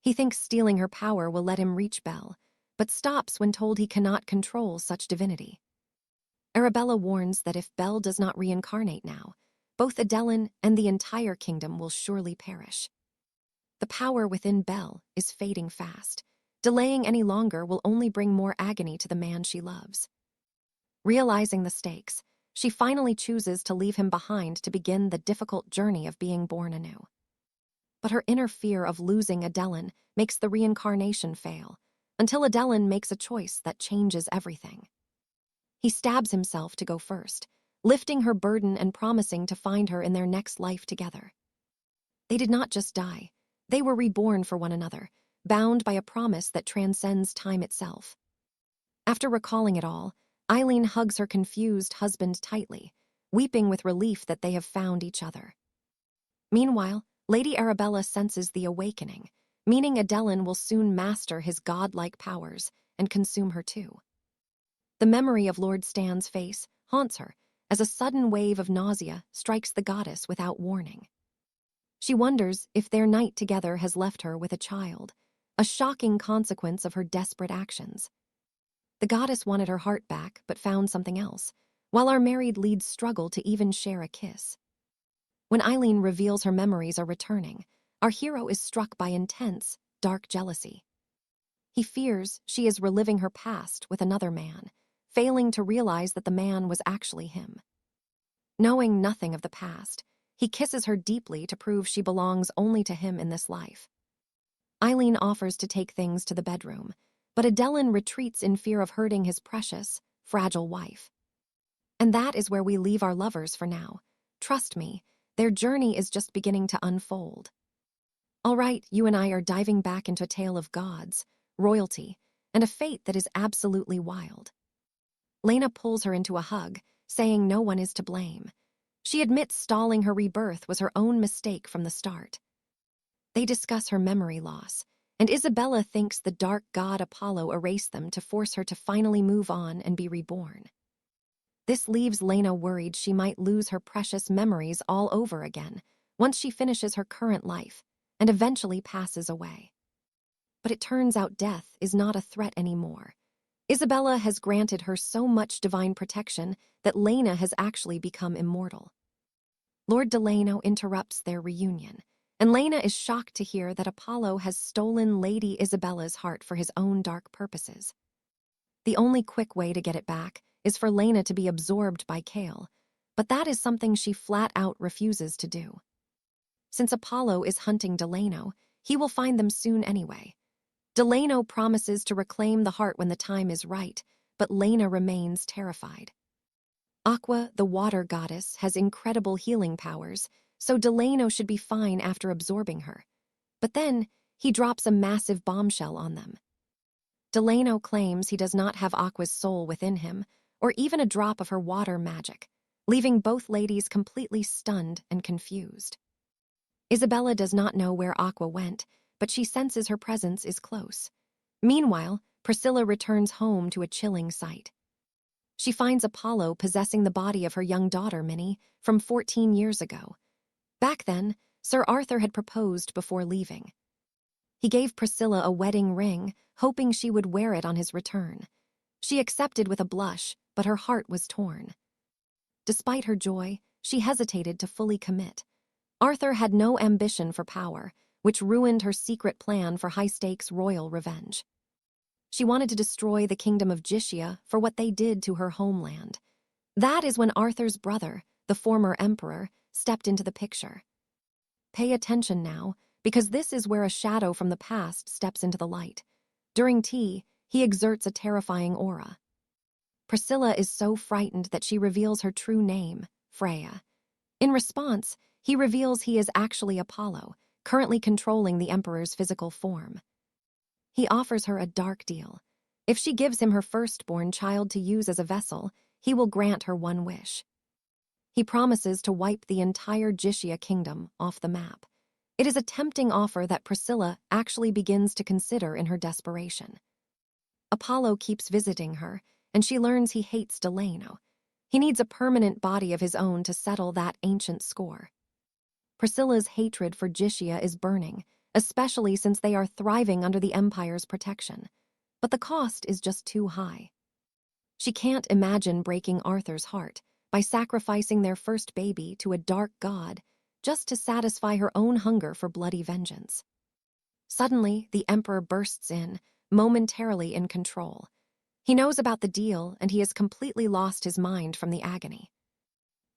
He thinks stealing her power will let him reach Belle, but stops when told he cannot control such divinity. Arabella warns that if Belle does not reincarnate now, both Adelin and the entire kingdom will surely perish. The power within Belle is fading fast. Delaying any longer will only bring more agony to the man she loves. Realizing the stakes, she finally chooses to leave him behind to begin the difficult journey of being born anew. But her inner fear of losing Adelin makes the reincarnation fail, until Adelin makes a choice that changes everything. He stabs himself to go first, lifting her burden and promising to find her in their next life together. They did not just die, they were reborn for one another, bound by a promise that transcends time itself. After recalling it all, Eileen hugs her confused husband tightly, weeping with relief that they have found each other. Meanwhile, Lady Arabella senses the awakening, meaning Adelin will soon master his godlike powers and consume her too. The memory of Lord Stan's face haunts her as a sudden wave of nausea strikes the goddess without warning. She wonders if their night together has left her with a child, a shocking consequence of her desperate actions. The goddess wanted her heart back but found something else, while our married leads struggle to even share a kiss. When Eileen reveals her memories are returning, our hero is struck by intense, dark jealousy. He fears she is reliving her past with another man, failing to realize that the man was actually him. Knowing nothing of the past, he kisses her deeply to prove she belongs only to him in this life. Eileen offers to take things to the bedroom, but Adelin retreats in fear of hurting his precious, fragile wife. And that is where we leave our lovers for now. Trust me, their journey is just beginning to unfold. All right, you and I are diving back into a tale of gods, royalty, and a fate that is absolutely wild. Lena pulls her into a hug, saying no one is to blame. She admits stalling her rebirth was her own mistake from the start. They discuss her memory loss, and Isabella thinks the dark god Apollo erased them to force her to finally move on and be reborn. This leaves Lena worried she might lose her precious memories all over again once she finishes her current life and eventually passes away. But it turns out death is not a threat anymore. Isabella has granted her so much divine protection that Lena has actually become immortal. Lord Delano interrupts their reunion, and Lena is shocked to hear that Apollo has stolen Lady Isabella's heart for his own dark purposes. The only quick way to get it back is for Lena to be absorbed by Kale, but that is something she flat out refuses to do. Since Apollo is hunting Delano, he will find them soon anyway. Delano promises to reclaim the heart when the time is right, but Lena remains terrified. Aqua, the water goddess, has incredible healing powers, so Delano should be fine after absorbing her. But then, he drops a massive bombshell on them. Delano claims he does not have Aqua's soul within him, or even a drop of her water magic, leaving both ladies completely stunned and confused. Isabella does not know where Aqua went, but she senses her presence is close. Meanwhile, Priscilla returns home to a chilling sight. She finds Apollo possessing the body of her young daughter, Minnie, from 14 years ago. Back then, Sir Arthur had proposed before leaving. He gave Priscilla a wedding ring, hoping she would wear it on his return. She accepted with a blush, but her heart was torn. Despite her joy, she hesitated to fully commit. Arthur had no ambition for power, which ruined her secret plan for high-stakes royal revenge. She wanted to destroy the kingdom of Jisia for what they did to her homeland. That is when Arthur's brother, the former emperor, stepped into the picture. Pay attention now, because this is where a shadow from the past steps into the light. During tea, he exerts a terrifying aura. Priscilla is so frightened that she reveals her true name, Freya. In response, he reveals he is actually Apollo, currently controlling the emperor's physical form. He offers her a dark deal. If she gives him her firstborn child to use as a vessel, he will grant her one wish. He promises to wipe the entire Jisia kingdom off the map. It is a tempting offer that Priscilla actually begins to consider in her desperation. Apollo keeps visiting her, and she learns he hates Delano. He needs a permanent body of his own to settle that ancient score. Priscilla's hatred for Jisia is burning, especially since they are thriving under the Empire's protection. But the cost is just too high. She can't imagine breaking Arthur's heart by sacrificing their first baby to a dark god just to satisfy her own hunger for bloody vengeance. Suddenly, the Emperor bursts in, momentarily in control. He knows about the deal, and he has completely lost his mind from the agony.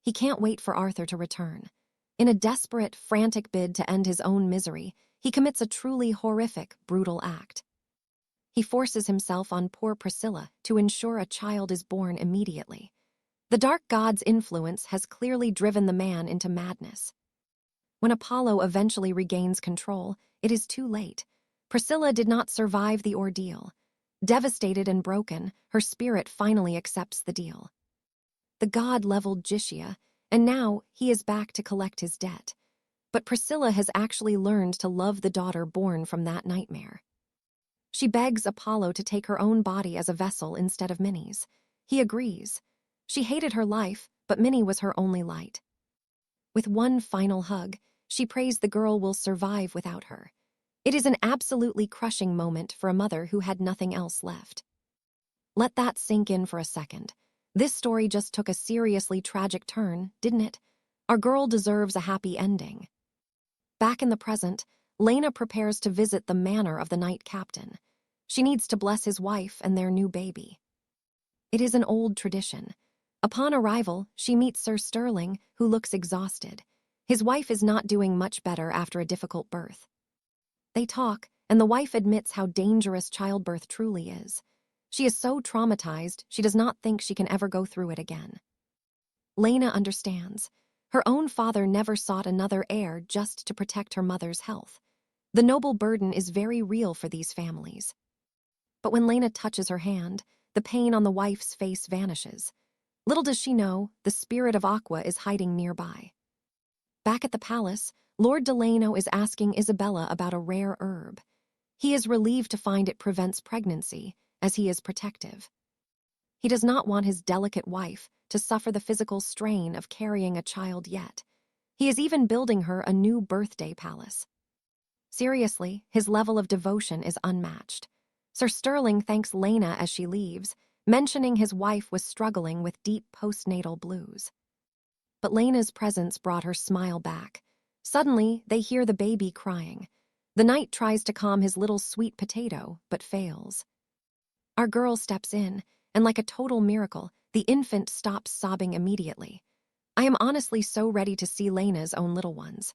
He can't wait for Arthur to return. In a desperate, frantic bid to end his own misery, he commits a truly horrific, brutal act. He forces himself on poor Priscilla to ensure a child is born immediately. The dark god's influence has clearly driven the man into madness. When Apollo eventually regains control, it is too late. Priscilla did not survive the ordeal. Devastated and broken, her spirit finally accepts the deal. The god leveled Jisia, and now he is back to collect his debt. But Priscilla has actually learned to love the daughter born from that nightmare. She begs Apollo to take her own body as a vessel instead of Minnie's. He agrees. She hated her life, but Minnie was her only light. With one final hug, she prays the girl will survive without her. It is an absolutely crushing moment for a mother who had nothing else left. Let that sink in for a second. This story just took a seriously tragic turn, didn't it? Our girl deserves a happy ending. Back in the present, Lena prepares to visit the manor of the Knight Captain. She needs to bless his wife and their new baby. It is an old tradition. Upon arrival, she meets Sir Sterling, who looks exhausted. His wife is not doing much better after a difficult birth. They talk, and the wife admits how dangerous childbirth truly is. She is so traumatized, she does not think she can ever go through it again. Lena understands. Her own father never sought another heir just to protect her mother's health. The noble burden is very real for these families. But when Lena touches her hand, the pain on the wife's face vanishes. Little does she know, the spirit of Aqua is hiding nearby. Back at the palace, Lord Delano is asking Isabella about a rare herb. He is relieved to find it prevents pregnancy, as he is protective. He does not want his delicate wife to suffer the physical strain of carrying a child yet. He is even building her a new birthday palace. Seriously, his level of devotion is unmatched. Sir Sterling thanks Lena as she leaves, mentioning his wife was struggling with deep postnatal blues. But Lena's presence brought her smile back. Suddenly, they hear the baby crying. The knight tries to calm his little sweet potato, but fails. Our girl steps in, and like a total miracle, the infant stops sobbing immediately. I am honestly so ready to see Lena's own little ones.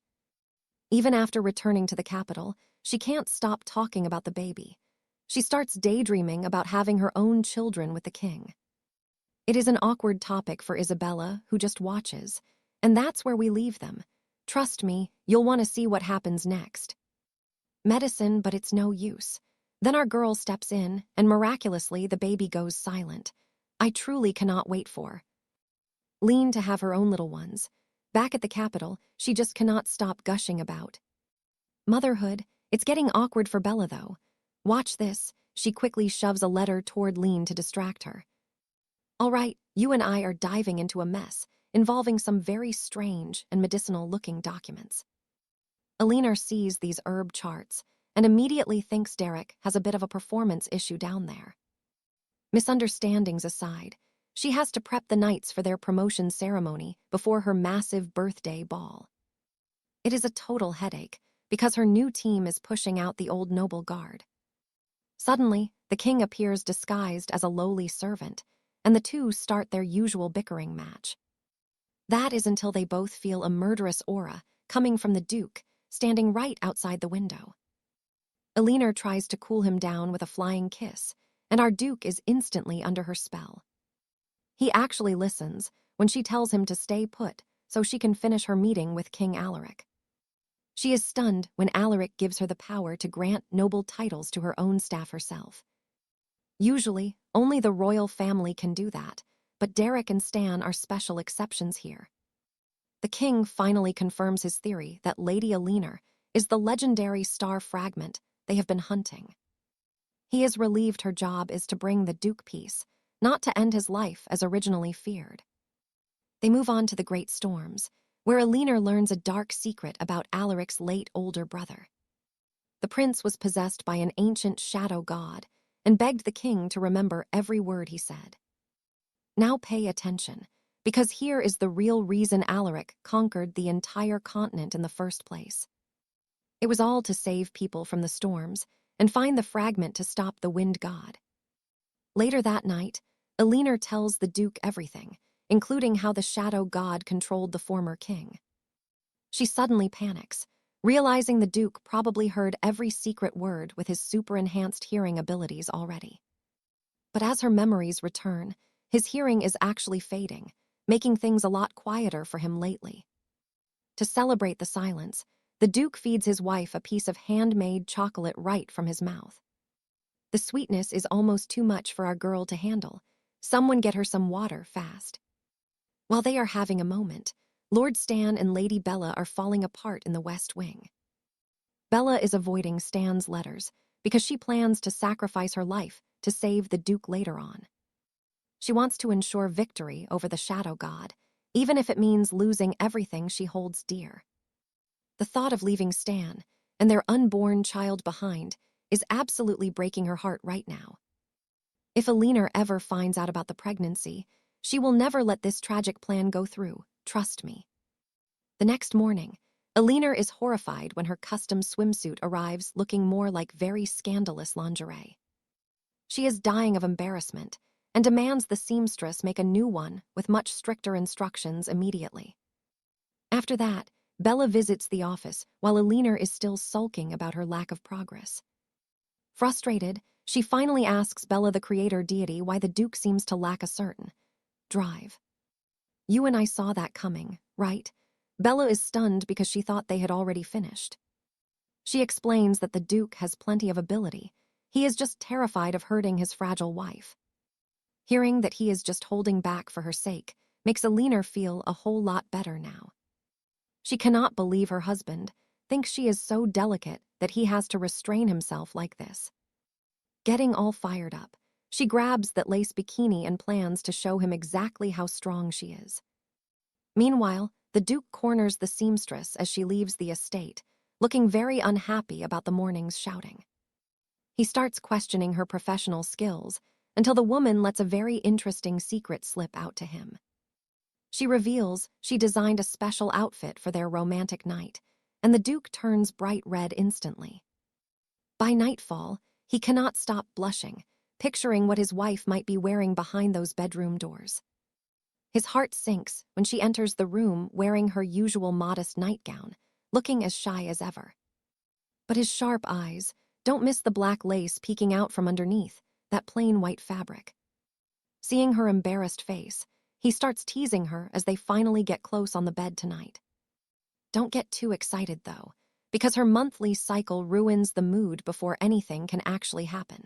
Even after returning to the capital, she can't stop talking about the baby. She starts daydreaming about having her own children with the king. It is an awkward topic for Isabella, who just watches, and that's where we leave them. Trust me, you'll want to see what happens next. Medicine, but it's no use. Then our girl steps in, and miraculously the baby goes silent. I truly cannot wait for Lean to have her own little ones. Back at the capital, she just cannot stop gushing about motherhood. It's getting awkward for Bella, though. Watch this. She quickly shoves a letter toward Lean to distract her. All right, you and I are diving into a mess involving some very strange and medicinal-looking documents. Alina sees these herb charts and immediately thinks Derek has a bit of a performance issue down there. Misunderstandings aside, she has to prep the knights for their promotion ceremony before her massive birthday ball. It is a total headache because her new team is pushing out the old noble guard. Suddenly, the king appears disguised as a lowly servant, and the two start their usual bickering match. That is until they both feel a murderous aura coming from the Duke, standing right outside the window. Alina tries to cool him down with a flying kiss, and our Duke is instantly under her spell. He actually listens when she tells him to stay put so she can finish her meeting with King Alaric. She is stunned when Alaric gives her the power to grant noble titles to her own staff herself. Usually, only the royal family can do that, but Derek and Stan are special exceptions here. The king finally confirms his theory that Lady Alina is the legendary star fragment they have been hunting. He is relieved her job is to bring the Duke peace, not to end his life as originally feared. They move on to the Great Storms, where Alina learns a dark secret about Alaric's late older brother. The prince was possessed by an ancient shadow god and begged the king to remember every word he said. Now pay attention, because here is the real reason Alaric conquered the entire continent in the first place. It was all to save people from the storms and find the fragment to stop the wind god. Later that night, Alina tells the Duke everything, including how the shadow god controlled the former king. She suddenly panics, realizing the Duke probably heard every secret word with his super-enhanced hearing abilities already. But as her memories return, his hearing is actually fading, making things a lot quieter for him lately. To celebrate the silence, the Duke feeds his wife a piece of handmade chocolate right from his mouth. The sweetness is almost too much for our girl to handle. Someone get her some water fast. While they are having a moment, Lord Stan and Lady Bella are falling apart in the West Wing. Bella is avoiding Stan's letters because she plans to sacrifice her life to save the Duke later on. She wants to ensure victory over the Shadow God, even if it means losing everything she holds dear. The thought of leaving Stan and their unborn child behind is absolutely breaking her heart right now. If Alina ever finds out about the pregnancy, she will never let this tragic plan go through, trust me. The next morning, Alina is horrified when her custom swimsuit arrives looking more like very scandalous lingerie. She is dying of embarrassment and demands the seamstress make a new one with much stricter instructions immediately. After that, Bella visits the office while Alina is still sulking about her lack of progress. Frustrated, she finally asks Bella the creator deity why the Duke seems to lack a certain drive. You and I saw that coming, right? Bella is stunned because she thought they had already finished. She explains that the Duke has plenty of ability. He is just terrified of hurting his fragile wife. Hearing that he is just holding back for her sake makes Alina feel a whole lot better now. She cannot believe her husband thinks she is so delicate that he has to restrain himself like this. Getting all fired up, she grabs that lace bikini and plans to show him exactly how strong she is. Meanwhile, the Duke corners the seamstress as she leaves the estate, looking very unhappy about the morning's shouting. He starts questioning her professional skills until the woman lets a very interesting secret slip out to him. She reveals she designed a special outfit for their romantic night, and the Duke turns bright red instantly. By nightfall, he cannot stop blushing, picturing what his wife might be wearing behind those bedroom doors. His heart sinks when she enters the room wearing her usual modest nightgown, looking as shy as ever. But his sharp eyes don't miss the black lace peeking out from underneath that plain white fabric. Seeing her embarrassed face, he starts teasing her as they finally get close on the bed tonight. Don't get too excited, though, because her monthly cycle ruins the mood before anything can actually happen.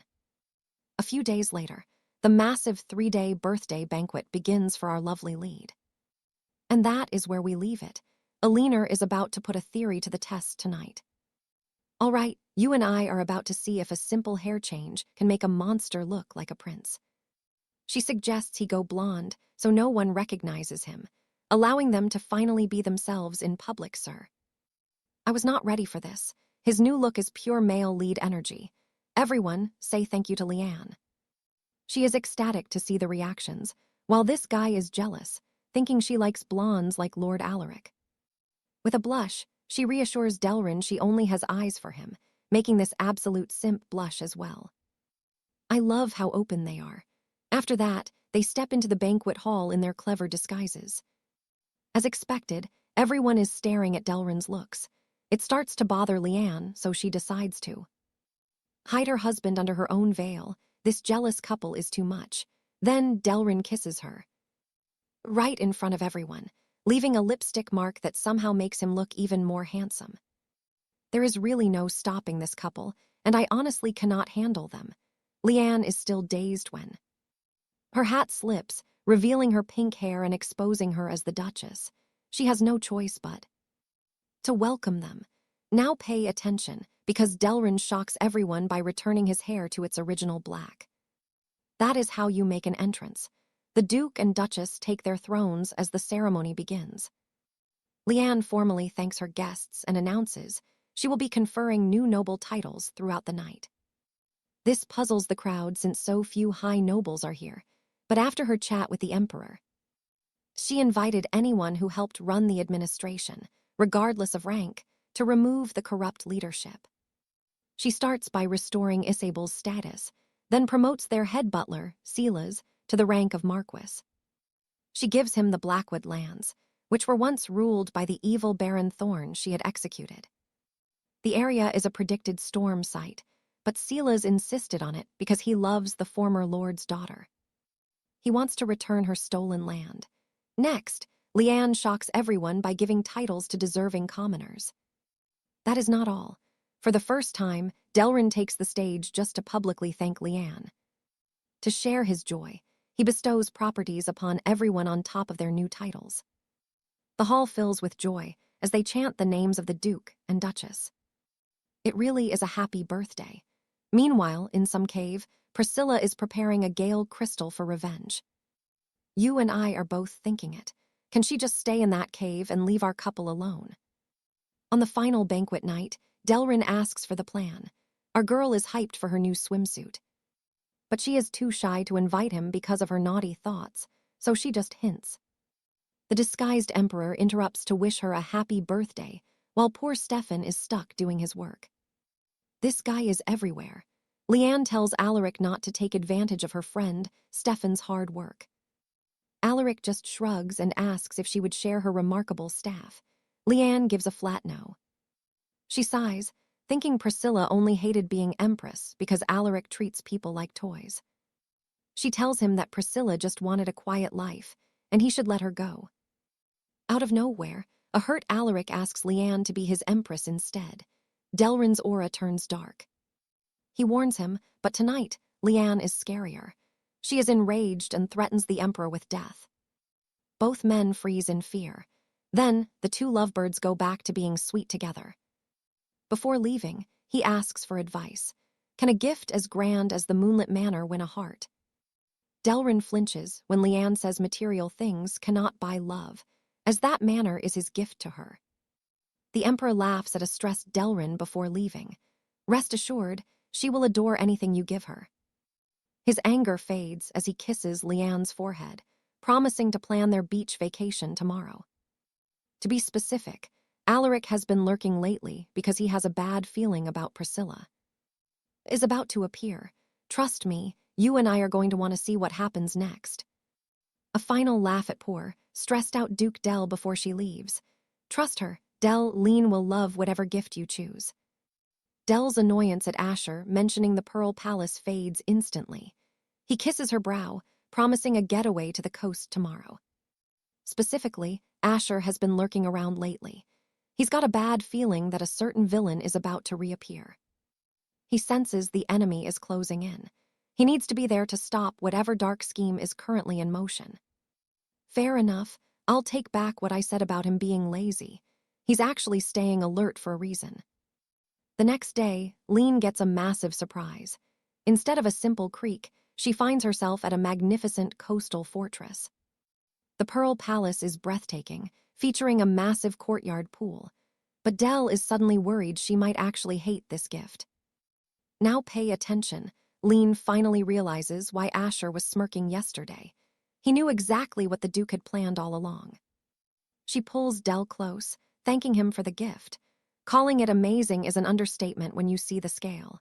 A few days later, the massive 3-day birthday banquet begins for our lovely lead. And that is where we leave it. Alina is about to put a theory to the test tonight. All right, you and I are about to see if a simple hair change can make a monster look like a prince. She suggests he go blonde so no one recognizes him, allowing them to finally be themselves in public, sir. I was not ready for this. His new look is pure male lead energy. Everyone say thank you to Leanne. She is ecstatic to see the reactions, while this guy is jealous, thinking she likes blondes like Lord Alaric. With a blush, she reassures Delrin she only has eyes for him, making this absolute simp blush as well. I love how open they are. After that, they step into the banquet hall in their clever disguises. As expected, everyone is staring at Delrin's looks. It starts to bother Leanne, so she decides to hide her husband under her own veil. This jealous couple is too much. Then Delrin kisses her, right in front of everyone, leaving a lipstick mark that somehow makes him look even more handsome. There is really no stopping this couple, and I honestly cannot handle them. Leanne is still dazed when her hat slips, revealing her pink hair and exposing her as the Duchess. She has no choice but to welcome them. Now pay attention, because Delrin shocks everyone by returning his hair to its original black. That is how you make an entrance. The Duke and Duchess take their thrones as the ceremony begins. Leanne formally thanks her guests and announces she will be conferring new noble titles throughout the night. This puzzles the crowd since so few high nobles are here, but after her chat with the Emperor, she invited anyone who helped run the administration, regardless of rank, to remove the corrupt leadership. She starts by restoring Ysabel's status, then promotes their head butler, Silas, to the rank of Marquis. She gives him the Blackwood lands, which were once ruled by the evil Baron Thorn she had executed. The area is a predicted storm site, but Silas insisted on it because he loves the former lord's daughter. He wants to return her stolen land. Next, Leanne shocks everyone by giving titles to deserving commoners. That is not all. For the first time, Delrin takes the stage just to publicly thank Leanne. To share his joy, he bestows properties upon everyone on top of their new titles. The hall fills with joy as they chant the names of the Duke and Duchess. It really is a happy birthday. Meanwhile, in some cave, Priscilla is preparing a gale crystal for revenge. You and I are both thinking it. Can she just stay in that cave and leave our couple alone? On the final banquet night, Delrin asks for the plan. Our girl is hyped for her new swimsuit. But she is too shy to invite him because of her naughty thoughts, so she just hints. The disguised emperor interrupts to wish her a happy birthday, while poor Stefan is stuck doing his work. This guy is everywhere. Leanne tells Alaric not to take advantage of her friend, Stefan's hard work. Alaric just shrugs and asks if she would share her remarkable staff. Leanne gives a flat no. She sighs, thinking Priscilla only hated being empress because Alaric treats people like toys. She tells him that Priscilla just wanted a quiet life, and he should let her go. Out of nowhere, a hurt Alaric asks Leanne to be his empress instead. Delrin's aura turns dark. He warns him, but tonight, Leanne is scarier. She is enraged and threatens the emperor with death. Both men freeze in fear. Then, the two lovebirds go back to being sweet together. Before leaving, he asks for advice. Can a gift as grand as the moonlit manor win a heart? Delrin flinches when Leanne says material things cannot buy love, as that manor is his gift to her. The emperor laughs at a stressed Delrin before leaving. Rest assured, she will adore anything you give her. His anger fades as he kisses Leanne's forehead, promising to plan their beach vacation tomorrow. To be specific, Alaric has been lurking lately because he has a bad feeling about Priscilla. Is about to appear. Trust me, you and I are going to want to see what happens next. A final laugh at poor, stressed-out Duke Del before she leaves. Trust her, Del, Lean will love whatever gift you choose. Del's annoyance at Asher mentioning the Pearl Palace fades instantly. He kisses her brow, promising a getaway to the coast tomorrow. Specifically, Asher has been lurking around lately. He's got a bad feeling that a certain villain is about to reappear. He senses the enemy is closing in. He needs to be there to stop whatever dark scheme is currently in motion. Fair enough, I'll take back what I said about him being lazy. He's actually staying alert for a reason. The next day, Lean gets a massive surprise. Instead of a simple creek, she finds herself at a magnificent coastal fortress. The Pearl Palace is breathtaking, featuring a massive courtyard pool. But Dell is suddenly worried she might actually hate this gift. Now pay attention. Lean finally realizes why Asher was smirking yesterday. He knew exactly what the Duke had planned all along. She pulls Dell close, thanking him for the gift. Calling it amazing is an understatement when you see the scale.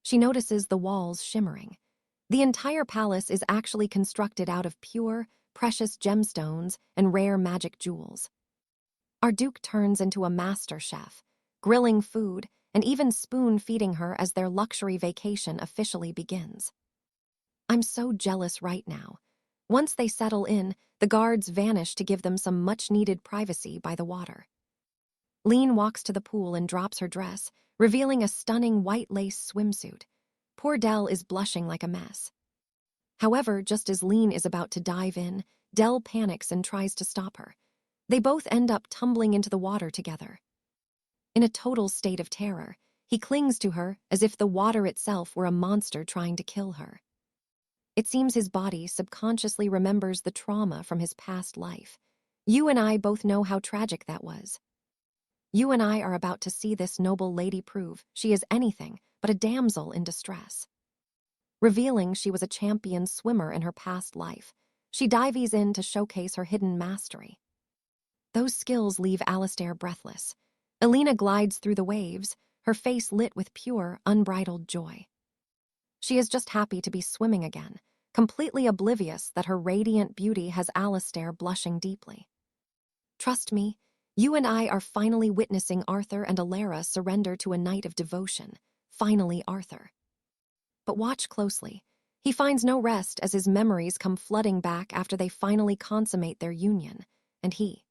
She notices the walls shimmering. The entire palace is actually constructed out of pure, precious gemstones and rare magic jewels. Our Duke turns into a master chef, grilling food and even spoon-feeding her as their luxury vacation officially begins. I'm so jealous right now. Once they settle in, the guards vanish to give them some much-needed privacy by the water. Lean walks to the pool and drops her dress, revealing a stunning white lace swimsuit. Poor Dell is blushing like a mess. However, just as Lean is about to dive in, Dell panics and tries to stop her. They both end up tumbling into the water together. In a total state of terror, he clings to her as if the water itself were a monster trying to kill her. It seems his body subconsciously remembers the trauma from his past life. You and I both know how tragic that was. You and I are about to see this noble lady prove she is anything but a damsel in distress. Revealing she was a champion swimmer in her past life, she dives in to showcase her hidden mastery. Those skills leave Alestair breathless. Alina glides through the waves, her face lit with pure, unbridled joy. She is just happy to be swimming again, completely oblivious that her radiant beauty has Alestair blushing deeply. Trust me, you and I are finally witnessing Arthur and Alara surrender to a night of devotion. Finally, Arthur. But watch closely. He finds no rest as his memories come flooding back after they finally consummate their union, and he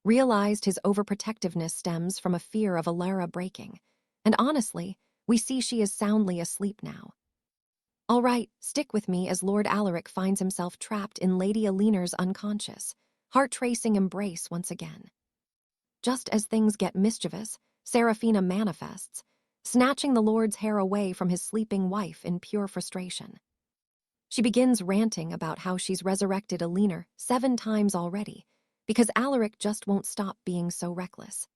realized his overprotectiveness stems from a fear of Alara breaking, and honestly, we see she is soundly asleep now. All right, stick with me as Lord Alaric finds himself trapped in Lady Alina's unconscious, heart-tracing embrace once again. Just as things get mischievous, Seraphina manifests, snatching the Lord's hair away from his sleeping wife in pure frustration. She begins ranting about how she's resurrected Alina 7 times already, because Alaric just won't stop being so reckless.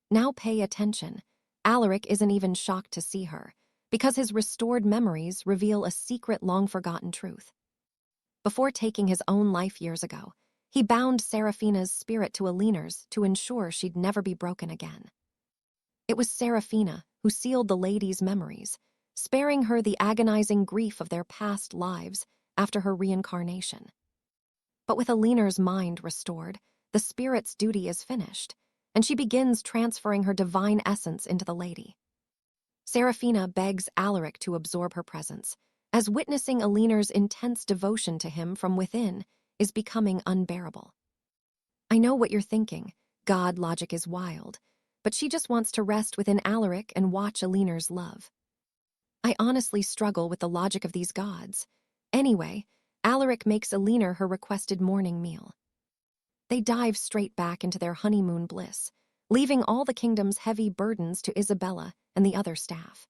Now pay attention. Alaric isn't even shocked to see her, because his restored memories reveal a secret long-forgotten truth. Before taking his own life years ago, he bound Seraphina's spirit to Alina's to ensure she'd never be broken again. It was Seraphina who sealed the lady's memories, sparing her the agonizing grief of their past lives after her reincarnation. But with Alina's mind restored, the spirit's duty is finished, and she begins transferring her divine essence into the lady. Seraphina begs Alaric to absorb her presence, as witnessing Alina's intense devotion to him from within is becoming unbearable. I know what you're thinking. God logic is wild, but she just wants to rest within Alaric and watch Alina's love. I honestly struggle with the logic of these gods. Anyway, Alaric makes Alina her requested morning meal. They dive straight back into their honeymoon bliss, leaving all the kingdom's heavy burdens to Isabella and the other staff.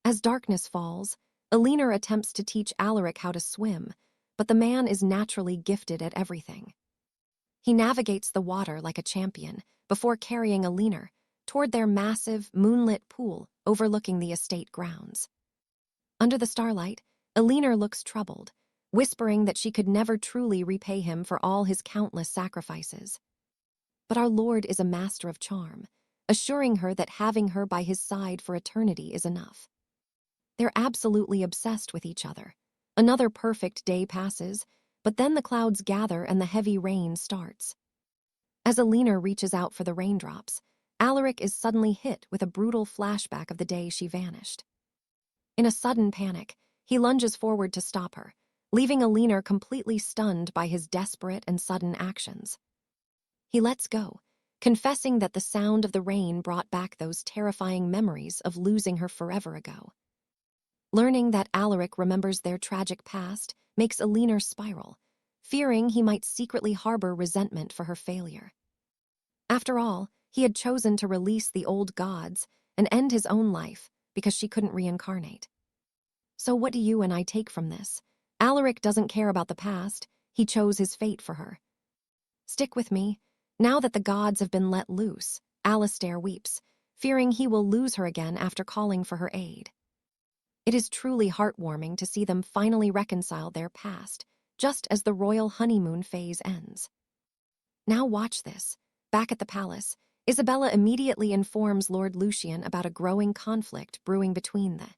As darkness falls, Alina attempts to teach Alaric how to swim, but the man is naturally gifted at everything. He navigates the water like a champion before carrying Alina toward their massive, moonlit pool overlooking the estate grounds. Under the starlight, Alina looks troubled, whispering that she could never truly repay him for all his countless sacrifices. But our Lord is a master of charm, assuring her that having her by his side for eternity is enough. They're absolutely obsessed with each other. Another perfect day passes, but then the clouds gather and the heavy rain starts. As Alina reaches out for the raindrops, Alaric is suddenly hit with a brutal flashback of the day she vanished. In a sudden panic, he lunges forward to stop her, leaving Alina completely stunned by his desperate and sudden actions. He lets go, confessing that the sound of the rain brought back those terrifying memories of losing her forever ago. Learning that Alaric remembers their tragic past makes Alina spiral, fearing he might secretly harbor resentment for her failure. After all, He had chosen to release the old gods and end his own life because she couldn't reincarnate. So what do you and I take from this? Alaric doesn't care about the past. He chose his fate for her. Stick with me. Now that the gods have been let loose, Alastair weeps, fearing he will lose her again after calling for her aid. It is truly heartwarming to see them finally reconcile their past, just as the royal honeymoon phase ends. Now watch this. Back at the palace, Isabella immediately informs Lord Lucian about a growing conflict brewing between the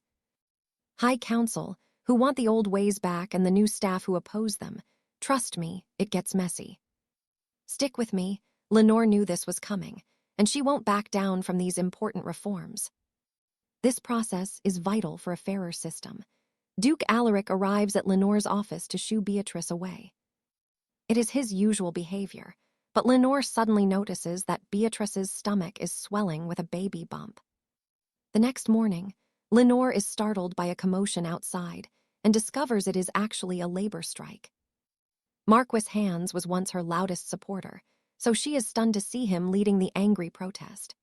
High Council, who want the old ways back, and the new staff who oppose them. Trust me, it gets messy. Stick with me. Lenore knew this was coming, and she won't back down from these important reforms. This process is vital for a fairer system. Duke Alaric arrives at Lenore's office to shoo Beatrice away. It is his usual behavior, but Lenore suddenly notices that Beatrice's stomach is swelling with a baby bump. The next morning, Lenore is startled by a commotion outside and discovers it is actually a labor strike. Marquis Hands was once her loudest supporter, so she is stunned to see him leading the angry protest.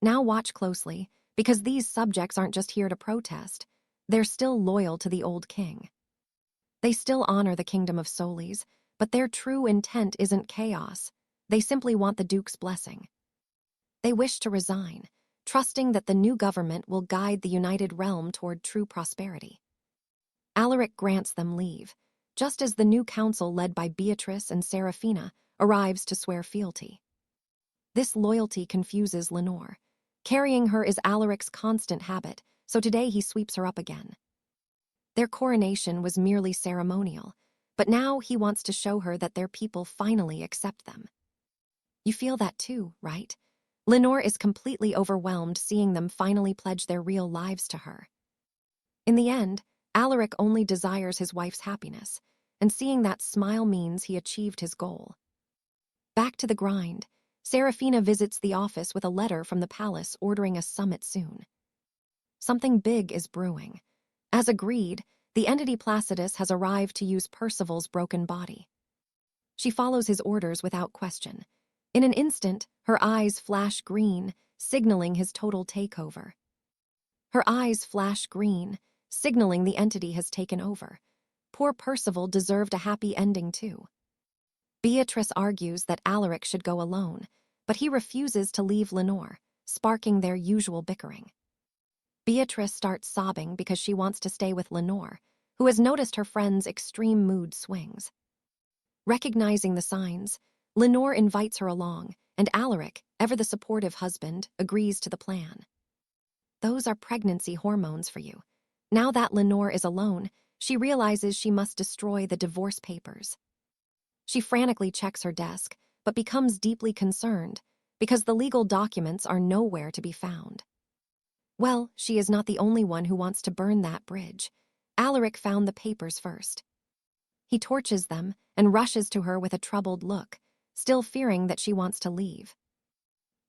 Now watch closely, because these subjects aren't just here to protest, they're still loyal to the old king. They still honor the kingdom of Solis, but their true intent isn't chaos. They simply want the Duke's blessing. They wish to resign, trusting that the new government will guide the united realm toward true prosperity. Alaric grants them leave, just as the new council led by Beatrice and Seraphina arrives to swear fealty. This loyalty confuses Lenore. Carrying her is Alaric's constant habit, so today he sweeps her up again. Their coronation was merely ceremonial, but now he wants to show her that their people finally accept them. You feel that too, right? Lenore is completely overwhelmed seeing them finally pledge their real lives to her. In the end, Alaric only desires his wife's happiness, and seeing that smile means he achieved his goal. Back to the grind, Seraphina visits the office with a letter from the palace ordering a summit soon. Something big is brewing. As agreed, the entity Placidus has arrived to use Percival's broken body. She follows his orders without question. In an instant, her eyes flash green, signaling his total takeover. Her eyes flash green, signaling the entity has taken over. Poor Percival deserved a happy ending too. Beatrice argues that Alaric should go alone, but he refuses to leave Lenore, sparking their usual bickering. Beatrice starts sobbing because she wants to stay with Lenore, who has noticed her friend's extreme mood swings. Recognizing the signs, Lenore invites her along, and Alaric, ever the supportive husband, agrees to the plan. Those are pregnancy hormones for you. Now that Lenore is alone, she realizes she must destroy the divorce papers. She frantically checks her desk, but becomes deeply concerned because the legal documents are nowhere to be found. Well, she is not the only one who wants to burn that bridge. Alaric found the papers first. He torches them and rushes to her with a troubled look, still fearing that she wants to leave.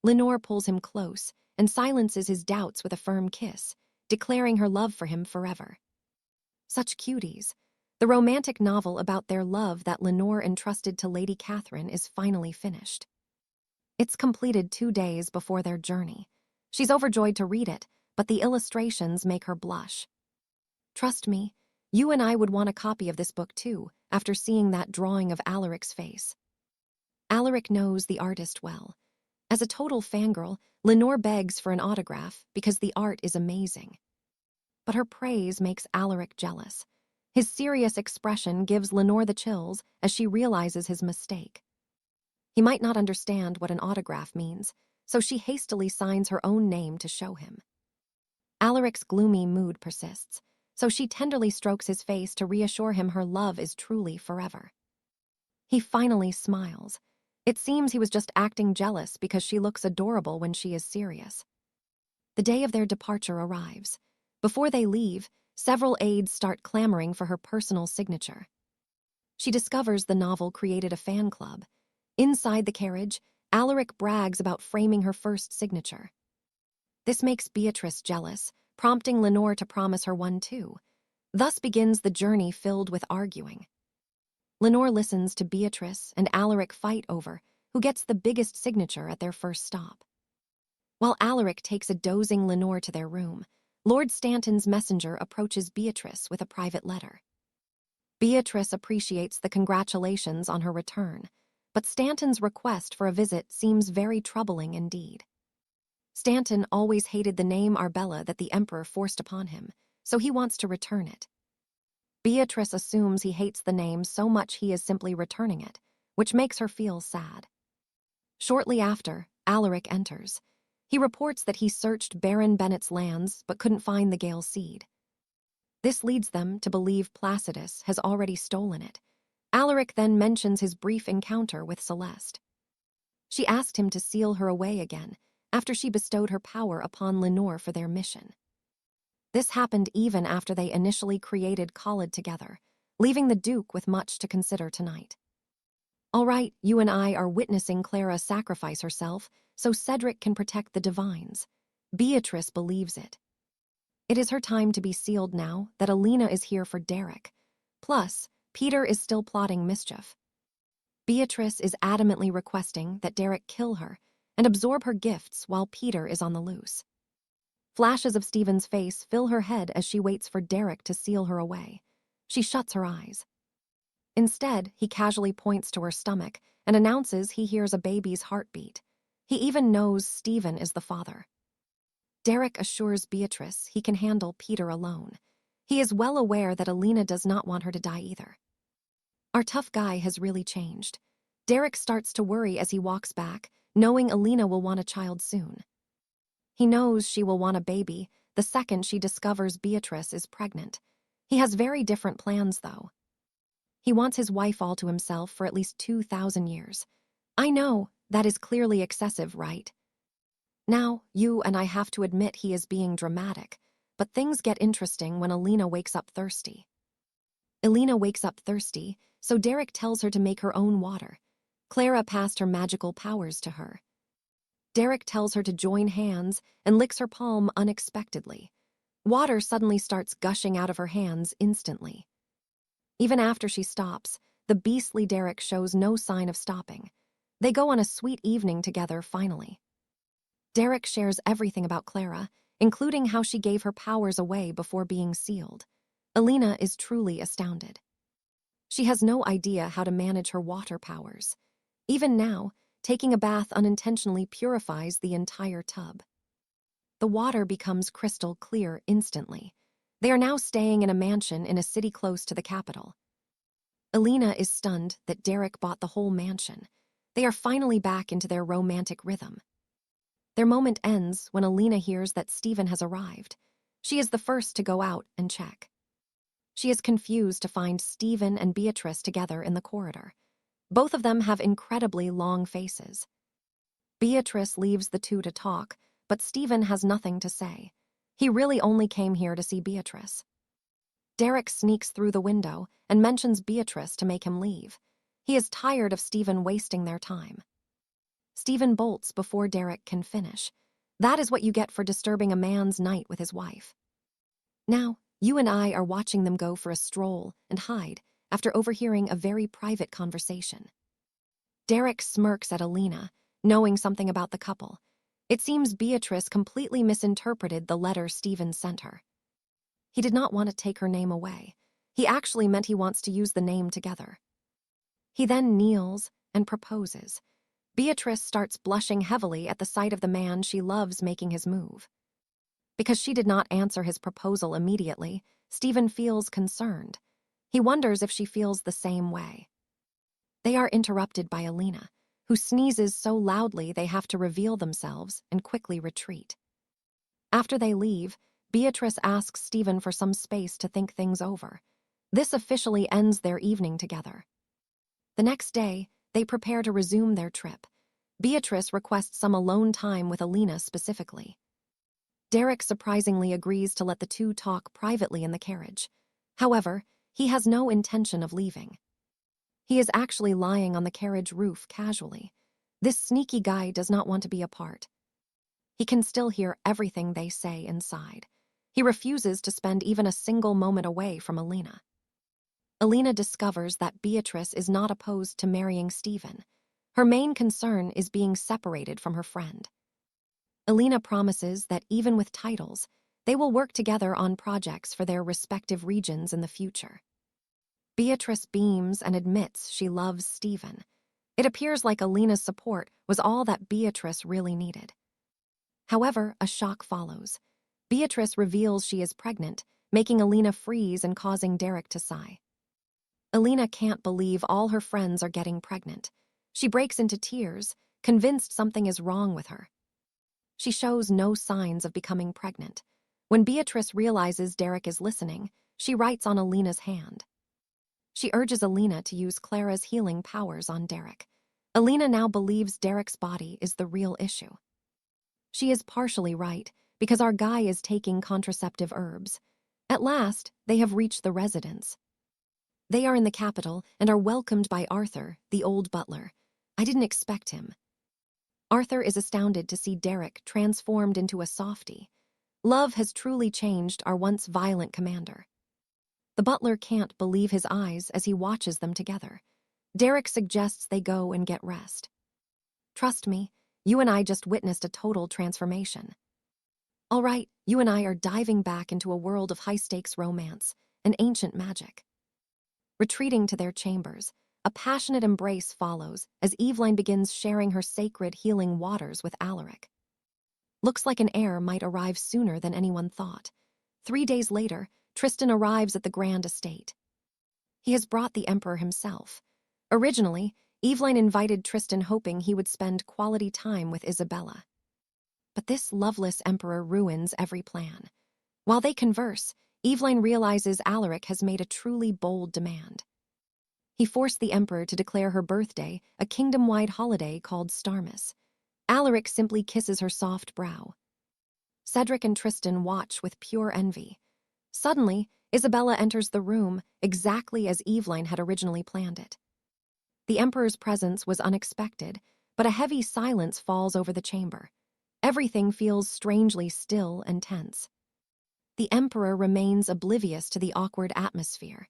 Lenore pulls him close and silences his doubts with a firm kiss, declaring her love for him forever. Such cuties. The romantic novel about their love that Lenore entrusted to Lady Catherine is finally finished. It's completed 2 days before their journey. She's overjoyed to read it, but the illustrations make her blush. Trust me, you and I would want a copy of this book too, after seeing that drawing of Alaric's face. Alaric knows the artist well. As a total fangirl, Lenore begs for an autograph because the art is amazing. But her praise makes Alaric jealous. His serious expression gives Lenore the chills as she realizes his mistake. He might not understand what an autograph means, so she hastily signs her own name to show him. Alaric's gloomy mood persists, so she tenderly strokes his face to reassure him her love is truly forever. He finally smiles. It seems he was just acting jealous because she looks adorable when she is serious. The day of their departure arrives. Before they leave, several aides start clamoring for her personal signature. She discovers the novel created a fan club. Inside the carriage, Alaric brags about framing her first signature. This makes Beatrice jealous, prompting Lenore to promise her one too. Thus begins the journey filled with arguing. Lenore listens to Beatrice and Alaric fight over who gets the biggest signature at their first stop. While Alaric takes a dozing Lenore to their room, Lord Stanton's messenger approaches Beatrice with a private letter. Beatrice appreciates the congratulations on her return, but Stanton's request for a visit seems very troubling indeed. Stanton always hated the name Arbella that the Emperor forced upon him, so he wants to return it. Beatrice assumes he hates the name so much he is simply returning it, which makes her feel sad. Shortly after, Alaric enters. He reports that he searched Baron Bennett's lands but couldn't find the Gale seed. This leads them to believe Placidus has already stolen it. Alaric then mentions his brief encounter with Celeste. She asked him to seal her away again after she bestowed her power upon Lenore for their mission. This happened even after they initially created Khalid together, leaving the Duke with much to consider tonight. All right, you and I are witnessing Clara sacrifice herself so Cedric can protect the divines. Beatrice believes it. It is her time to be sealed now that Alina is here for Derek. Plus, Peter is still plotting mischief. Beatrice is adamantly requesting that Derek kill her and absorb her gifts while Peter is on the loose. Flashes of Stephen's face fill her head as she waits for Derek to seal her away. She shuts her eyes. Instead, he casually points to her stomach and announces he hears a baby's heartbeat. He even knows Stephen is the father. Derek assures Beatrice he can handle Peter alone. He is well aware that Alina does not want her to die either. Our tough guy has really changed. Derek starts to worry as he walks back, knowing Alina will want a child soon. He knows she will want a baby the second she discovers Beatrice is pregnant. He has very different plans, though. He wants his wife all to himself for at least 2,000 years. I know, that is clearly excessive, right? Now, you and I have to admit he is being dramatic, but things get interesting when Alina wakes up thirsty. Alina wakes up thirsty, so Derek tells her to make her own water. Clara passed her magical powers to her. Derek tells her to join hands and licks her palm unexpectedly. Water suddenly starts gushing out of her hands instantly. Even after she stops, the beastly Derek shows no sign of stopping. They go on a sweet evening together finally. Derek shares everything about Clara, including how she gave her powers away before being sealed. Alina is truly astounded. She has no idea how to manage her water powers. Even now, taking a bath unintentionally purifies the entire tub. The water becomes crystal clear instantly. They are now staying in a mansion in a city close to the capital. Alina is stunned that Derek bought the whole mansion. They are finally back into their romantic rhythm. Their moment ends when Alina hears that Stephen has arrived. She is the first to go out and check. She is confused to find Stephen and Beatrice together in the corridor. Both of them have incredibly long faces. Beatrice leaves the two to talk, but Stephen has nothing to say. He really only came here to see Beatrice. Derek sneaks through the window and mentions Beatrice to make him leave. He is tired of Stephen wasting their time. Stephen bolts before Derek can finish. That is what you get for disturbing a man's night with his wife. Now, you and I are watching them go for a stroll and hide after overhearing a very private conversation. Derek smirks at Alina, knowing something about the couple. It seems Beatrice completely misinterpreted the letter Stephen sent her. He did not want to take her name away. He actually meant he wants to use the name together. He then kneels and proposes. Beatrice starts blushing heavily at the sight of the man she loves making his move. Because she did not answer his proposal immediately, Stephen feels concerned. He wonders if she feels the same way. They are interrupted by Alina, who sneezes so loudly they have to reveal themselves and quickly retreat. After they leave, Beatrice asks Stephen for some space to think things over. This officially ends their evening together. The next day, they prepare to resume their trip. Beatrice requests some alone time with Alina specifically. Derek surprisingly agrees to let the two talk privately in the carriage. However, he has no intention of leaving. He is actually lying on the carriage roof casually. This sneaky guy does not want to be apart. He can still hear everything they say inside. He refuses to spend even a single moment away from Alina. Alina discovers that Beatrice is not opposed to marrying Stephen. Her main concern is being separated from her friend. Alina promises that even with titles, they will work together on projects for their respective regions in the future. Beatrice beams and admits she loves Stephen. It appears like Alina's support was all that Beatrice really needed. However, a shock follows. Beatrice reveals she is pregnant, making Alina freeze and causing Derek to sigh. Alina can't believe all her friends are getting pregnant. She breaks into tears, convinced something is wrong with her. She shows no signs of becoming pregnant. When Beatrice realizes Derek is listening, she writes on Alina's hand. She urges Alina to use Clara's healing powers on Derek. Alina now believes Derek's body is the real issue. She is partially right, because our guy is taking contraceptive herbs. At last, they have reached the residence. They are in the capital and are welcomed by Arthur, the old butler. I didn't expect him. Arthur is astounded to see Derek transformed into a softie. Love has truly changed our once violent commander. The butler can't believe his eyes as he watches them together. Derek suggests they go and get rest. Trust me, you and I just witnessed a total transformation. All right, you and I are diving back into a world of high-stakes romance and ancient magic. Retreating to their chambers, a passionate embrace follows as Eveline begins sharing her sacred healing waters with Alaric. Looks like an heir might arrive sooner than anyone thought. 3 days later, Tristan arrives at the grand estate. He has brought the emperor himself. Originally, Eveline invited Tristan hoping he would spend quality time with Isabella. But this loveless emperor ruins every plan. While they converse, Eveline realizes Alaric has made a truly bold demand. He forced the emperor to declare her birthday a kingdom-wide holiday called Starmus. Alaric simply kisses her soft brow. Cedric and Tristan watch with pure envy. Suddenly, Isabella enters the room exactly as Eveline had originally planned it. The emperor's presence was unexpected, but a heavy silence falls over the chamber. Everything feels strangely still and tense. The emperor remains oblivious to the awkward atmosphere.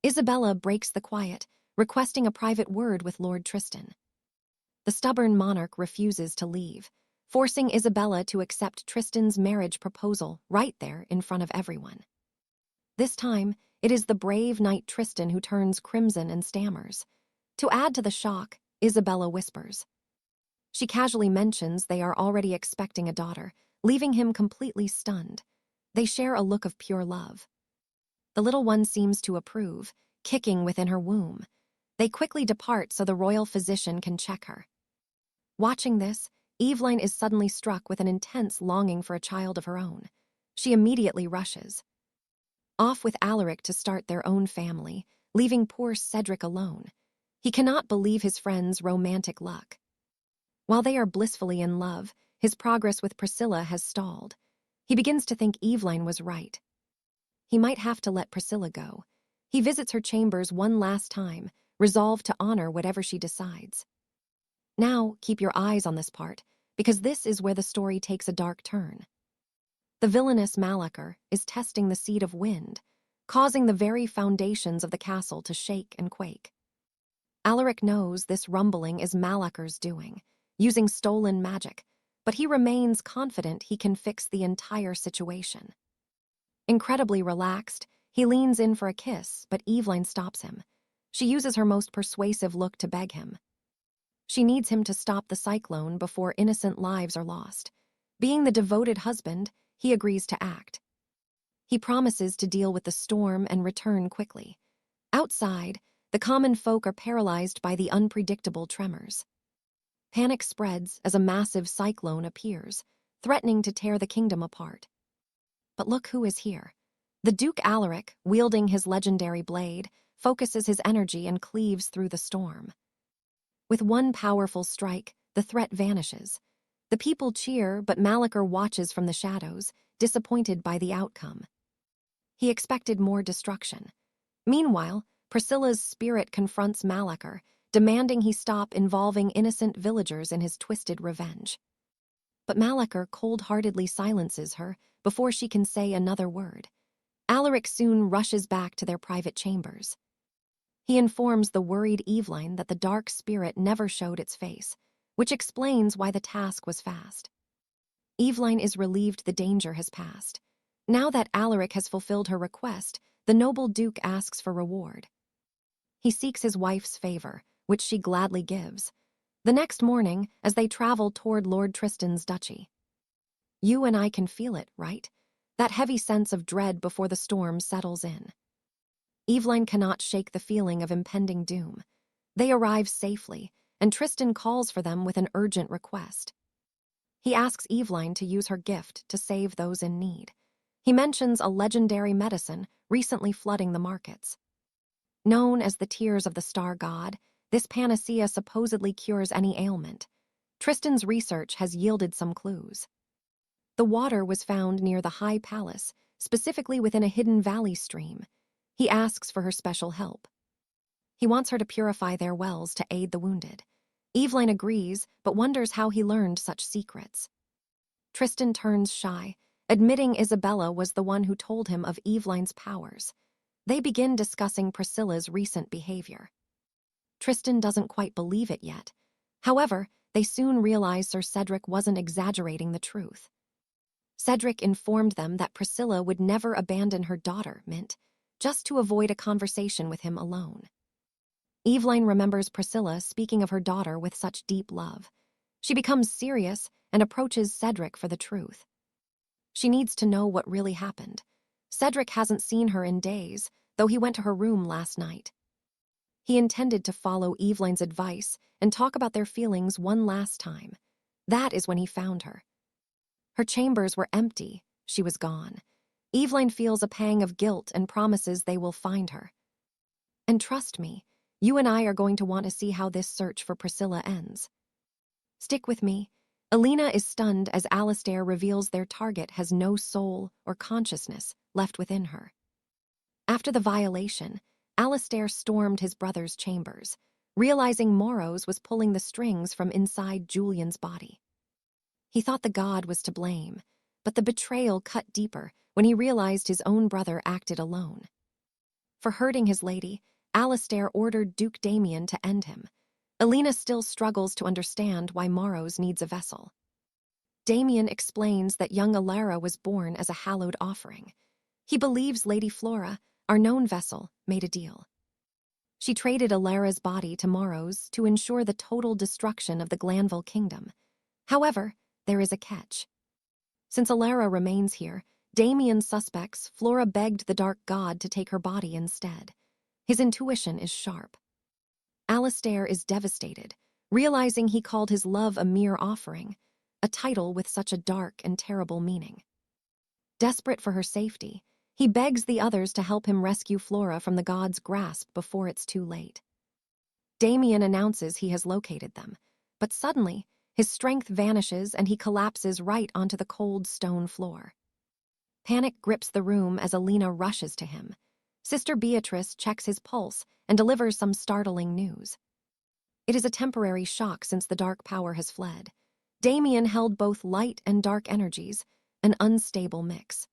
Isabella breaks the quiet, requesting a private word with Lord Tristan. The stubborn monarch refuses to leave, forcing Isabella to accept Tristan's marriage proposal right there in front of everyone. This time, it is the brave knight Tristan who turns crimson and stammers. To add to the shock, Isabella whispers. She casually mentions they are already expecting a daughter, leaving him completely stunned. They share a look of pure love. The little one seems to approve, kicking within her womb. They quickly depart so the royal physician can check her. Watching this, Eveline is suddenly struck with an intense longing for a child of her own. She immediately rushes. Off with Alaric to start their own family, leaving poor Cedric alone. He cannot believe his friend's romantic luck. While they are blissfully in love, his progress with Priscilla has stalled. He begins to think Eveline was right. He might have to let Priscilla go. He visits her chambers one last time, resolved to honor whatever she decides. Now, keep your eyes on this part, because this is where the story takes a dark turn. The villainous Malachar is testing the seed of wind, causing the very foundations of the castle to shake and quake. Alaric knows this rumbling is Malachar's doing, using stolen magic, but he remains confident he can fix the entire situation. Incredibly relaxed, he leans in for a kiss, but Eveline stops him. She uses her most persuasive look to beg him. She needs him to stop the cyclone before innocent lives are lost. Being the devoted husband, he agrees to act. He promises to deal with the storm and return quickly. Outside, the common folk are paralyzed by the unpredictable tremors. Panic spreads as a massive cyclone appears, threatening to tear the kingdom apart. But look who is here. The Duke Alaric, wielding his legendary blade, focuses his energy and cleaves through the storm. With one powerful strike, the threat vanishes. The people cheer, but Malachar watches from the shadows, disappointed by the outcome. He expected more destruction. Meanwhile, Priscilla's spirit confronts Malachar, demanding he stop involving innocent villagers in his twisted revenge. But Malachar cold-heartedly silences her before she can say another word. Alaric soon rushes back to their private chambers. He informs the worried Evelyn that the dark spirit never showed its face, which explains why the task was fast. Evelyn is relieved the danger has passed. Now that Alaric has fulfilled her request, the noble duke asks for reward. He seeks his wife's favor, which she gladly gives. The next morning, as they travel toward Lord Tristan's duchy. You and I can feel it, right? That heavy sense of dread before the storm settles in. Evelyn cannot shake the feeling of impending doom. They arrive safely, and Tristan calls for them with an urgent request. He asks Evelyn to use her gift to save those in need. He mentions a legendary medicine recently flooding the markets. Known as the tears of the star god, this panacea supposedly cures any ailment. Tristan's research has yielded some clues. The water was found near the High Palace, specifically within a hidden valley stream. He asks for her special help. He wants her to purify their wells to aid the wounded. Evelyn agrees, but wonders how he learned such secrets. Tristan turns shy, admitting Isabella was the one who told him of Evelyn's powers. They begin discussing Priscilla's recent behavior. Tristan doesn't quite believe it yet. However, they soon realize Sir Cedric wasn't exaggerating the truth. Cedric informed them that Priscilla would never abandon her daughter, Mint, just to avoid a conversation with him alone. Evelyn remembers Priscilla speaking of her daughter with such deep love. She becomes serious and approaches Cedric for the truth. She needs to know what really happened. Cedric hasn't seen her in days, though he went to her room last night. He intended to follow Evelyn's advice and talk about their feelings one last time. That is when he found her. Her chambers were empty. She was gone. Evelyn feels a pang of guilt and promises they will find her. And trust me, you and I are going to want to see how this search for Priscilla ends. Stick with me. Alina is stunned as Alastair reveals their target has no soul or consciousness left within her. After the violation, Alastair stormed his brother's chambers, realizing Morrow's was pulling the strings from inside Julian's body. He thought the god was to blame, but the betrayal cut deeper when he realized his own brother acted alone. For hurting his lady, Alastair ordered Duke Damien to end him. Alina still struggles to understand why Morrow's needs a vessel. Damien explains that young Alara was born as a hallowed offering. He believes Lady Flora, our known vessel, made a deal. She traded Alara's body to Morrow's to ensure the total destruction of the Glanville kingdom. However, there is a catch. Since Alara remains here, Damien suspects Flora begged the dark god to take her body instead. His intuition is sharp. Alastair is devastated, realizing he called his love a mere offering, a title with such a dark and terrible meaning. Desperate for her safety, he begs the others to help him rescue Flora from the god's grasp before it's too late. Damien announces he has located them, but suddenly, his strength vanishes and he collapses right onto the cold stone floor. Panic grips the room as Alina rushes to him. Sister Beatrice checks his pulse and delivers some startling news. It is a temporary shock since the dark power has fled. Damien held both light and dark energies, an unstable mix.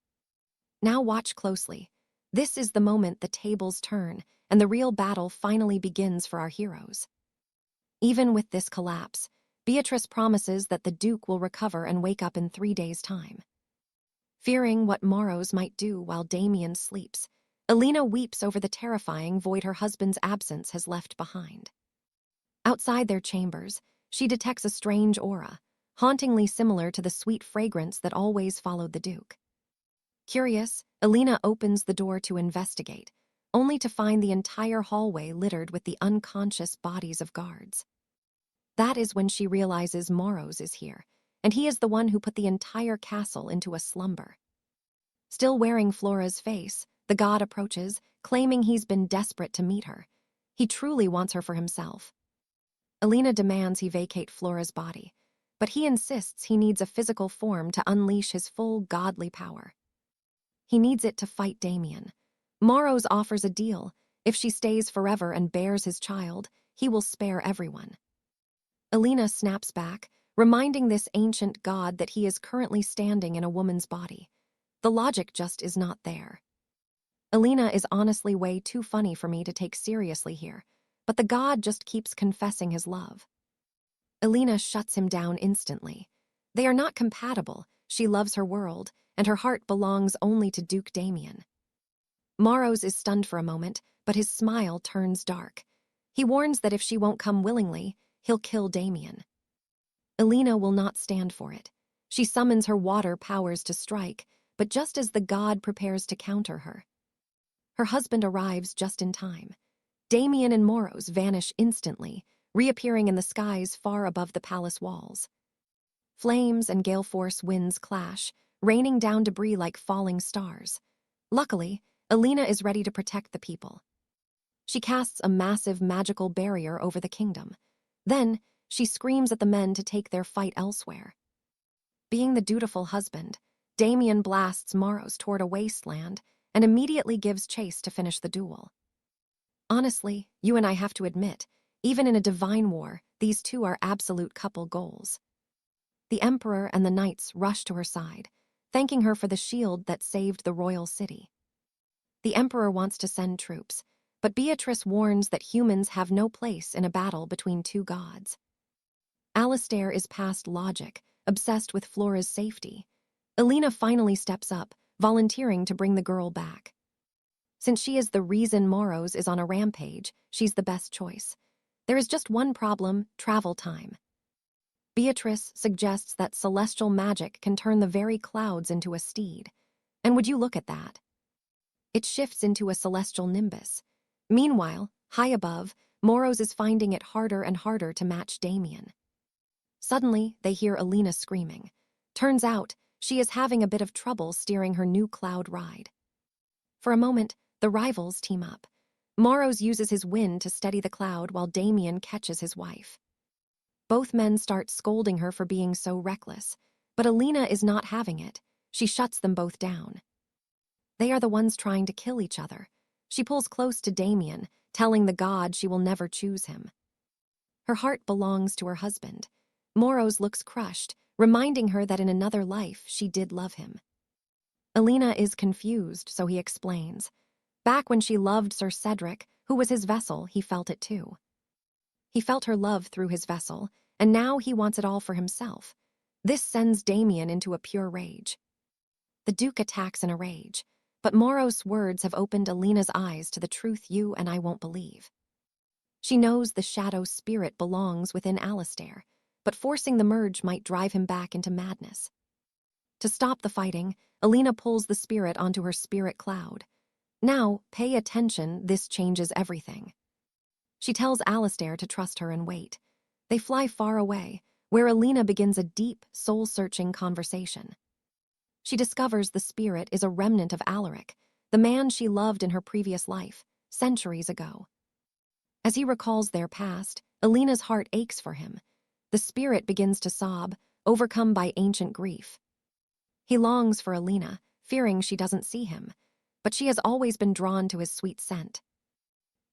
Now watch closely. This is the moment the tables turn and the real battle finally begins for our heroes. Even with this collapse, Beatrice promises that the Duke will recover and wake up in 3 days' time. Fearing what Morrow's might do while Damien sleeps, Alina weeps over the terrifying void her husband's absence has left behind. Outside their chambers, she detects a strange aura, hauntingly similar to the sweet fragrance that always followed the Duke. Curious, Alina opens the door to investigate, only to find the entire hallway littered with the unconscious bodies of guards. That is when she realizes Morrow's is here, and he is the one who put the entire castle into a slumber. Still wearing Flora's face, the god approaches, claiming he's been desperate to meet her. He truly wants her for himself. Alina demands he vacate Flora's body, but he insists he needs a physical form to unleash his full godly power. He needs it to fight Damien. Morrow's offers a deal. If she stays forever and bears his child, he will spare everyone. Alina snaps back, reminding this ancient god that he is currently standing in a woman's body. The logic just is not there. Alina is honestly way too funny for me to take seriously here, but the god just keeps confessing his love. Alina shuts him down instantly. They are not compatible. She loves her world, and her heart belongs only to Duke Damien. Maros is stunned for a moment, but his smile turns dark. He warns that if she won't come willingly, he'll kill Damien. Alina will not stand for it. She summons her water powers to strike, but just as the god prepares to counter her, her husband arrives just in time. Damien and Maros vanish instantly, reappearing in the skies far above the palace walls. Flames and gale force winds clash, raining down debris like falling stars. Luckily, Alina is ready to protect the people. She casts a massive magical barrier over the kingdom. Then, she screams at the men to take their fight elsewhere. Being the dutiful husband, Damien blasts Maros toward a wasteland and immediately gives chase to finish the duel. Honestly, you and I have to admit, even in a divine war, these two are absolute couple goals. The emperor and the knights rush to her side, thanking her for the shield that saved the royal city. The emperor wants to send troops, but Beatrice warns that humans have no place in a battle between two gods. 𝒂𝒓𝒓𝒊𝒅𝒏𝒕𝒂𝒍𝒍𝒚, obsessed with Flora's safety. Alina finally steps up, volunteering to bring the girl back. Since she is the reason Maros is on a rampage, she's the best choice. There is just one problem: travel time. Beatrice suggests that celestial magic can turn the very clouds into a steed. And would you look at that? It shifts into a celestial nimbus. Meanwhile, high above, Maros is finding it harder and harder to match Damien. Suddenly, they hear Alina screaming. Turns out, she is having a bit of trouble steering her new cloud ride. For a moment, the rivals team up. Maros uses his wind to steady the cloud while Damien catches his wife. Both men start scolding her for being so reckless, but Alina is not having it. She shuts them both down. They are the ones trying to kill each other. She pulls close to Damien, telling the god she will never choose him. Her heart belongs to her husband. Maros looks crushed, reminding her that in another life she did love him. Alina is confused, so he explains. Back when she loved Sir Cedric, who was his vessel, he felt it too. He felt her love through his vessel, and now he wants it all for himself. This sends Damien into a pure rage. The Duke attacks in a rage, but Maros' words have opened Alina's eyes to the truth you and I won't believe. She knows the shadow spirit belongs within 𝒂𝒓𝒊𝒅𝒏𝒕𝒂𝒍𝒍𝒚, but forcing the merge might drive him back into madness. To stop the fighting, Alina pulls the spirit onto her spirit cloud. Now, pay attention, this changes everything. She tells 𝒂𝒂𝒓𝒊𝒅 to trust her and wait. They fly far away, where Alina begins a deep, soul-searching conversation. She discovers the spirit is a remnant of Alaric, the man she loved in her previous life, centuries ago. As he recalls their past, Alina's heart aches for him. The spirit begins to sob, overcome by ancient grief. He longs for Alina, fearing she doesn't see him, but she has always been drawn to his sweet scent.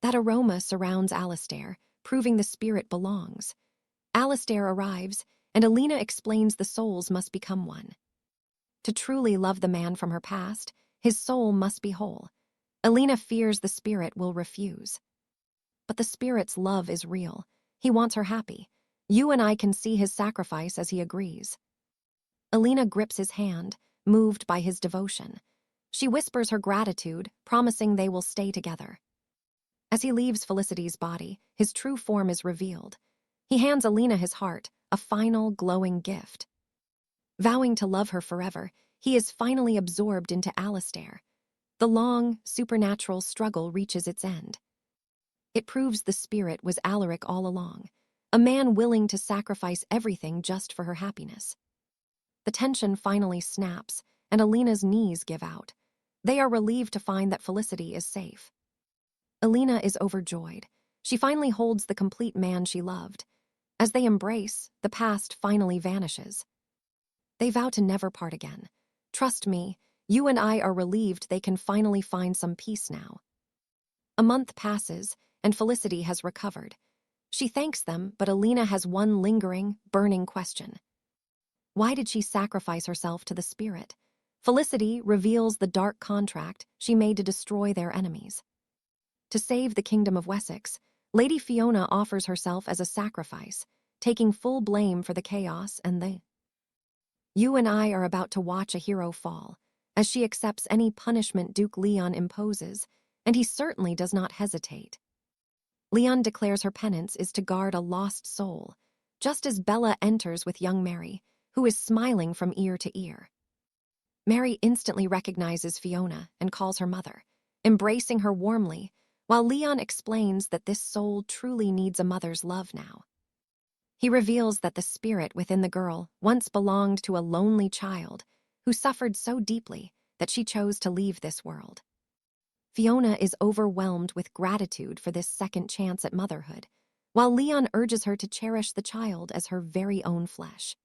That aroma surrounds 𝒂𝒓𝒊𝒅, proving the spirit belongs. 𝒂𝒂𝒓𝒅 arrives, and Alina explains the souls must become one. To truly love the man from her past, his soul must be whole. Alina fears the spirit will refuse. But the spirit's love is real. He wants her happy. You and I can see his sacrifice as he agrees. Alina grips his hand, moved by his devotion. She whispers her gratitude, promising they will stay together. As he leaves Felicity's body, his true form is revealed. He hands Alina his heart, a final, glowing gift. Vowing to love her forever, he is finally absorbed into 𝒂𝒓𝒊𝒅. The long, supernatural struggle reaches its end. It proves the spirit was Alaric all along, a man willing to sacrifice everything just for her happiness. The tension finally snaps, and Alina's knees give out. They are relieved to find that Felicity is safe. Alina is overjoyed. She finally holds the complete man she loved. As they embrace, the past finally vanishes. They vow to never part again. Trust me, you and I are relieved they can finally find some peace now. A month passes, and Felicity has recovered. She thanks them, but Alina has one lingering, burning question. Why did she sacrifice herself to the spirit? Felicity reveals the dark contract she made to destroy their enemies. To save the kingdom of Wessex, Lady Fiona offers herself as a sacrifice, taking full blame for the chaos and the You and I are about to watch a hero fall, as she accepts any punishment Duke Leon imposes, and he certainly does not hesitate. Leon declares her penance is to guard a lost soul, just as Bella enters with young Mary, who is smiling from ear to ear. Mary instantly recognizes Fiona and calls her mother, embracing her warmly, while Leon explains that this soul truly needs a mother's love now. He reveals that the spirit within the girl once belonged to a lonely child who suffered so deeply that she chose to leave this world. Fiona is overwhelmed with gratitude for this second chance at motherhood, while Leon urges her to cherish the child as her very own flesh.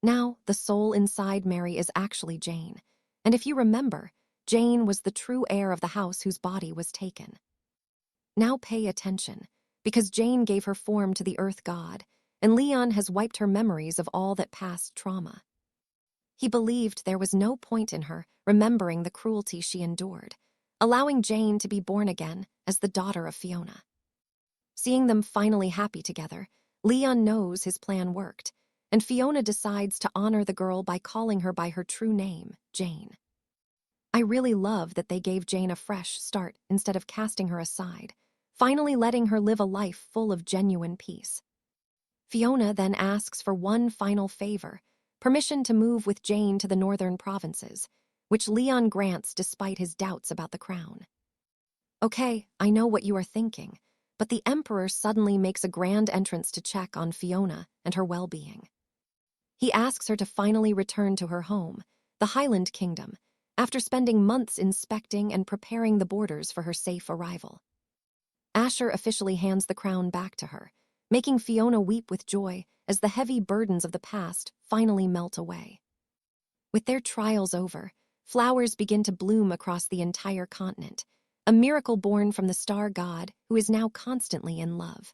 Now, the soul inside Mary is actually Jane, and if you remember, Jane was the true heir of the house whose body was taken. Now pay attention, because Jane gave her form to the Earth God, and Leon has wiped her memories of all that past trauma. He believed there was no point in her remembering the cruelty she endured, allowing Jane to be born again as the daughter of Fiona. Seeing them finally happy together, Leon knows his plan worked, and Fiona decides to honor the girl by calling her by her true name, Jane. I really love that they gave Jane a fresh start instead of casting her aside, finally letting her live a life full of genuine peace. Fiona then asks for one final favor, permission to move with Jane to the northern provinces, which Leon grants despite his doubts about the crown. Okay, I know what you are thinking, but the Emperor suddenly makes a grand entrance to check on Fiona and her well-being. He asks her to finally return to her home, the Highland Kingdom, after spending months inspecting and preparing the borders for her safe arrival. Asher officially hands the crown back to her, making Fiona weep with joy as the heavy burdens of the past finally melt away. With their trials over, flowers begin to bloom across the entire continent, a miracle born from the star god who is now constantly in love.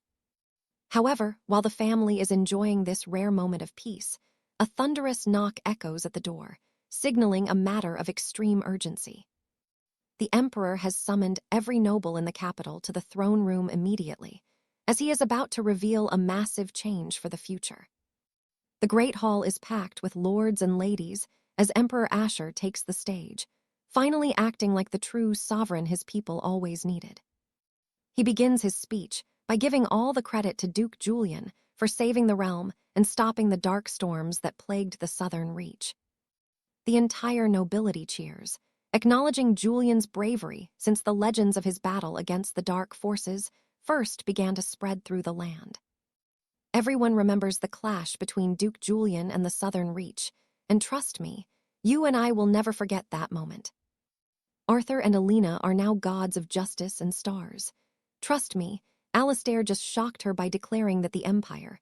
However, while the family is enjoying this rare moment of peace, a thunderous knock echoes at the door, signaling a matter of extreme urgency. The Emperor has summoned every noble in the capital to the throne room immediately, as he is about to reveal a massive change for the future. The Great Hall is packed with lords and ladies as Emperor Asher takes the stage, finally acting like the true sovereign his people always needed. He begins his speech by giving all the credit to Duke Julian for saving the realm and stopping the dark storms that plagued the southern reach. The entire nobility cheers, acknowledging Julian's bravery since the legends of his battle against the dark forces first began to spread through the land. Everyone remembers the clash between Duke Julian and the southern reach, and trust me, you and I will never forget that moment. Arthur and Alina are now gods of justice and stars. Trust me, 𝒂𝒓𝒄𝒊𝒅𝒏𝒕𝒂𝒍𝒍𝒚 shocked her by declaring that the empire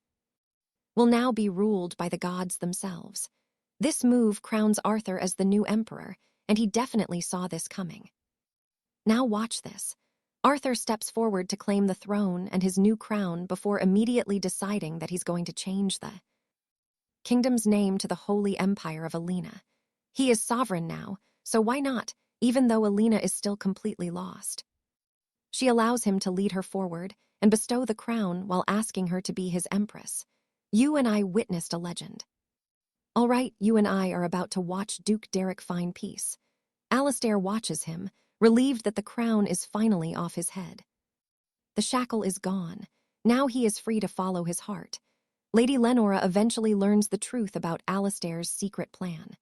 will now be ruled by the gods themselves. This move crowns Arthur as the new emperor, and he definitely saw this coming. Now watch this. Arthur steps forward to claim the throne and his new crown before immediately deciding that he's going to change the kingdom's name to the Holy Empire of Alina. He is sovereign now, so why not, even though Alina is still completely lost? She allows him to lead her forward and bestow the crown while asking her to be his empress. You and I witnessed a legend. All right, you and I are about to watch Duke Derek find peace. Alistair watches him, relieved that the crown is finally off his head. The shackle is gone. Now he is free to follow his heart. Lady Lenora eventually learns the truth about Alistair's secret plan.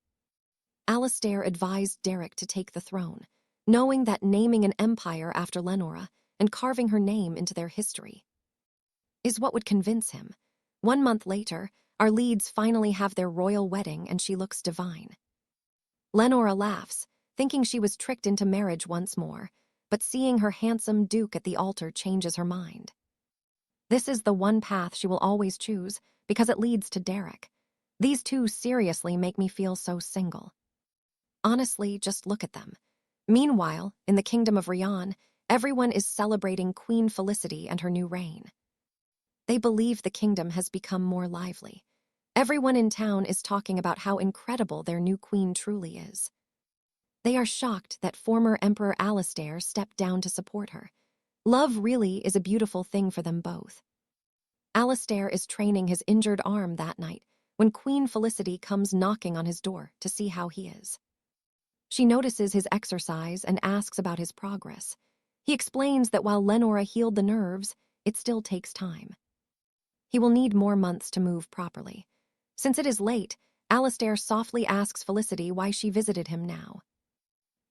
Alistair advised Derek to take the throne, knowing that naming an empire after Lenora and carving her name into their history is what would convince him. 1 month later, our leads finally have their royal wedding and she looks divine. Lenora laughs, thinking she was tricked into marriage once more, but seeing her handsome duke at the altar changes her mind. This is the one path she will always choose because it leads to Derek. These two seriously make me feel so single. Honestly, just look at them. Meanwhile, in the kingdom of Rian, everyone is celebrating Queen Felicity and her new reign. They believe the kingdom has become more lively. Everyone in town is talking about how incredible their new queen truly is. They are shocked that former Emperor Alestair stepped down to support her. Love really is a beautiful thing for them both. Alestair is training his injured arm that night when Queen Felicity comes knocking on his door to see how he is. She notices his exercise and asks about his progress. He explains that while Lenora healed the nerves, it still takes time. He will need more months to move properly. Since it is late, Alestair softly asks Felicity why she visited him now.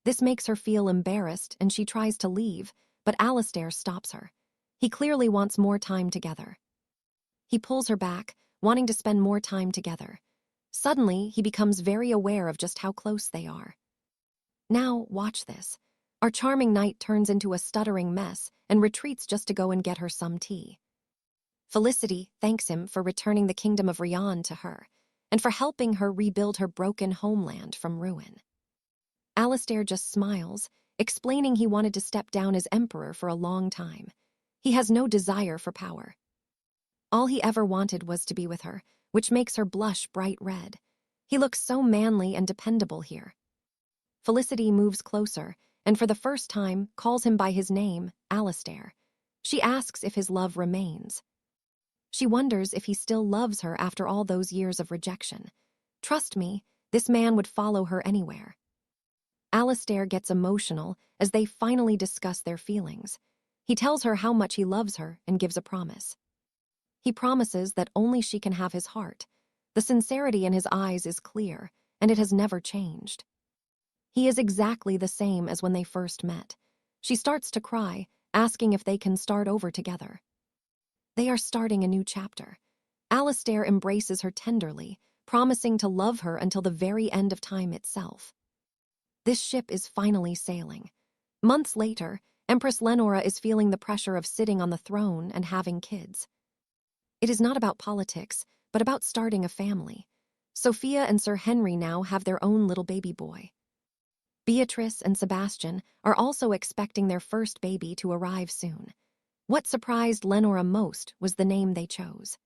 This makes her feel embarrassed and she tries to leave, but Alestair stops her. He clearly wants more time together. He pulls her back, wanting to spend more time together. Suddenly, he becomes very aware of just how close they are. Now, watch this. Our charming knight turns into a stuttering mess and retreats just to go and get her some tea. Felicity thanks him for returning the kingdom of Rion to her, and for helping her rebuild her broken homeland from ruin. Alestair just smiles, explaining he wanted to step down as emperor for a long time. He has no desire for power. All he ever wanted was to be with her, which makes her blush bright red. He looks so manly and dependable here. Felicity moves closer, and for the first time calls him by his name, Alestair. She asks if his love remains. She wonders if he still loves her after all those years of rejection. Trust me, this man would follow her anywhere. Alestair gets emotional as they finally discuss their feelings. He tells her how much he loves her and gives a promise. He promises that only she can have his heart. The sincerity in his eyes is clear, and it has never changed. He is exactly the same as when they first met. She starts to cry, asking if they can start over together. They are starting a new chapter. Alestair embraces her tenderly, promising to love her until the very end of time itself. This ship is finally sailing. Months later, Empress Lenora is feeling the pressure of sitting on the throne and having kids. It is not about politics, but about starting a family. Sophia and Sir Henry now have their own little baby boy. Beatrice and Sebastian are also expecting their first baby to arrive soon. What surprised Lenora most was the name they chose.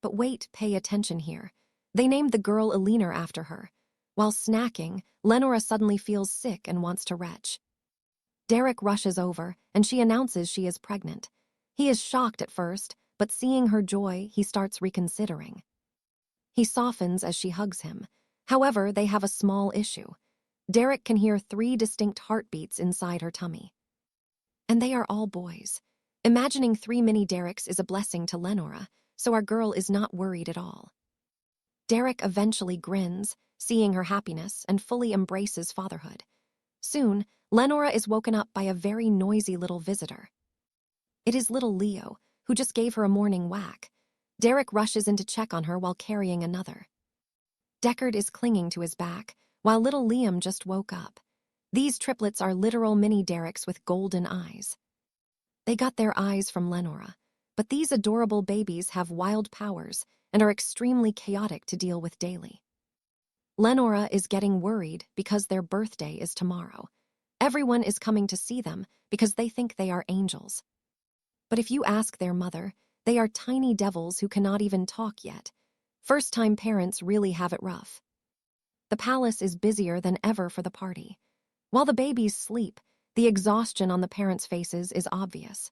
But wait, pay attention here. They named the girl Elinor after her. While snacking, Lenora suddenly feels sick and wants to retch. Derek rushes over, and she announces she is pregnant. He is shocked at first, but seeing her joy, he starts reconsidering. He softens as she hugs him. However, they have a small issue. Derek can hear 3 distinct heartbeats inside her tummy. And they are all boys. Imagining 3 mini Dereks is a blessing to Lenora, so our girl is not worried at all. Derek eventually grins, seeing her happiness, and fully embraces fatherhood. Soon, Lenora is woken up by a very noisy little visitor. It is little Leo, who just gave her a morning whack. Derek rushes in to check on her while carrying another. Deckard is clinging to his back, while little Liam just woke up. These triplets are literal mini Dereks with golden eyes. They got their eyes from Lenora, but these adorable babies have wild powers and are extremely chaotic to deal with daily. Lenora is getting worried because their birthday is tomorrow. Everyone is coming to see them because they think they are angels. But if you ask their mother, they are tiny devils who cannot even talk yet. First-time parents really have it rough. The palace is busier than ever for the party. While the babies sleep, the exhaustion on the parents' faces is obvious.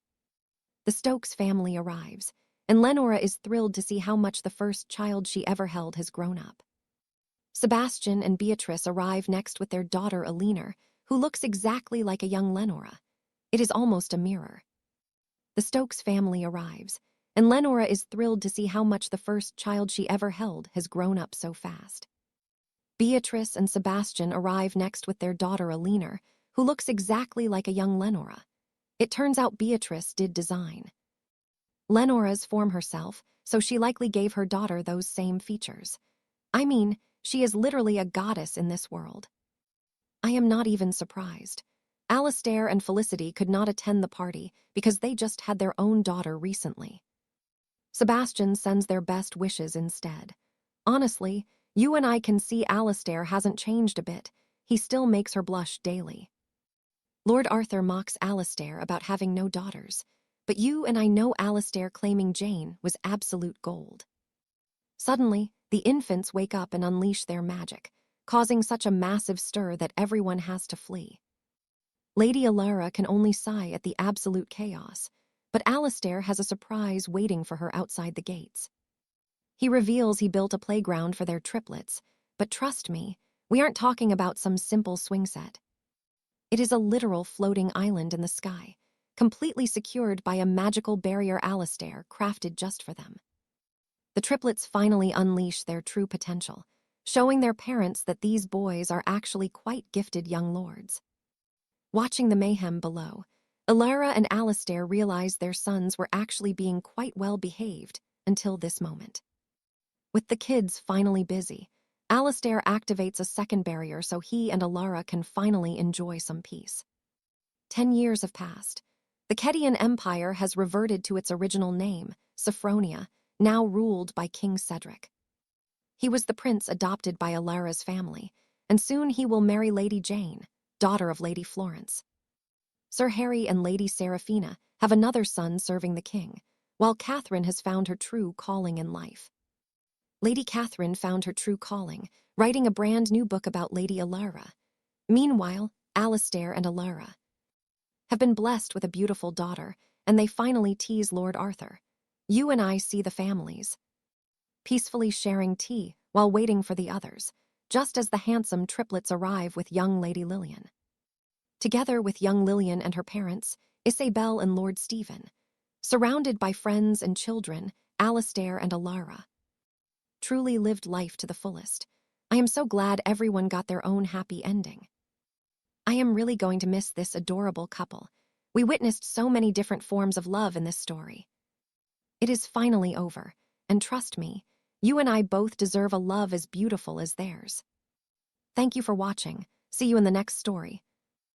The Stokes family arrives, and Lenora is thrilled to see how much the first child she ever held has grown up. Sebastian and Beatrice arrive next with their daughter Elinor, who looks exactly like a young Lenora. It is almost a mirror. The Stokes family arrives, and Lenora is thrilled to see how much the first child she ever held has grown up so fast. Beatrice and Sebastian arrive next with their daughter Elinor, who looks exactly like a young Lenora. It turns out Beatrice did design. Lenora's form herself, so she likely gave her daughter those same features. I mean, she is literally a goddess in this world. I am not even surprised. Alestair and Felicity could not attend the party because they just had their own daughter recently. Sebastian sends their best wishes instead. Honestly, you and I can see Alestair hasn't changed a bit. He still makes her blush daily. Lord Arthur mocks Alestair about having no daughters, but you and I know Alestair claiming Jane was absolute gold. Suddenly, the infants wake up and unleash their magic, causing such a massive stir that everyone has to flee. Lady Alara can only sigh at the absolute chaos, but Alistair has a surprise waiting for her outside the gates. He reveals he built a playground for their triplets, but trust me, we aren't talking about some simple swing set. It is a literal floating island in the sky, completely secured by a magical barrier Alistair crafted just for them. The triplets finally unleash their true potential, showing their parents that these boys are actually quite gifted young lords. Watching the mayhem below, Alara and Alistair realize their sons were actually being quite well behaved until this moment. With the kids finally busy, Alistair activates a second barrier so he and Alara can finally enjoy some peace. 10 years have passed. The Kedian Empire has reverted to its original name, Sophronia, now ruled by King Cedric. He was the prince adopted by Alara's family, and soon he will marry Lady Jane, daughter of Lady Florence. Sir Harry and Lady Seraphina have another son serving the king, while Catherine has found her true calling in life. Lady Catherine found her true calling, writing a brand new book about Lady Alara. Meanwhile, Alistair and Alara have been blessed with a beautiful daughter, and they finally tease Lord Arthur. You and I see the families peacefully sharing tea while waiting for the others, just as the handsome triplets arrive with young Lady Lillian. Together with young Lillian and her parents, Isabel and Lord Stephen, surrounded by friends and children, Alistair and Alara truly lived life to the fullest. I am so glad everyone got their own happy ending. I am really going to miss this adorable couple. We witnessed so many different forms of love in this story. It is finally over, and trust me, you and I both deserve a love as beautiful as theirs. Thank you for watching. See you in the next story.